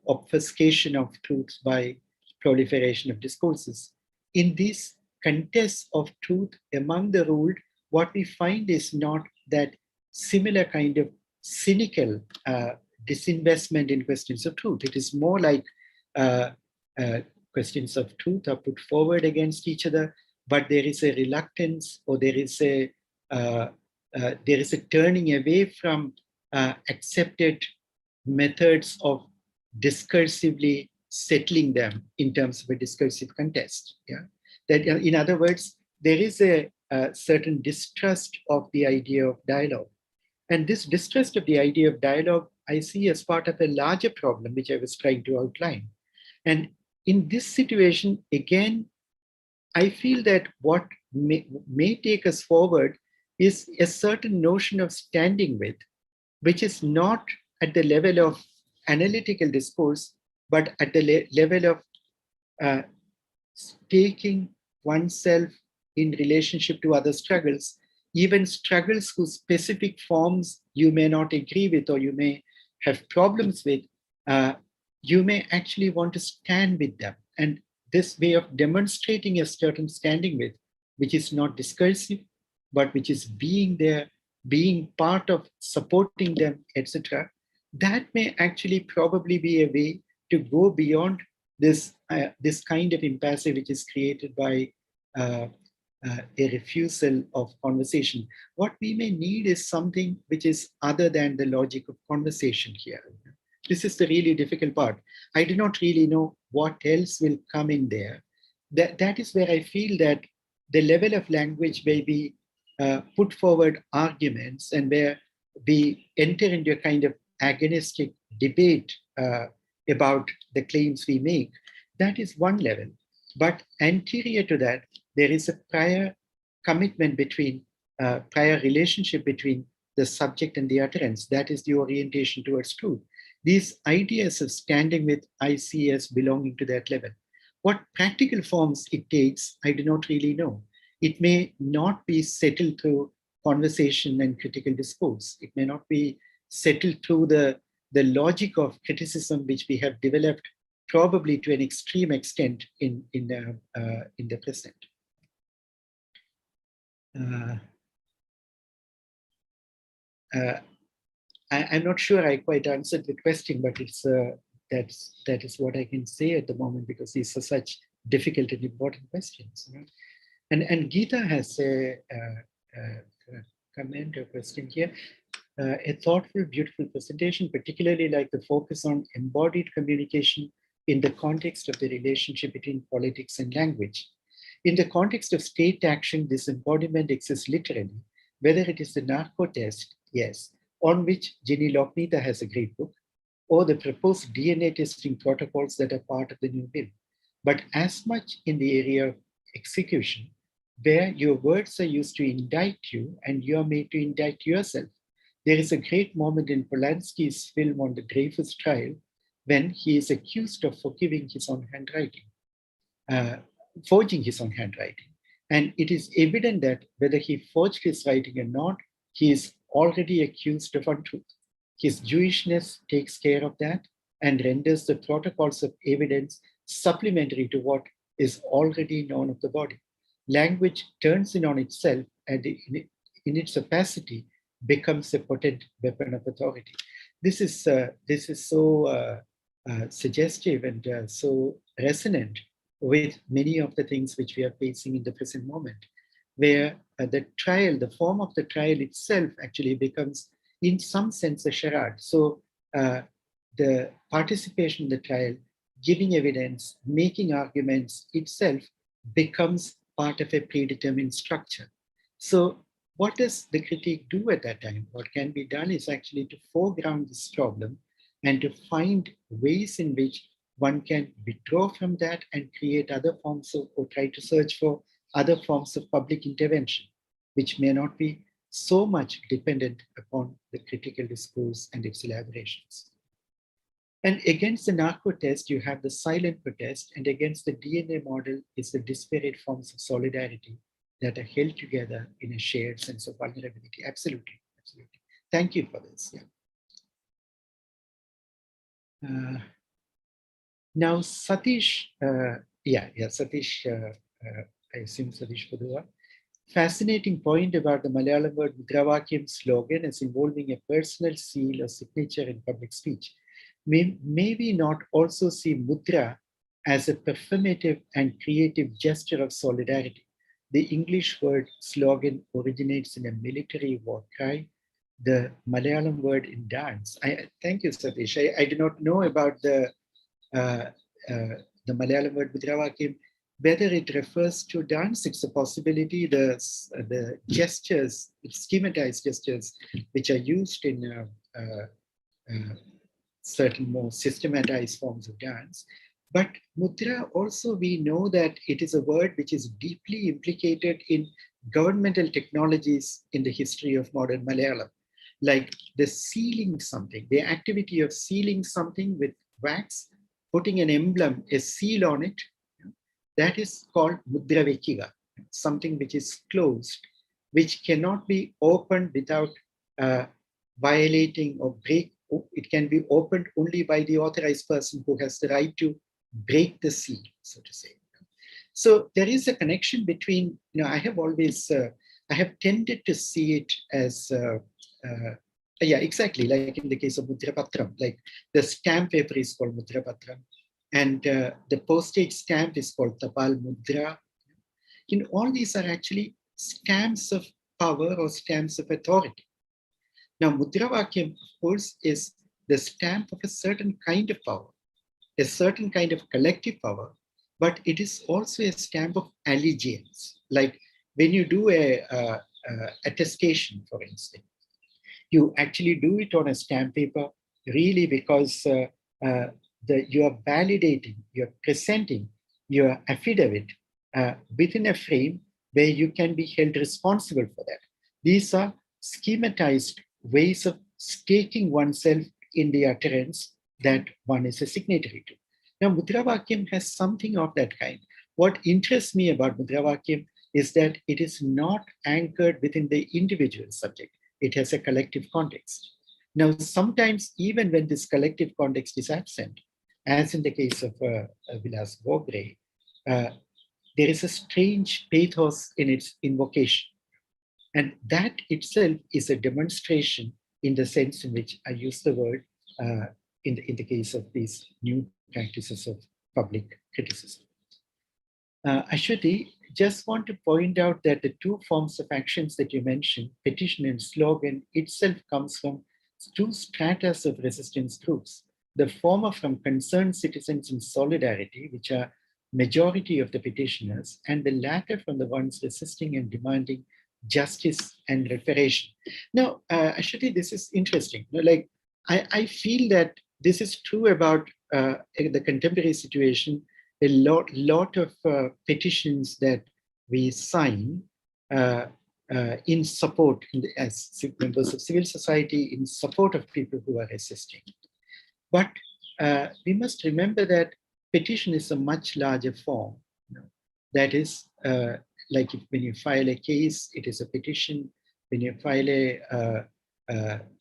obfuscation of truth by proliferation of discourses. In these contests of truth among the ruled, what we find is not that similar kind of cynical disinvestment in questions of truth. It is more like questions of truth are put forward against each other, but there is a reluctance, or there is a turning away from accepted methods of discursively settling them in terms of a discursive contest. Yeah, that in other words, there is a certain distrust of the idea of dialogue. And this distrust of the idea of dialogue, I see as part of a larger problem, which I was trying to outline. And in this situation, again, I feel that what may take us forward is a certain notion of standing with, which is not at the level of analytical discourse, but at the level of taking oneself in relationship to other struggles, even struggles whose specific forms you may not agree with or you may have problems with, you may actually want to stand with them. And this way of demonstrating a certain standing with, which is not discursive, but which is being there, being part of supporting them, etc., that may actually probably be a way to go beyond this kind of impasse which is created by a refusal of conversation. What we may need is something which is other than the logic of conversation here. This is the really difficult part. I do not really know what else will come in there. That is where I feel that the level of language where we put forward arguments and where we enter into a kind of agonistic debate about the claims we make, that is one level. But anterior to that, there is a prior commitment between, prior relationship between the subject and the utterance. That is the orientation towards truth. These ideas of standing with, I see as belonging to that level. What practical forms it takes, I do not really know. It may not be settled through conversation and critical discourse. It may not be settled through the logic of criticism, which we have developed probably to an extreme extent in the present. I'm not sure I quite answered the question, but it's that is what I can say at the moment, because these are such difficult and important questions. You know? And Geeta has a comment or question here. A thoughtful, beautiful presentation, particularly like the focus on embodied communication in the context of the relationship between politics and language. In the context of state action, this embodiment exists literally, whether it is the narco test, yes, on which Ginny Lockneither has a great book, or the proposed DNA testing protocols that are part of the new bill, but as much in the area of execution, where your words are used to indict you and you are made to indict yourself. There is a great moment in Polanski's film on the Dreyfus trial when he is accused of forging his own handwriting. And it is evident that whether he forged his writing or not, he is already accused of untruth. His Jewishness takes care of that and renders the protocols of evidence supplementary to what is already known of the body. Language turns in on itself and in its opacity becomes a potent weapon of authority. This is so suggestive and so resonant with many of the things which we are facing in the present moment, where the form of the trial itself actually becomes in some sense a charade. So the participation in the trial, giving evidence, making arguments itself becomes part of a predetermined structure. So what does the critique do at that time? What can be done is actually to foreground this problem and to find ways in which one can withdraw from that and create other forms of, or try to search for other forms of public intervention, which may not be so much dependent upon the critical discourse and its elaborations. And against the narco test, you have the silent protest, and against the DNA model is the disparate forms of solidarity that are held together in a shared sense of vulnerability. Absolutely, absolutely. Thank you for this. Yeah. Now, Satish, Satish, I assume Satish Padua. Fascinating point about the Malayalam word Mudravakyam slogan as involving a personal seal or signature in public speech. May we not also see mudra as a performative and creative gesture of solidarity? The English word slogan originates in a military war cry. The Malayalam word in dance. Thank you, Satish. I do not know about the Malayalam word Mudravakyam. Whether it refers to dance, it's a possibility. The gestures, schematized gestures, which are used in certain more systematized forms of dance. But mudra also, we know that it is a word which is deeply implicated in governmental technologies in the history of modern Malayalam, like the sealing something, the activity of sealing something with wax, putting an emblem, a seal on it. That is called mudra vekiga, something which is closed, which cannot be opened without violating or break. It can be opened only by the authorized person who has the right to break the seal, so to say. So there is a connection between, I have always, I have tended to see it as, exactly, like in the case of Mudrapatram, like the stamp paper is called Mudrapatram, and the postage stamp is called Tapal Mudra. All these are actually stamps of power or stamps of authority. Now, Mudravakyam, of course, is the stamp of a certain kind of power, a certain kind of collective power, but it is also a stamp of allegiance. Like when you do a attestation, for instance, you actually do it on a stamp paper really because you are validating, you're presenting your affidavit within a frame where you can be held responsible for that. These are schematized ways of staking oneself in the utterance that one is a signatory to. Now, Mudravakyam has something of that kind. What interests me about Mudravakyam is that it is not anchored within the individual subject. It has a collective context. Now, sometimes even when this collective context is absent, as in the case of Vilas Bogre, there is a strange pathos in its invocation. And that itself is a demonstration in the sense in which I use the word in the case of these new practices of public criticism. Ashwati, just want to point out that the two forms of actions that you mentioned, petition and slogan, itself comes from two stratas of resistance groups. The former from concerned citizens in solidarity, which are majority of the petitioners, and the latter from the ones resisting and demanding justice and reparation. Now, Ashwati, this is interesting. Like, I feel that this is true about the contemporary situation. A lot of petitions that we sign in support, as members of civil society, in support of people who are resisting. But we must remember that petition is a much larger form. That is, like when you file a case, it is a petition. When you file a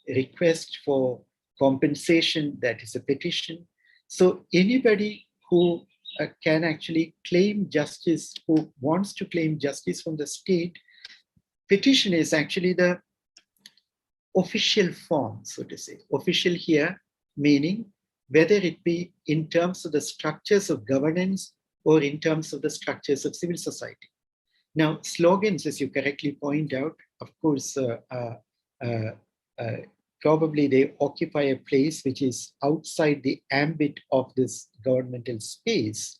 request for compensation, that is a petition. So anybody who can actually claim justice, who wants to claim justice from the state, petition is actually the official form, so to say. Official here meaning whether it be in terms of the structures of governance or in terms of the structures of civil society. Now, slogans, as you correctly point out, of course, probably they occupy a place which is outside the ambit of this governmental space.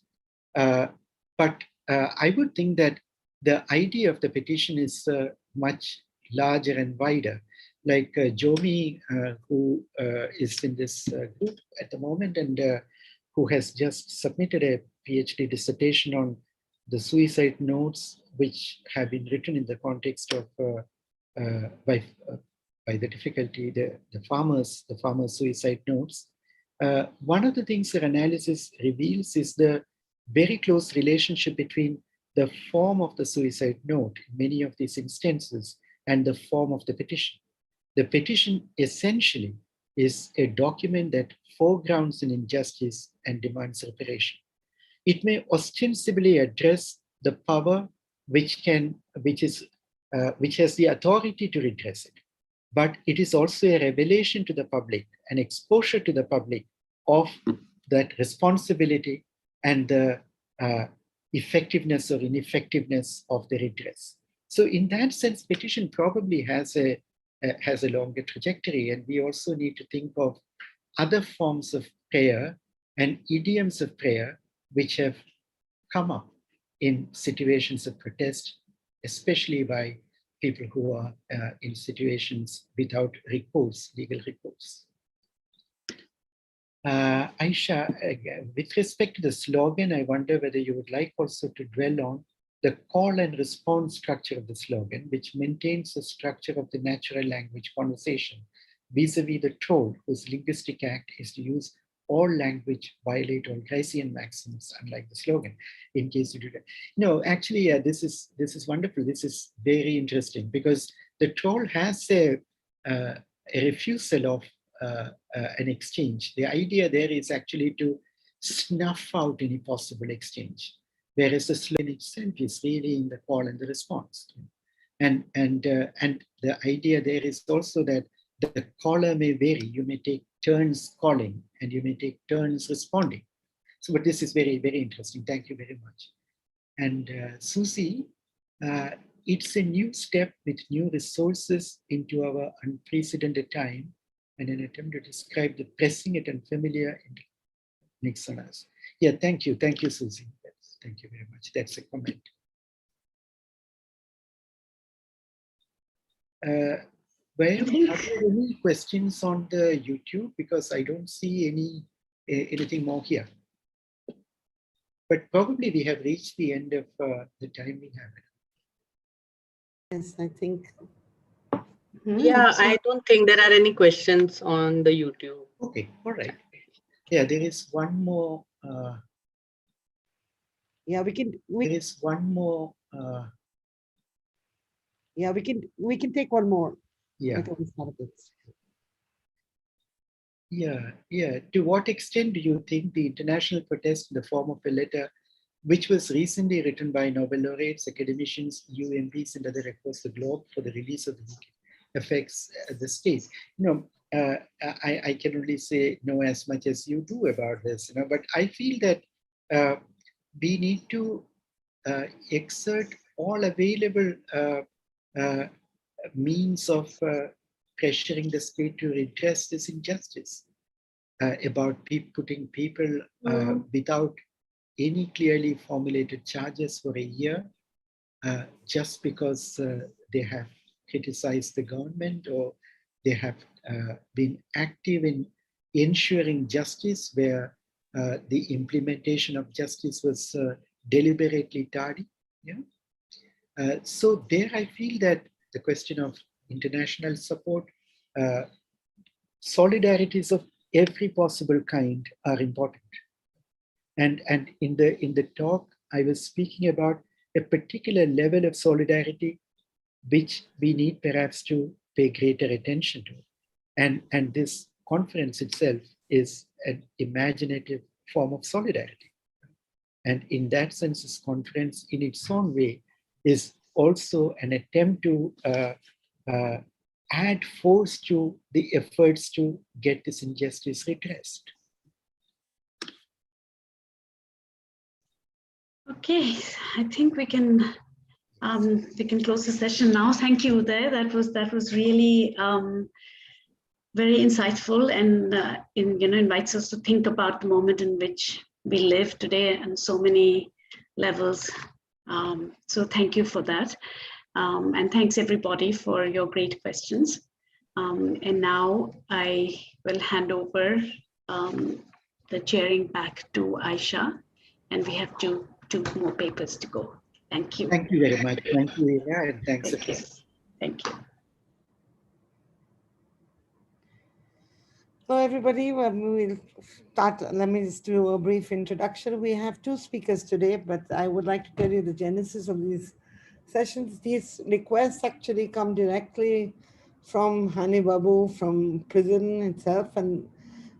But I would think that the idea of the petition is much larger and wider. Like Jomi, who is in this group at the moment and who has just submitted a PhD dissertation on the suicide notes, which have been written in the context of by the difficulty, the farmers' suicide notes. One of the things her analysis reveals is the very close relationship between the form of the suicide note in many of these instances and the form of the petition. The petition essentially is a document that foregrounds an injustice and demands reparation. It may ostensibly address the power which has the authority to redress it, but it is also a revelation to the public, an exposure to the public of that responsibility and the effectiveness or ineffectiveness of the redress. So in that sense, petition probably has a longer trajectory, and we also need to think of other forms of prayer and idioms of prayer which have come up in situations of protest, especially by people who are in situations without recourse, legal recourse. Aisha, with respect to the slogan, I wonder whether you would like also to dwell on the call and response structure of the slogan, which maintains the structure of the natural language conversation vis-a-vis the troll, whose linguistic act is to use all language, violate all Gricean maxims, unlike the slogan. In case you do that, no, actually, this is wonderful. This is very interesting because the troll has a refusal of an exchange. The idea there is actually to snuff out any possible exchange, whereas the slogan itself is really in the call and the response. And the idea there is also that the caller may vary. You may take turns calling and you may take turns responding. So, but this is very, very interesting. Thank you very much. And Susie, it's a new step with new resources into our unprecedented time and an attempt to describe the pressing and unfamiliar Nixonas. Yeah, thank you. Thank you, Susie. Thank you very much. That's a comment. Well, are there any questions on the YouTube? Because I don't see anything more here. But probably we have reached the end of the time we have. Yes, I think. Yeah, I don't think there are any questions on the YouTube. Okay, all right. Yeah, there is one more. Yeah, there is one more. Yeah, we can take one more. Yeah. Yeah. To what extent do you think the international protest in the form of a letter, which was recently written by Nobel laureates, academicians, EU MPs, and other across the globe for the release of the book, affects the state? I can only say no as much as you do about this, but I feel that we need to exert all available means of pressuring the state to redress this injustice, about putting people without any clearly formulated charges for a year, just because they have criticized the government, or they have been active in ensuring justice where the implementation of justice was deliberately tardy. Yeah? So there I feel that the question of international support, solidarities of every possible kind are important. And in the talk, I was speaking about a particular level of solidarity which we need perhaps to pay greater attention to. And this conference itself is an imaginative form of solidarity. And in that sense, this conference in its own way is also an attempt to add force to the efforts to get this injustice redressed. Okay, I think we can close the session now. Thank you, Uday. That was really very insightful, and invites us to think about the moment in which we live today on so many levels. So thank you for that, and thanks everybody for your great questions. And now I will hand over the chairing back to Aisha, and we have two more papers to go. Thank you. Thank you very much. Thank you, Ira, and thanks Thank you. again. Thank you. So everybody, we'll start. Let me just do a brief introduction. We have two speakers today, but I would like to tell you the genesis of these sessions. These requests actually come directly from Hany Babu, from prison itself, and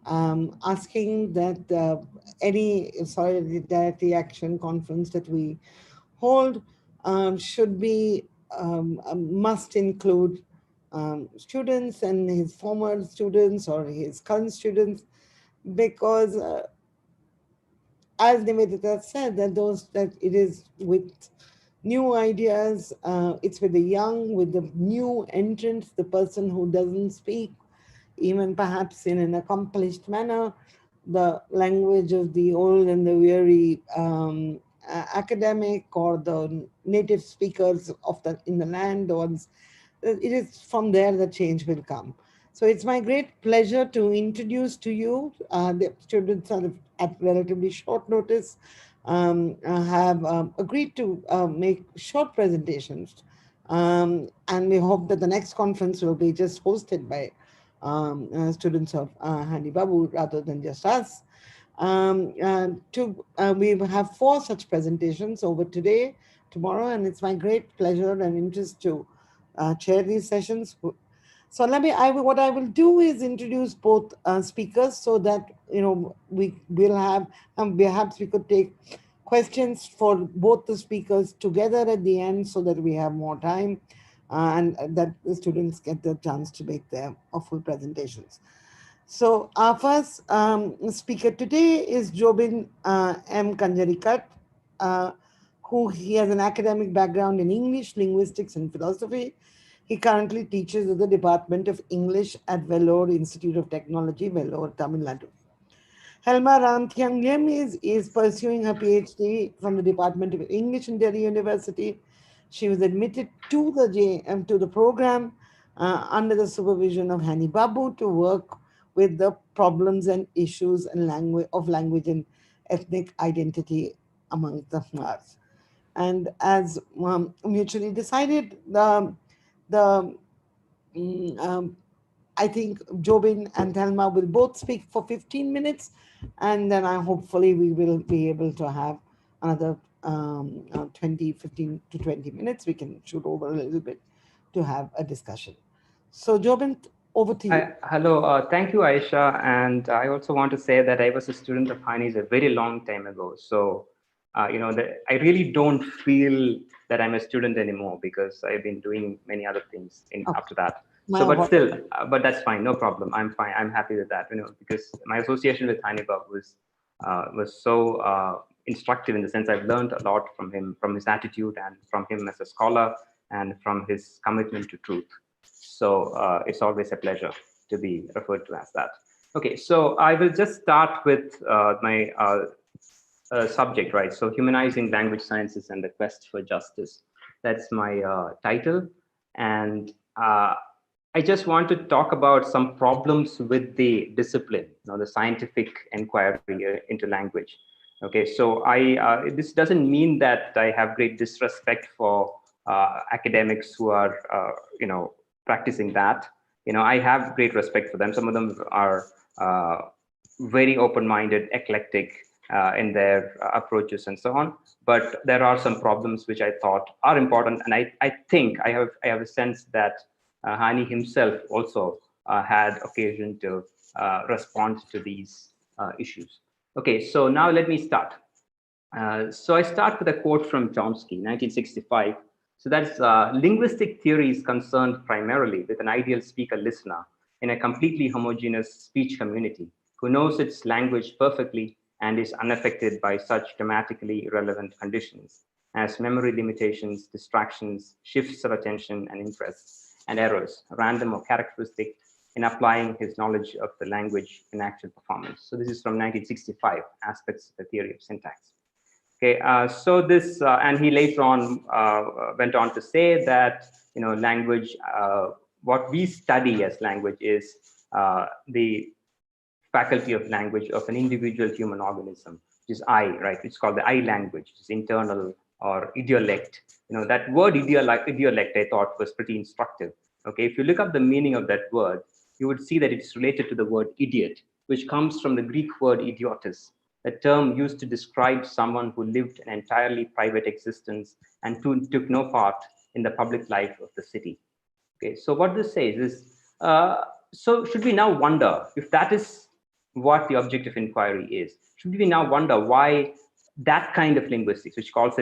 asking that any solidarity action conference that we hold should be must include students and his former students or his current students, because as Nivedita said, that it is with new ideas, it's with the young, with the new entrants, the person who doesn't speak, even perhaps in an accomplished manner, the language of the old and the weary academic, or the native speakers of in the land, ones. It is from there the change will come. So it's my great pleasure to introduce to you, the students are at relatively short notice, have agreed to make short presentations. And we hope that the next conference will be just hosted by students of Hany Babu rather than just us. We have 4 such presentations over today, tomorrow, and it's my great pleasure and interest to chair these sessions. So what I will do is introduce both speakers so that we will have, perhaps we could take questions for both the speakers together at the end so that we have more time and that the students get the chance to make their full presentations. So our first speaker today is Jobin M. Kanjarikat, who he has an academic background in English, linguistics, and philosophy. He currently teaches at the Department of English at Vellore Institute of Technology, Vellore, Tamil Nadu. Helma Ramthyangem is pursuing her PhD from the Department of English in Delhi University. She was admitted to the program under the supervision of Hany Babu to work with the problems and issues and language and ethnic identity among the Khmers. And as mutually decided, I think Jobin and Thelma will both speak for 15 minutes, and then hopefully we will be able to have another 15 to 20 minutes. We can shoot over a little bit to have a discussion. So Jobin, over to you. Hello, thank you, Aisha. And I also want to say that I was a student of Hany's a very long time ago. So, I really don't feel that I'm a student anymore because I've been doing many other things after that. But that's fine, no problem. I'm fine. I'm happy with that, because my association with Hany Babu was so instructive in the sense I've learned a lot from him, from his attitude and from him as a scholar and from his commitment to truth. So it's always a pleasure to be referred to as that. Okay, so I will just start with my subject, right? So humanizing language sciences and the quest for justice. That's my title. And I just want to talk about some problems with the discipline, the scientific inquiry into language. Okay, so this doesn't mean that I have great disrespect for academics who are, practicing that. I have great respect for them. Some of them are very open-minded, eclectic in their approaches and so on. But there are some problems which I thought are important, and I think I have a sense that Hany himself also had occasion to respond to these issues. Okay, so now let me start. So I start with a quote from Chomsky, 1965. So that's linguistic theory is concerned primarily with an ideal speaker-listener in a completely homogeneous speech community who knows its language perfectly and is unaffected by such dramatically irrelevant conditions as memory limitations, distractions, shifts of attention and interest, and errors, random or characteristic, in applying his knowledge of the language in actual performance. So this is from 1965, Aspects of the Theory of Syntax. Okay, so this, and he later on went on to say that, language, what we study as language is the faculty of language of an individual human organism, which is I, right? It's called the I language, which is internal or idiolect. That word idiolect, I thought was pretty instructive. Okay, if you look up the meaning of that word, you would see that it's related to the word idiot, which comes from the Greek word idiotis, a term used to describe someone who lived an entirely private existence and took no part in the public life of the city. Okay, so what this says is, so should we now wonder if that is what the object of inquiry is? Should we now wonder why that kind of linguistics, which calls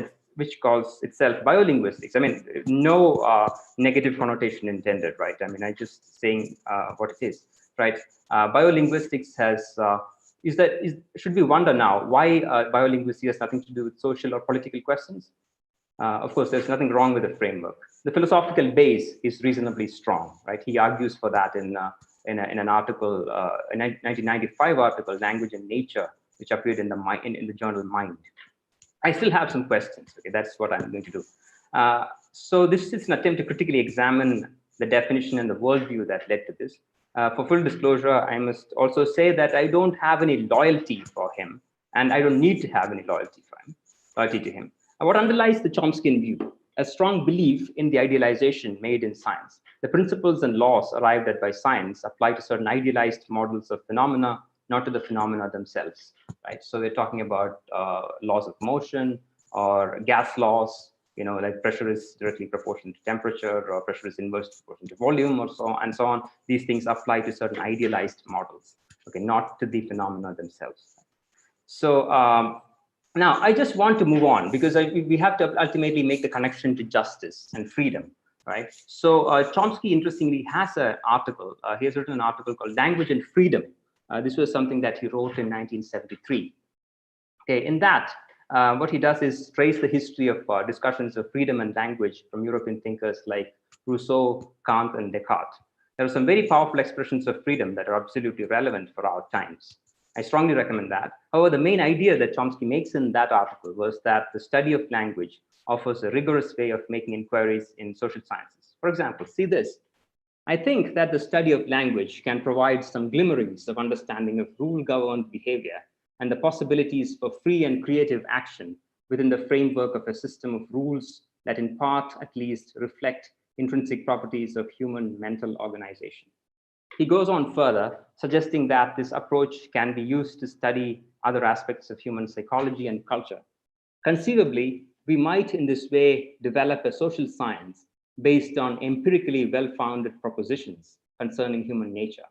itself biolinguistics? I mean, no negative connotation intended, right? I mean, I'm just saying what it is, right? Biolinguistics has should we wonder now why biolinguistics has nothing to do with social or political questions? Of course, there's nothing wrong with the framework. The philosophical base is reasonably strong, right? He argues for that in an article, a 1995 article, Language and Nature, which appeared in the journal Mind. I still have some questions. Okay, that's what I'm going to do. So this is an attempt to critically examine the definition and the worldview that led to this. For full disclosure, I must also say that I don't have any loyalty for him, and I don't need to have any loyalty to him. What underlies the Chomskyan view? A strong belief in the idealization made in science. The principles and laws arrived at by science apply to certain idealized models of phenomena, not to the phenomena themselves, right? So we're talking about laws of motion or gas laws, like pressure is directly proportional to temperature, or pressure is inversely proportional to volume, or so on and so on. These things apply to certain idealized models, okay, not to the phenomena themselves. So now I just want to move on because we have to ultimately make the connection to justice and freedom, right? So Chomsky, interestingly, has an article. He has written an article called Language and Freedom. This was something that he wrote in 1973. Okay, in that, what he does is trace the history of discussions of freedom and language from European thinkers like Rousseau, Kant, and Descartes. There are some very powerful expressions of freedom that are absolutely relevant for our times. I strongly recommend that. However, the main idea that Chomsky makes in that article was that the study of language offers a rigorous way of making inquiries in social sciences. For example, see this. I think that the study of language can provide some glimmerings of understanding of rule-governed behavior and the possibilities for free and creative action within the framework of a system of rules that in part, at least, reflect intrinsic properties of human mental organization. He goes on further, suggesting that this approach can be used to study other aspects of human psychology and culture. Conceivably, we might in this way develop a social science based on empirically well-founded propositions concerning human nature.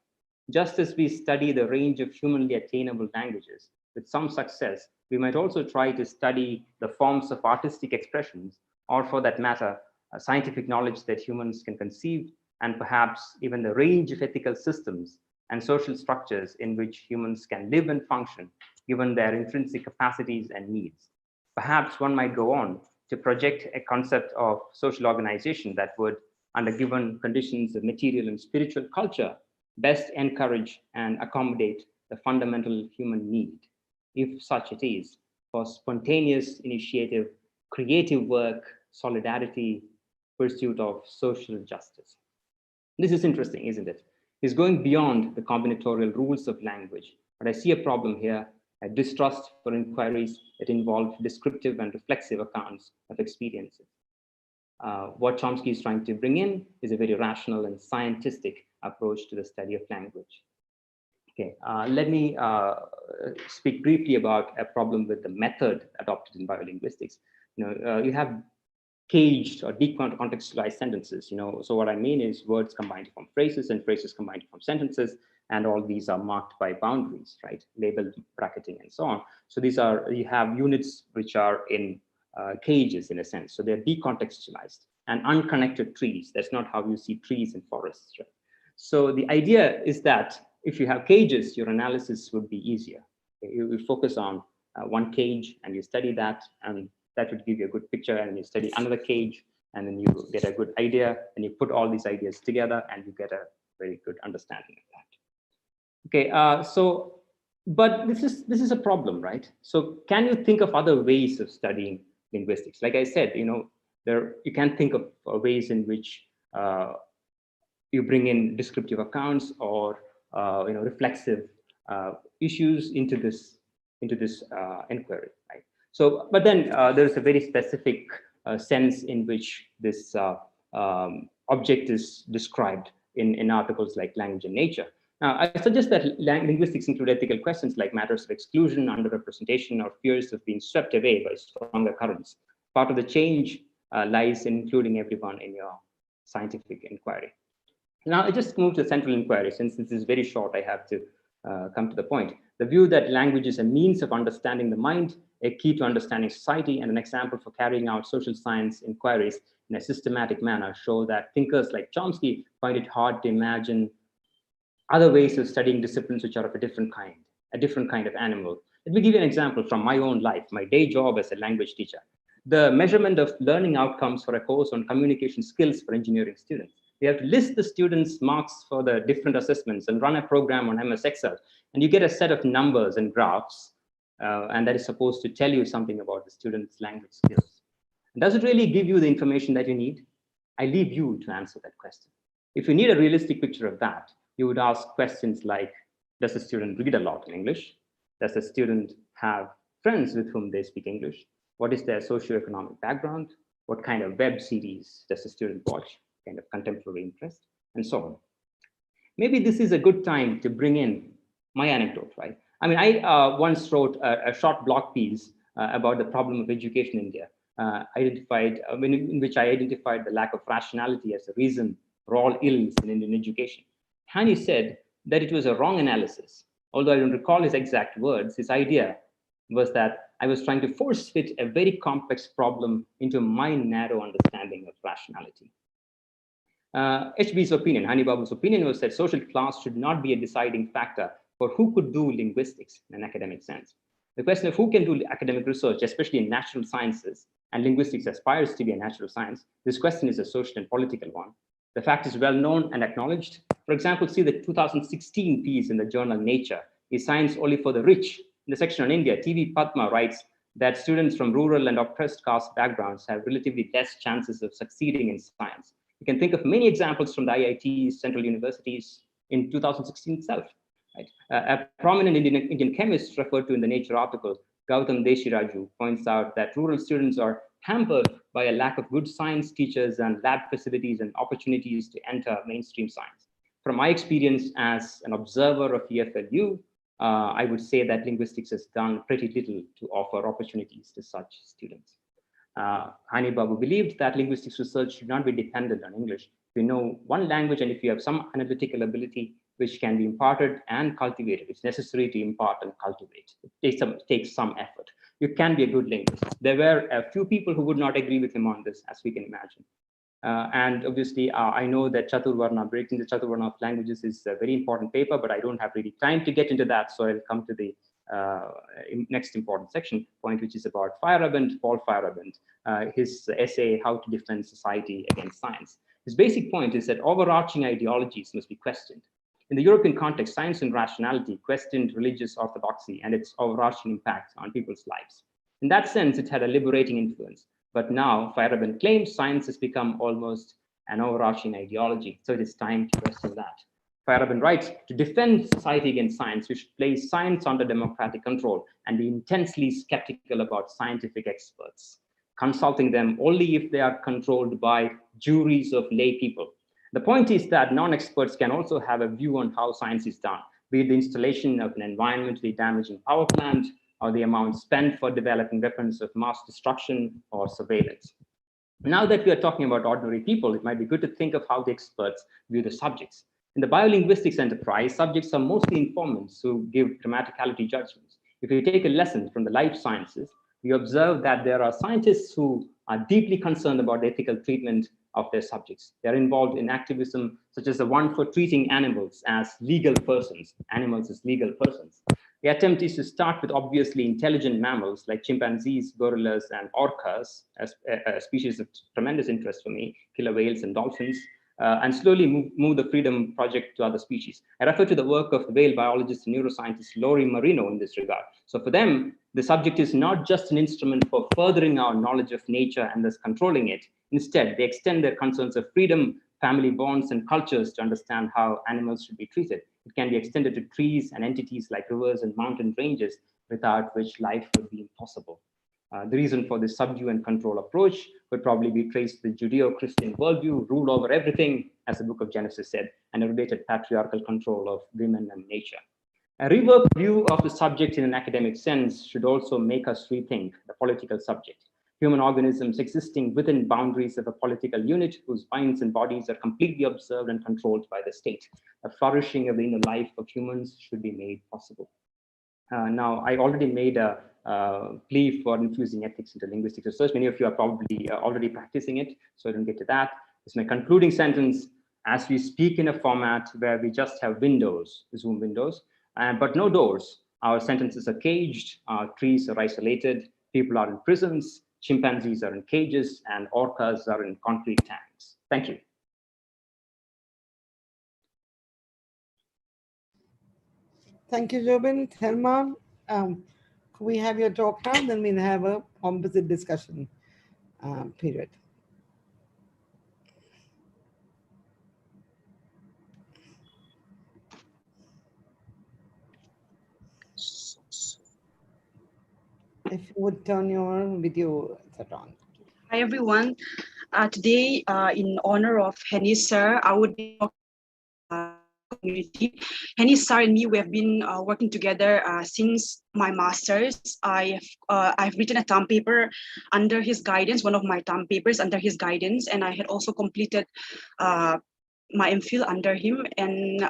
Just as we study the range of humanly attainable languages with some success, we might also try to study the forms of artistic expressions, or for that matter, scientific knowledge that humans can conceive, and perhaps even the range of ethical systems and social structures in which humans can live and function given their intrinsic capacities and needs. Perhaps one might go on to project a concept of social organization that would, under given conditions of material and spiritual culture, best encourage and accommodate the fundamental human need, if such it is, for spontaneous initiative, creative work, solidarity, pursuit of social justice. This is interesting, isn't it? It's going beyond the combinatorial rules of language, but I see a problem here, a distrust for inquiries that involve descriptive and reflexive accounts of experiences. What Chomsky is trying to bring in is a very rational and scientific approach to the study of language. Okay, let me speak briefly about a problem with the method adopted in biolinguistics. You have caged or decontextualized sentences. So what I mean is words combined to form phrases and phrases combined to form sentences, and all these are marked by boundaries, right? Labeled, bracketing, and so on. So these are, you have units which are in cages in a sense. So they're decontextualized and unconnected trees. That's not how you see trees in forests, right? So the idea is that if you have cages, your analysis would be easier. You will focus on one cage and you study that, and that would give you a good picture, and you study another cage, and then you get a good idea, and you put all these ideas together, and you get a very good understanding of that. Okay, but this is a problem, right? So can you think of other ways of studying linguistics? Like I said, you can think of ways in which you bring in descriptive accounts or reflexive issues into this inquiry, right? So, but then there's a very specific sense in which this object is described in articles like Language and Nature. Now, I suggest that linguistics include ethical questions like matters of exclusion, underrepresentation, or fears of being swept away by stronger currents. Part of the change lies in including everyone in your scientific inquiry. Now, I just moved to the central inquiry. Since this is very short, I have to come to the point. The view that language is a means of understanding the mind, a key to understanding society, and an example for carrying out social science inquiries in a systematic manner show that thinkers like Chomsky find it hard to imagine other ways of studying disciplines which are of a different kind of animal. Let me give you an example from my own life, my day job as a language teacher. The measurement of learning outcomes for a course on communication skills for engineering students. You have to list the students' marks for the different assessments and run a program on MS Excel, and you get a set of numbers and graphs, and that is supposed to tell you something about the students' language skills. Does it really give you the information that you need? I leave you to answer that question. If you need a realistic picture of that, you would ask questions like, does the student read a lot in English? Does the student have friends with whom they speak English? What is their socioeconomic background? What kind of web series does the student watch? Kind of contemporary interest, and so on. Maybe this is a good time to bring in my anecdote, right? I mean, I once wrote a short blog piece about the problem of education in India, in which I identified the lack of rationality as the reason for all ills in Indian education. Hany said that it was a wrong analysis. Although I don't recall his exact words, his idea was that I was trying to force fit a very complex problem into my narrow understanding of rationality. HB's opinion, Hany Babu's opinion, was that social class should not be a deciding factor for who could do linguistics in an academic sense. The question of who can do academic research, especially in natural sciences, and linguistics aspires to be a natural science, this question is a social and political one. The fact is well known and acknowledged. For example, see the 2016 piece in the journal Nature, Is Science Only for the Rich? In the section on India, TV Padma writes that students from rural and oppressed caste backgrounds have relatively less chances of succeeding in science. You can think of many examples from the IITs, central universities in 2016 itself. Right? A prominent Indian chemist referred to in the Nature article, Gautam Deshiraju, points out that rural students are hampered by a lack of good science teachers and lab facilities and opportunities to enter mainstream science. From my experience as an observer of EFLU, I would say that linguistics has done pretty little to offer opportunities to such students. Hany Babu believed that linguistics research should not be dependent on English. If you know one language and if you have some analytical ability which can be imparted and cultivated, it's necessary to impart and cultivate. It takes some effort. You can be a good linguist. There were a few people who would not agree with him on this, as we can imagine. And obviously, I know that Chaturvarna, Breaking the Chaturvarna of Languages, is a very important paper, but I don't have really time to get into that, so I'll come to the next important point, which is about Feyerabend, Paul Feyerabend, his essay, How to Defend Society Against Science. His basic point is that overarching ideologies must be questioned. In the European context, science and rationality questioned religious orthodoxy and its overarching impact on people's lives. In that sense, it had a liberating influence. But now, Feyerabend claims science has become almost an overarching ideology, so it is time to question that. Feyerabend writes, to defend society against science, we should place science under democratic control and be intensely skeptical about scientific experts, consulting them only if they are controlled by juries of lay people. The point is that non-experts can also have a view on how science is done, be it the installation of an environmentally damaging power plant or the amount spent for developing weapons of mass destruction or surveillance. Now that we are talking about ordinary people, it might be good to think of how the experts view the subjects. In the biolinguistics enterprise, subjects are mostly informants who give grammaticality judgments. If we take a lesson from the life sciences, we observe that there are scientists who are deeply concerned about the ethical treatment of their subjects. They're involved in activism such as the one for treating animals as legal persons, animals as legal persons. The attempt is to start with obviously intelligent mammals like chimpanzees, gorillas, and orcas, as a species of tremendous interest for me, killer whales and dolphins, and slowly move the freedom project to other species. I refer to the work of the whale biologist and neuroscientist Lori Marino in this regard. So for them, the subject is not just an instrument for furthering our knowledge of nature and thus controlling it. Instead, they extend their concerns of freedom, family bonds, and cultures to understand how animals should be treated. It can be extended to trees and entities like rivers and mountain ranges, without which life would be impossible. The reason for this subdue and control approach would probably be traced to the Judeo-Christian worldview, rule over everything, as the book of Genesis said, and a related patriarchal control of women and nature. A reworked view of the subject in an academic sense should also make us rethink the political subject. Human organisms existing within boundaries of a political unit whose minds and bodies are completely observed and controlled by the state. A flourishing of the inner life of humans should be made possible. Now, I already made a plea for infusing ethics into linguistic research. Many of you are probably already practicing it, so I don't get to that. This is my concluding sentence. As we speak in a format where we just have windows, Zoom windows, but no doors, our sentences are caged, our trees are isolated, people are in prisons, chimpanzees are in cages, and orcas are in concrete tanks. Thank you. Thank you, Jobin. Thelma, could we have your talk now? Then we'll have a composite discussion period. If you would turn your video set on. Hi, everyone. Today, in honor of Hany sir, I would be talking community. Hany sir and me, we have been working together since my master's. I've written a term paper under his guidance, one of my term papers under his guidance, and I had also completed my MPhil under him, and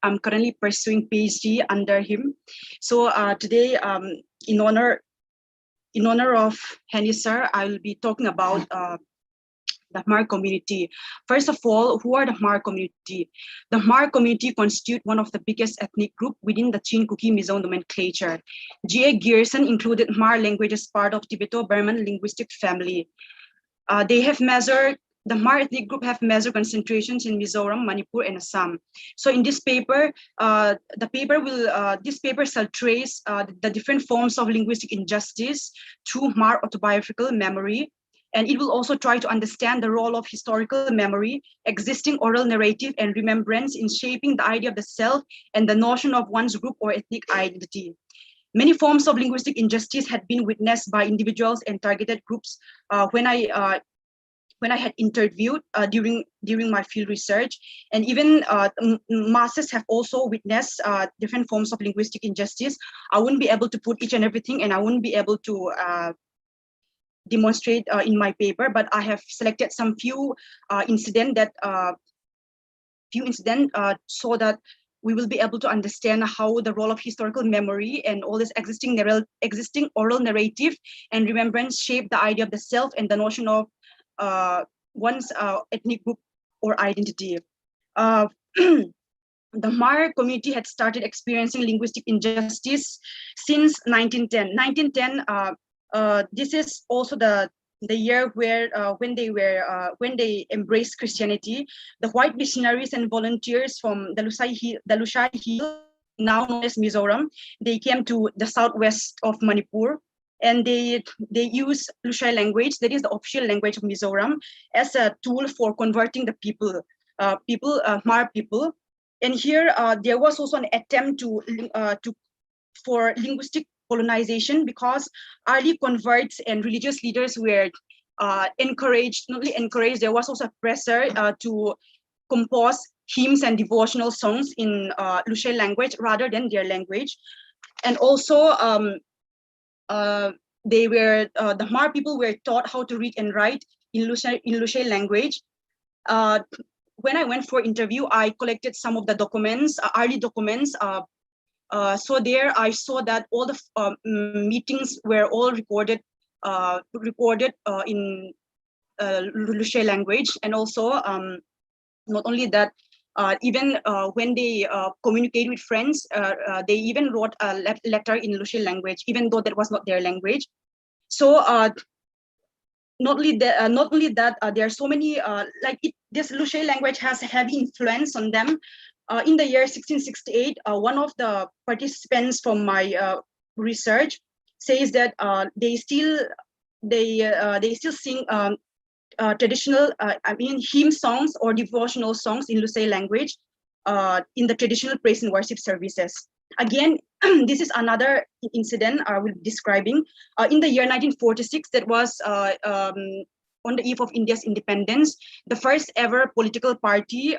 I'm currently pursuing PhD under him. So today, in honor of Hany sir, I will be talking about the Khmer community. First of all, who are the Khmer community? The Khmer community constitute one of the biggest ethnic group within the Chin Kuki Mizo nomenclature. G.A. Gearson included Khmer language as part of Tibeto-Burman linguistic family. The Khmer ethnic group have measured concentrations in Mizoram, Manipur, and Assam. So in this paper, this paper shall trace the different forms of linguistic injustice through Khmer autobiographical memory. And it will also try to understand the role of historical memory, existing oral narrative, and remembrance in shaping the idea of the self and the notion of one's group or ethnic identity. Many forms of linguistic injustice had been witnessed by individuals and targeted groups when I had interviewed during my field research, and even masses have also witnessed different forms of linguistic injustice. I wouldn't be able to put each and everything, and I wouldn't be able to demonstrate in my paper, but I have selected some few incidents so that we will be able to understand how the role of historical memory and all this existing oral narrative and remembrance shape the idea of the self and the notion of one's ethnic group or identity. the Mar community had started experiencing linguistic injustice since 1910. 1910, this is also the year where when they embraced Christianity, the white missionaries and volunteers from the Lusai Hill, now known as Mizoram, they came to the southwest of Manipur, and they use Lusai language, that is the official language of Mizoram, as a tool for converting the people, Mar people. And here there was also an attempt for linguistic colonization, because early converts and religious leaders were encouraged, not only encouraged, there was also pressure to compose hymns and devotional songs in Lusai language rather than their language. And also the Mar people were taught how to read and write in Lusai language. When I went for interview, I collected some of the documents, early documents. So there I saw that all the meetings were all recorded in Lusai language. And also, not only that, even when they communicate with friends, they even wrote a letter in Lusai language, even though that was not their language. So not only that, there are so many this Lusai language has a heavy influence on them. In the year 1668, one of the participants from my research says that they still sing traditional, hymn songs or devotional songs in Lusai language in the traditional praise and worship services. Again, this is another incident I will be describing. In the year 1946, that was on the eve of India's independence, the first ever political party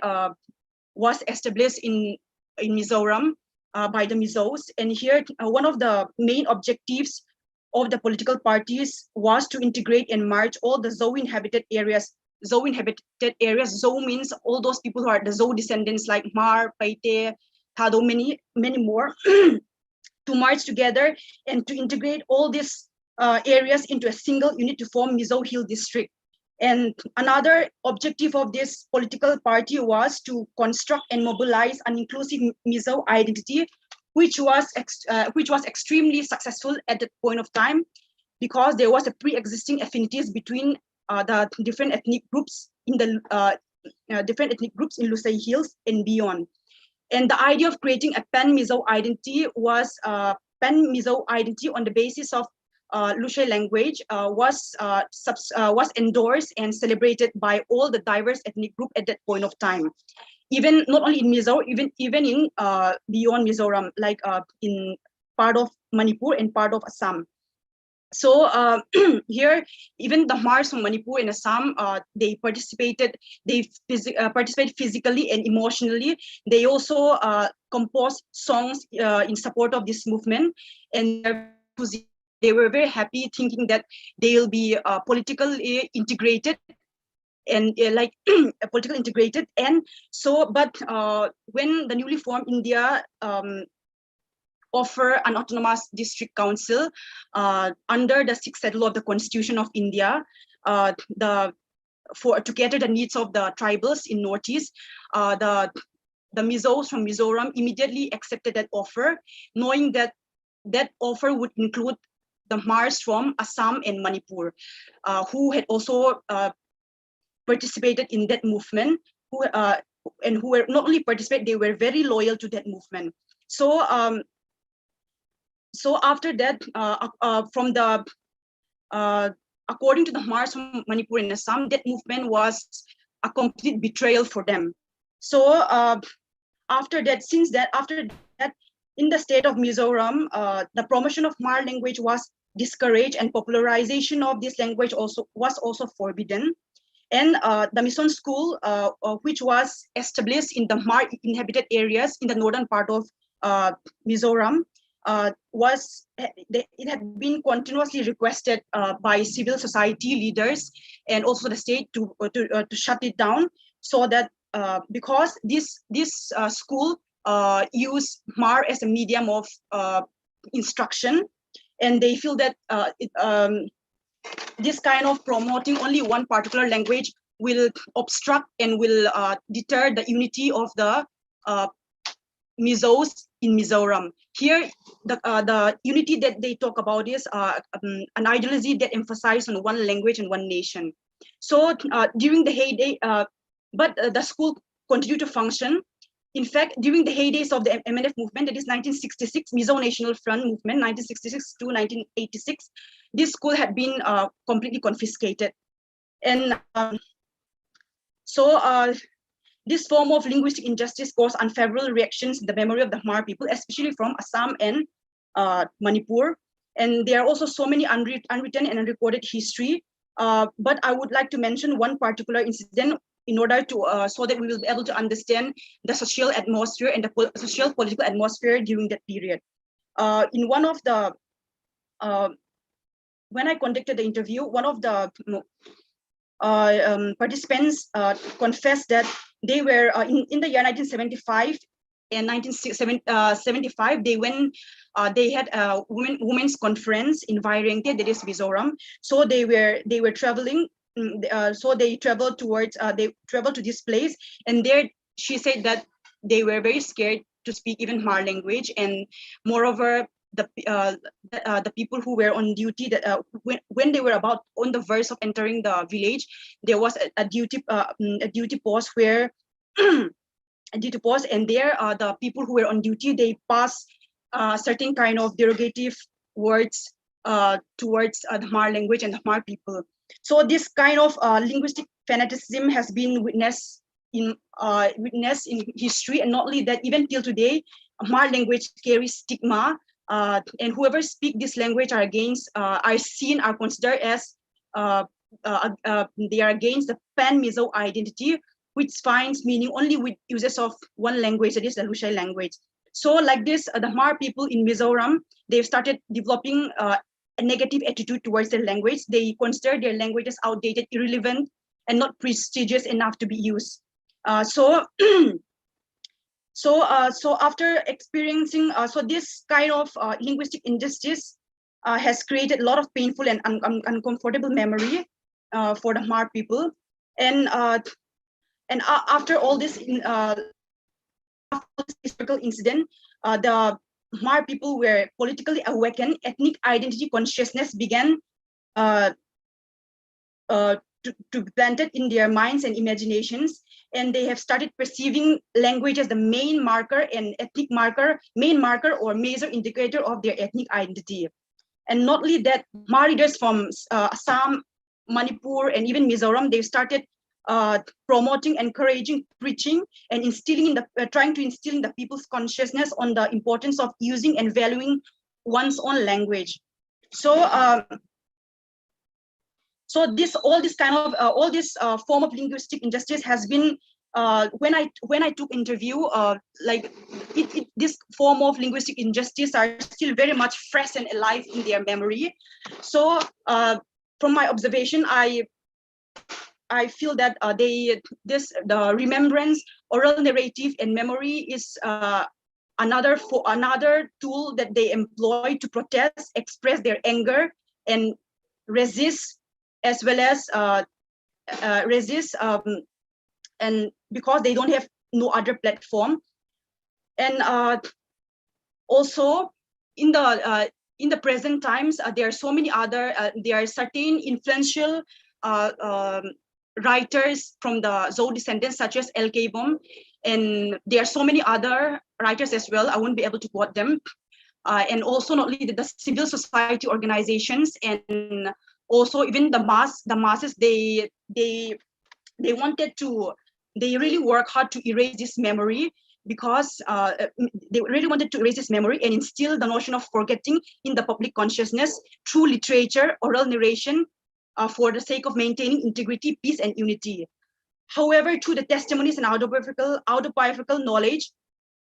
was established in Mizoram by the Mizos. And here, one of the main objectives of the political parties was to integrate and merge all the Zhou inhabited areas. Zhou means all those people who are the Zhou descendants, like Mar, Paite, Thado, many more, to merge together and to integrate all these areas into a single unit to form Mizo Hill district. And another objective of this political party was to construct and mobilize an inclusive Mizo identity, which was extremely successful at that point of time, because there was a pre-existing affinities between the different ethnic groups in the Lusai Hills and beyond. And the idea of creating a pan-Mizo identity was pan-Mizo identity on the basis of Lusai language was endorsed and celebrated by all the diverse ethnic group at that point of time. Even not only in Mizo, even in beyond Mizoram, like in part of Manipur and part of Assam. So here, even the Mars from Manipur and Assam, they participated physically and emotionally. They also composed songs in support of this movement, and they were very happy, thinking that they will be politically integrated and politically integrated. And so, but when the newly formed India offer an autonomous district council under the 6th schedule of the Constitution of India, to cater the needs of the tribals in Northeast, the Mizos from Mizoram immediately accepted that offer, knowing that that offer would include the Mars from Assam and Manipur, who had also participated in that movement, and who were not only participate, they were very loyal to that movement. So so after that, according to the Mars from Manipur and Assam, that movement was a complete betrayal for them. So after that, in the state of Mizoram, the promotion of Mar language was discouraged, and popularization of this language was also forbidden. And the Mission School, which was established in the Mar inhabited areas in the northern part of Mizoram, it had been continuously requested by civil society leaders and also the state to shut it down, so that because this school use Mar as a medium of instruction, and they feel that this kind of promoting only one particular language will obstruct and will deter the unity of the Mizos in Mizoram. Here, the unity that they talk about is an ideology that emphasizes on one language and one nation. So during the heyday, but the school continued to function. In fact, during the heydays of the MNF movement, that is 1966, Mizo National Front movement, 1966 to 1986, this school had been completely confiscated. And this form of linguistic injustice caused unfavorable reactions in the memory of the Khmer people, especially from Assam and Manipur. And there are also so many unwritten and unrecorded history. But I would like to mention one particular incident in order to so that we will be able to understand the social atmosphere and the social political atmosphere during that period. In one of the when I conducted the interview, one of the participants confessed that they were in the year 1975 and 1975 they had a women's conference in Vairengte, that is Mizoram. So they were traveling. So they traveled to this place, and there she said that they were very scared to speak even Khmer language, and moreover the people who were on duty, that when they were about on the verge of entering the village, there was a duty post where a duty post, and there the people who were on duty, they passed certain kind of derogative words towards the Khmer language and the Khmer people. So this kind of linguistic fanaticism has been witnessed in history, and not only that, even till today, Khmer language carries stigma, and whoever speak this language are considered as they are against the Pan-Mizo identity, which finds meaning only with uses of one language, that is the Lushai language. So like this, the Khmer people in Mizoram, they've started developing a negative attitude towards their language. They consider their language as outdated, irrelevant, and not prestigious enough to be used. So after experiencing, this kind of linguistic injustice has created a lot of painful and uncomfortable memory for the Khmer people. And after all this historical incident, the Khmer people were politically awakened. Ethnic identity consciousness began to be planted in their minds and imaginations, and they have started perceiving language as the main marker and main marker or major indicator of their ethnic identity. And not only that, Khmer leaders from Assam, Manipur, and even Mizoram, they started promoting, encouraging, preaching, and trying to instill in the people's consciousness on the importance of using and valuing one's own language. So this form of linguistic injustice has been when I took interview, this form of linguistic injustice are still very much fresh and alive in their memory. So from my observation, I feel that the remembrance, oral narrative, and memory is another tool that they employ to protest, express their anger, and resist, as well as and because they don't have no other platform. And also in the present times, there are so many other there are certain influential writers from the Zhou descendants, such as L.K. Bom, and there are so many other writers as well. I won't be able to quote them. And also not only the civil society organizations, and also even the masses, they really work hard to erase this memory, because they really wanted to erase this memory and instill the notion of forgetting in the public consciousness through literature, oral narration, for the sake of maintaining integrity, peace, and unity. However, through the testimonies and autobiographical knowledge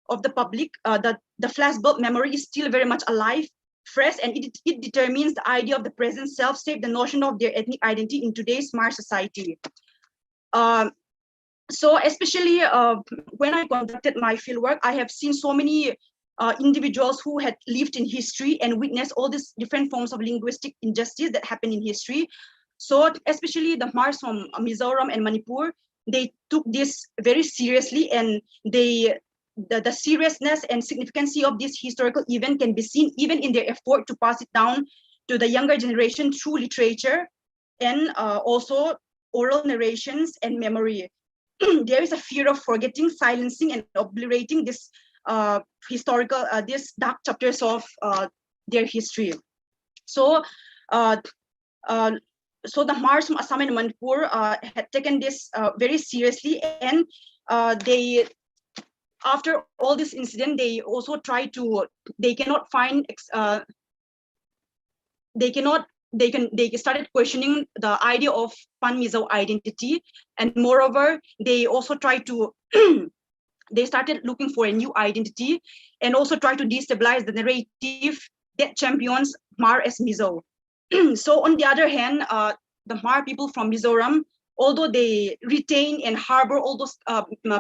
of the public, the flashbulb memory is still very much alive, fresh, and it determines the idea of the present self, shape the notion of their ethnic identity in today's Khmer society. So especially when I conducted my fieldwork, I have seen so many individuals who had lived in history and witnessed all these different forms of linguistic injustice that happen in history. So especially the Khmers from Mizoram and Manipur, they took this very seriously, and they the seriousness and significance of this historical event can be seen even in their effort to pass it down to the younger generation through literature and also oral narrations and memory. There is a fear of forgetting, silencing, and obliterating this historical, these dark chapters of their history. So, so the Mars from Assam and Manipur had taken this very seriously, and they, after all this incident, they also try to, they cannot find, they started questioning the idea of Pan Mizo identity, and moreover, they also try to, they started looking for a new identity, and also try to destabilize the narrative that champions Mar as Mizo. So on the other hand, the Mar people from Mizoram, although they retain and harbor all those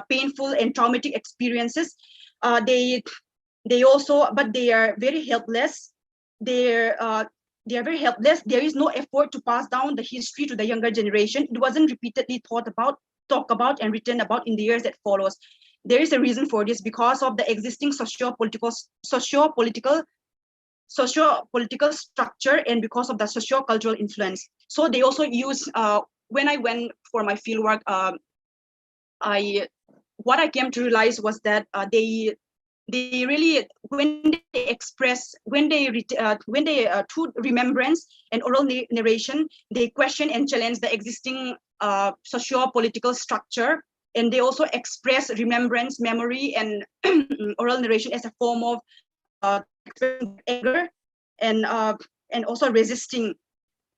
painful and traumatic experiences, they also, but they are very helpless. They are very helpless. There is no effort to pass down the history to the younger generation. It wasn't repeatedly talked about, and written about in the years that follows. There is a reason for this, because of the existing socio-political structure, and because of the socio-cultural influence. So they also use, when I went for my fieldwork, what I came to realize was that they really, when they express, when they through remembrance and oral narration, they question and challenge the existing socio-political structure, and they also express remembrance, memory, and oral narration as a form of anger and also resisting.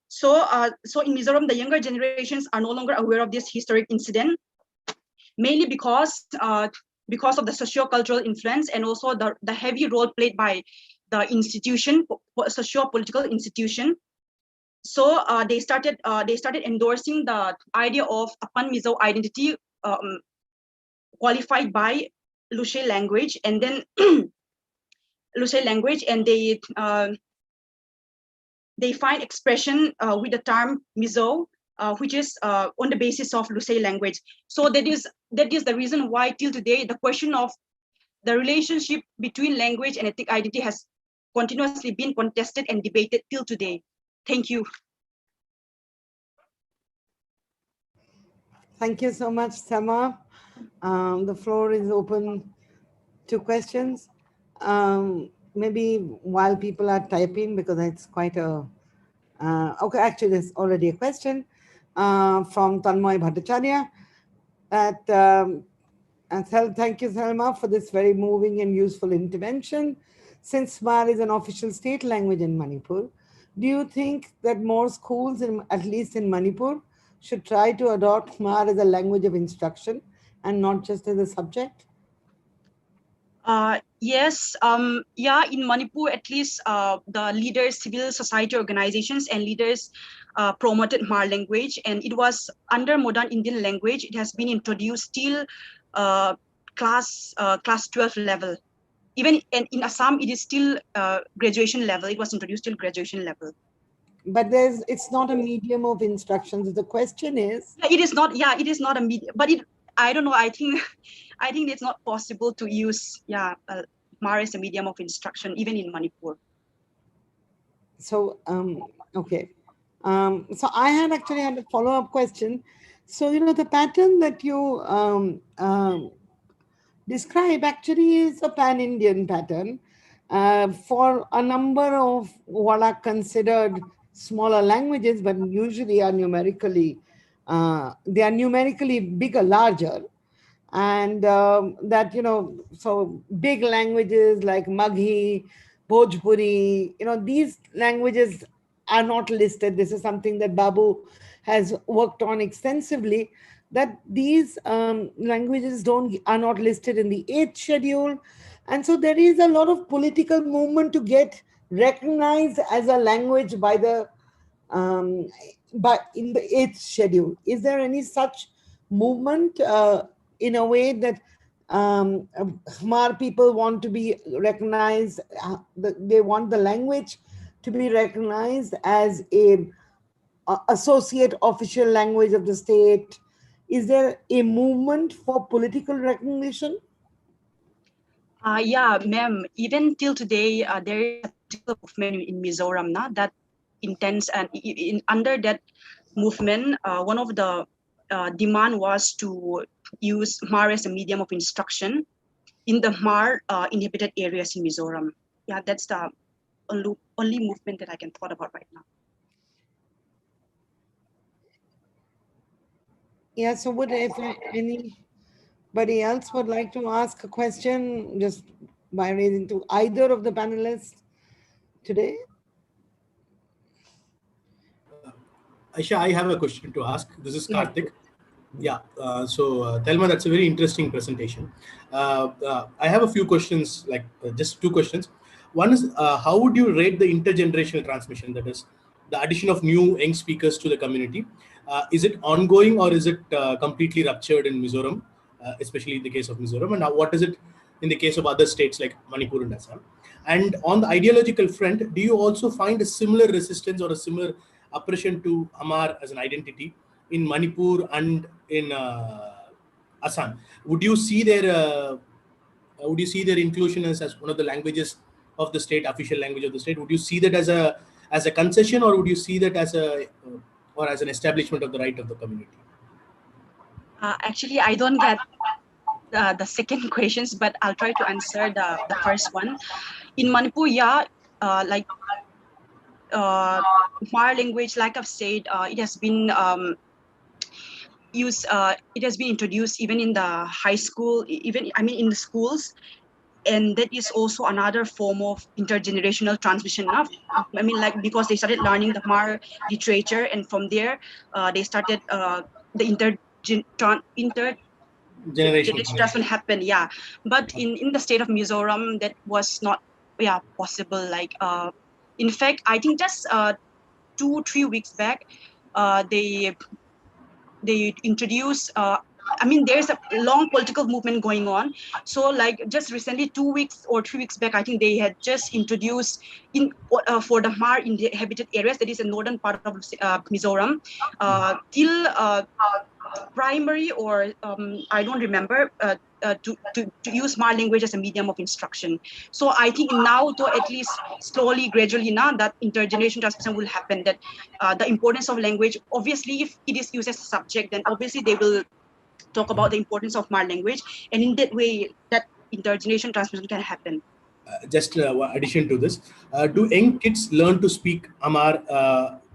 So so in Mizoram, the younger generations are no longer aware of this historic incident, mainly because of the socio-cultural influence, and also the heavy role played by the institution, socio-political institution. So they started endorsing the idea of a Pan Mizo identity qualified by Lushe language, and then Lushe language, and they find expression with the term Mizo, which is on the basis of Lushe language. So that is the reason why till today the question of the relationship between language and ethnic identity has continuously been contested and debated till today. Thank you. Thank you so much, Sama. The floor is open to questions. Maybe while people are typing, because it's quite a, okay, actually there's already a question from Tanmoy Bhattacharya. Thank you, Salma, for this very moving and useful intervention. Since Mar is an official state language in Manipur, do you think that more schools, at least in Manipur, should try to adopt Mar as a language of instruction and not just as a subject? Yes, yeah, in Manipur, at least the leaders, civil society organizations and leaders promoted Mar language, and it was under modern Indian language. It has been introduced till class 12 level. Even in Assam, it is still graduation level. It was introduced till graduation level. But it's not a medium of instruction. So the question is, it is not. Yeah, it is not a medium. But I don't know. I think it's not possible to use Mar as a medium of instruction even in Manipur. So okay. So I had actually had a follow-up question. So the pattern that you describe actually is a pan-Indian pattern for a number of what are considered smaller languages, but usually are numerically they are numerically bigger, larger, and that so big languages like Maghi, Bhojpuri, these languages are not listed. This is something that Babu has worked on extensively, that these languages are not listed in the 8th schedule. And so there is a lot of political movement to get recognized as a language by the in the 8th schedule. Is there any such movement in a way that Khmer people want to be recognized, they want the language to be recognized as a associate official language of the state? Is there a movement for political recognition? Yeah, ma'am. Even till today, there is a political movement in Mizoram now that intense, and under that movement, one of the demand was to use Mar as a medium of instruction in the Mar inhabited areas in Mizoram. Yeah, that's the only movement that I can thought about right now. Yeah, so if anybody else would like to ask a question, just by raising to either of the panelists today? Aisha, I have a question to ask. This is Yeah. Karthik. Yeah, Thelma, that's a very interesting presentation. I have a few questions, like just two questions. One is, how would you rate the intergenerational transmission, that is, the addition of new young speakers to the community? Is it ongoing or is it completely ruptured in Mizoram, especially in the case of Mizoram? And what is it in the case of other states like Manipur and Assam? And on the ideological front, do you also find a similar resistance or a similar oppression to Amar as an identity in Manipur and in Assam? Would you see their inclusion as one of the languages of the state, official language of the state? Would you see that as a concession, or would you see that as an establishment of the right of the community? Actually, I don't get the second questions, but I'll try to answer the first one. In Manipur, yeah, like Mar language, like I've said, it has been used. It has been introduced even in the high school, even in the schools, and that is also another form of intergenerational transmission. Like because they started learning the Mar literature, and from there, they started the Generation transmission happen. Yeah, but in the state of Mizoram, that was not possible. Like in fact, I think just 2-3 weeks back, they introduced there's a long political movement going on. So like just recently, 2 weeks or 3 weeks back, I think they had just introduced for the Mar inhabited areas, that is the northern part of Mizoram, till primary, or I don't remember, to use Mar language as a medium of instruction. So I think now, though, at least slowly, gradually, now that intergenerational transmission will happen, that the importance of language, obviously, if it is used as a subject, then obviously they will talk about the importance of Mar language, and in that way, that intergenerational transmission can happen. Just addition to this, do young kids learn to speak Amar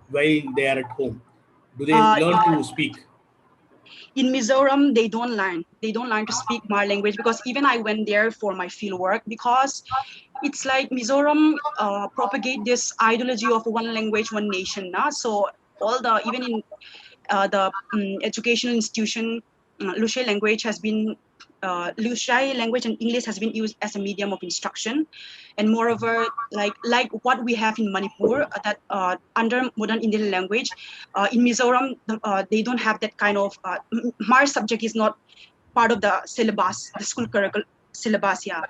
while they are at home? Do they learn to speak? In Mizoram, they don't learn. They don't learn to speak Mar language, because even I went there for my field work, because it's like Mizoram propagate this ideology of one language, one nation. So even in the educational institution, Lushai language has been Lushai language and English has been used as a medium of instruction, and moreover, like what we have in Manipur, that under modern Indian language, in Mizoram, they don't have that kind of Mar subject is not part of the syllabus, the school curriculum syllabus. Yeah.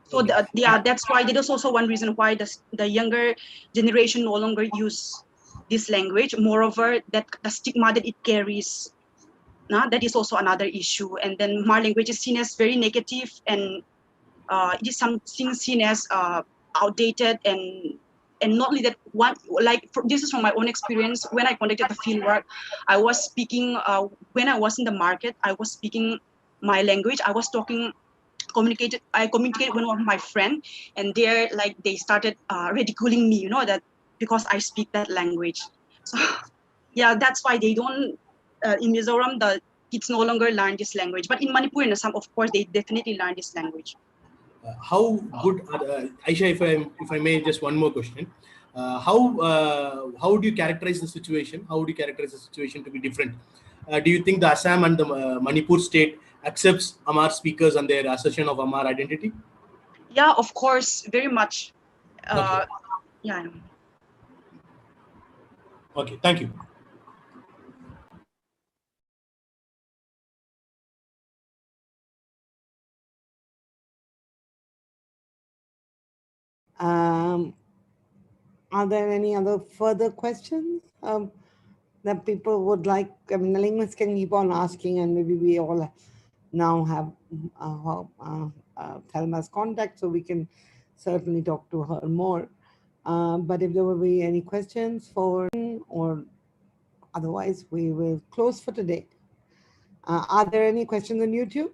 So that's why there is also one reason why the younger generation no longer use this language. Moreover, that the stigma that it carries, that is also another issue. And then Mar language is seen as very negative, and it is something seen as outdated, and not only that, this is from my own experience. When I conducted the field work, I was speaking, when I was in the market, I was speaking my language. I communicated with one of my friend, and they started ridiculing me, that because I speak that language. So yeah, that's why they don't, in Mizoram, the kids no longer learn this language. But in Manipur and Assam, of course, they definitely learn this language. How good are Aisha, if I may, just one more question. How would you characterize the situation? How would you characterize the situation to be different? Do you think the Assam and the Manipur state accepts Amar speakers and their assertion of Amar identity? Yeah, of course, very much. Okay. Yeah. Okay, thank you. Are there any other further questions that people would like? I mean, the linguists can keep on asking, and maybe we all now have Thelma's contact, so we can certainly talk to her more. But if there will be any questions for, or otherwise, we will close for today. Are there any questions on YouTube?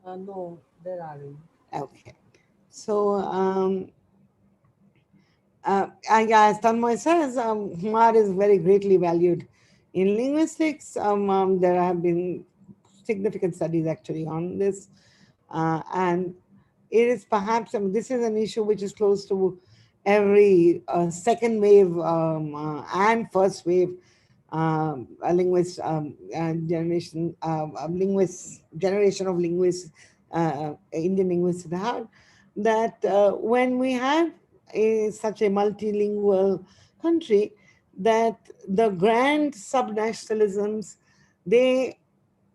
No, there aren't. Okay. So, as Tanmay says, Humar is very greatly valued in linguistics. There have been significant studies actually on this. And it is perhaps, this is an issue which is close to every second wave and first wave linguist generation, generation of linguists, Indian linguists at heart, that when we have such a multilingual country, that the grand subnationalisms, they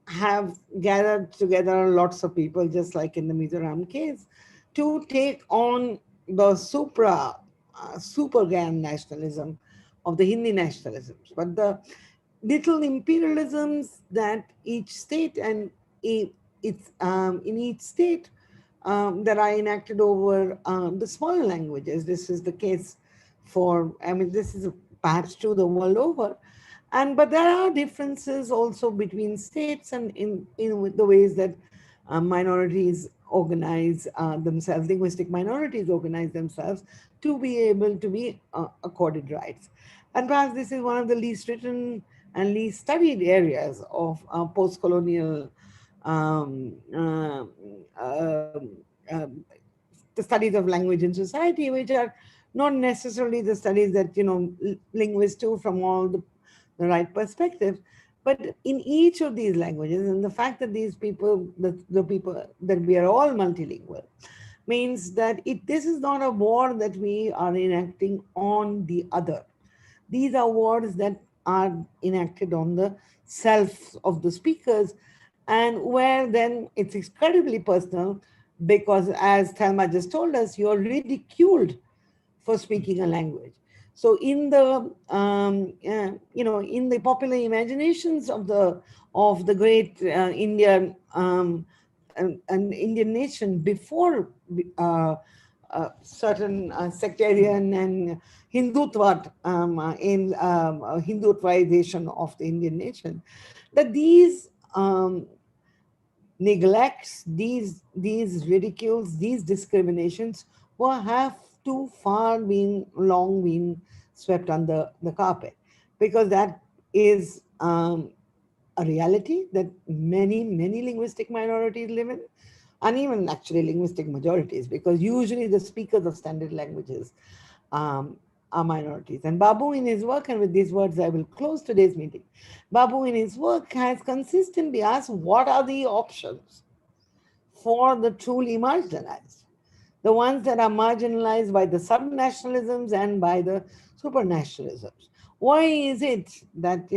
have gathered together lots of people, just like in the Mizoram case, to take on the super grand nationalism of the Hindi nationalisms. But the little imperialisms that each state and it's in each state that are enacted over the smaller languages. This is the case for, this is perhaps true the world over. But there are differences also between states and in the ways that minorities organize themselves, linguistic minorities organize themselves to be able to be accorded rights. And perhaps this is one of the least written and least studied areas of post-colonial the studies of language in society, which are not necessarily the studies that linguists do from all the right perspectives. But in each of these languages, and the fact that these people, the people, that we are all multilingual, means that this is not a war that we are enacting on the other. These are wars that are enacted on the self of the speakers, and where then it's incredibly personal, because as Thelma just told us, you're ridiculed for speaking a language. So in the in the popular imaginations of the great Indian an Indian nation before certain sectarian and Hindutva Hindutvaization of the Indian nation, that these neglects, these ridicules, these discriminations have too far long been swept under the carpet, because that is a reality that many linguistic minorities live in, and even actually linguistic majorities, because usually the speakers of standard languages are minorities. And Babu in his work, and with these words I will close today's meeting, Babu in his work has consistently asked, what are the options for the truly marginalized? The ones that are marginalized by the subnationalisms and by the supranationalisms. Why is it that,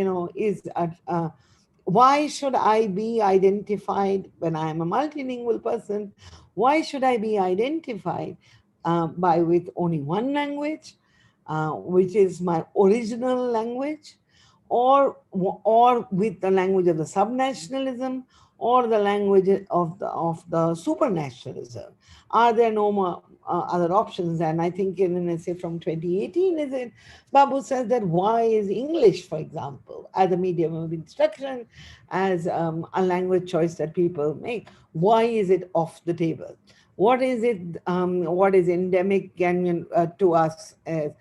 why should I be identified when I am a multilingual person? Why should I be identified with only one language, which is my original language, or with the language of the subnationalism, or the language of the supranationalism? Are there no more other options? And I think in an essay from 2018, is it, Babu says that why is English, for example, as a medium of instruction, as a language choice that people make, why is it off the table? What is it? What is endemic to us as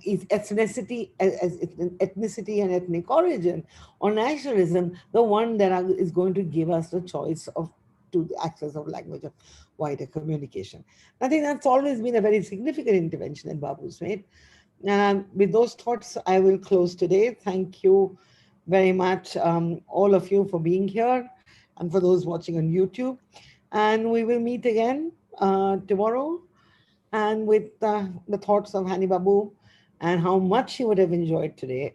is ethnicity, as ethnicity and ethnic origin, or nationalism, the one that is going to give us the choice to the access of language of wider communication? I think that's always been a very significant intervention that Babu's made. And with those thoughts, I will close today. Thank you very much, all of you, for being here, and for those watching on YouTube. And we will meet again tomorrow, and with the thoughts of Hany Babu and how much she would have enjoyed today.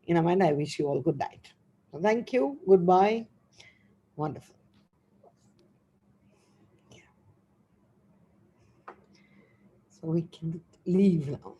In a mind, I wish you all good night. So thank you. Goodbye. Wonderful. So we can leave now.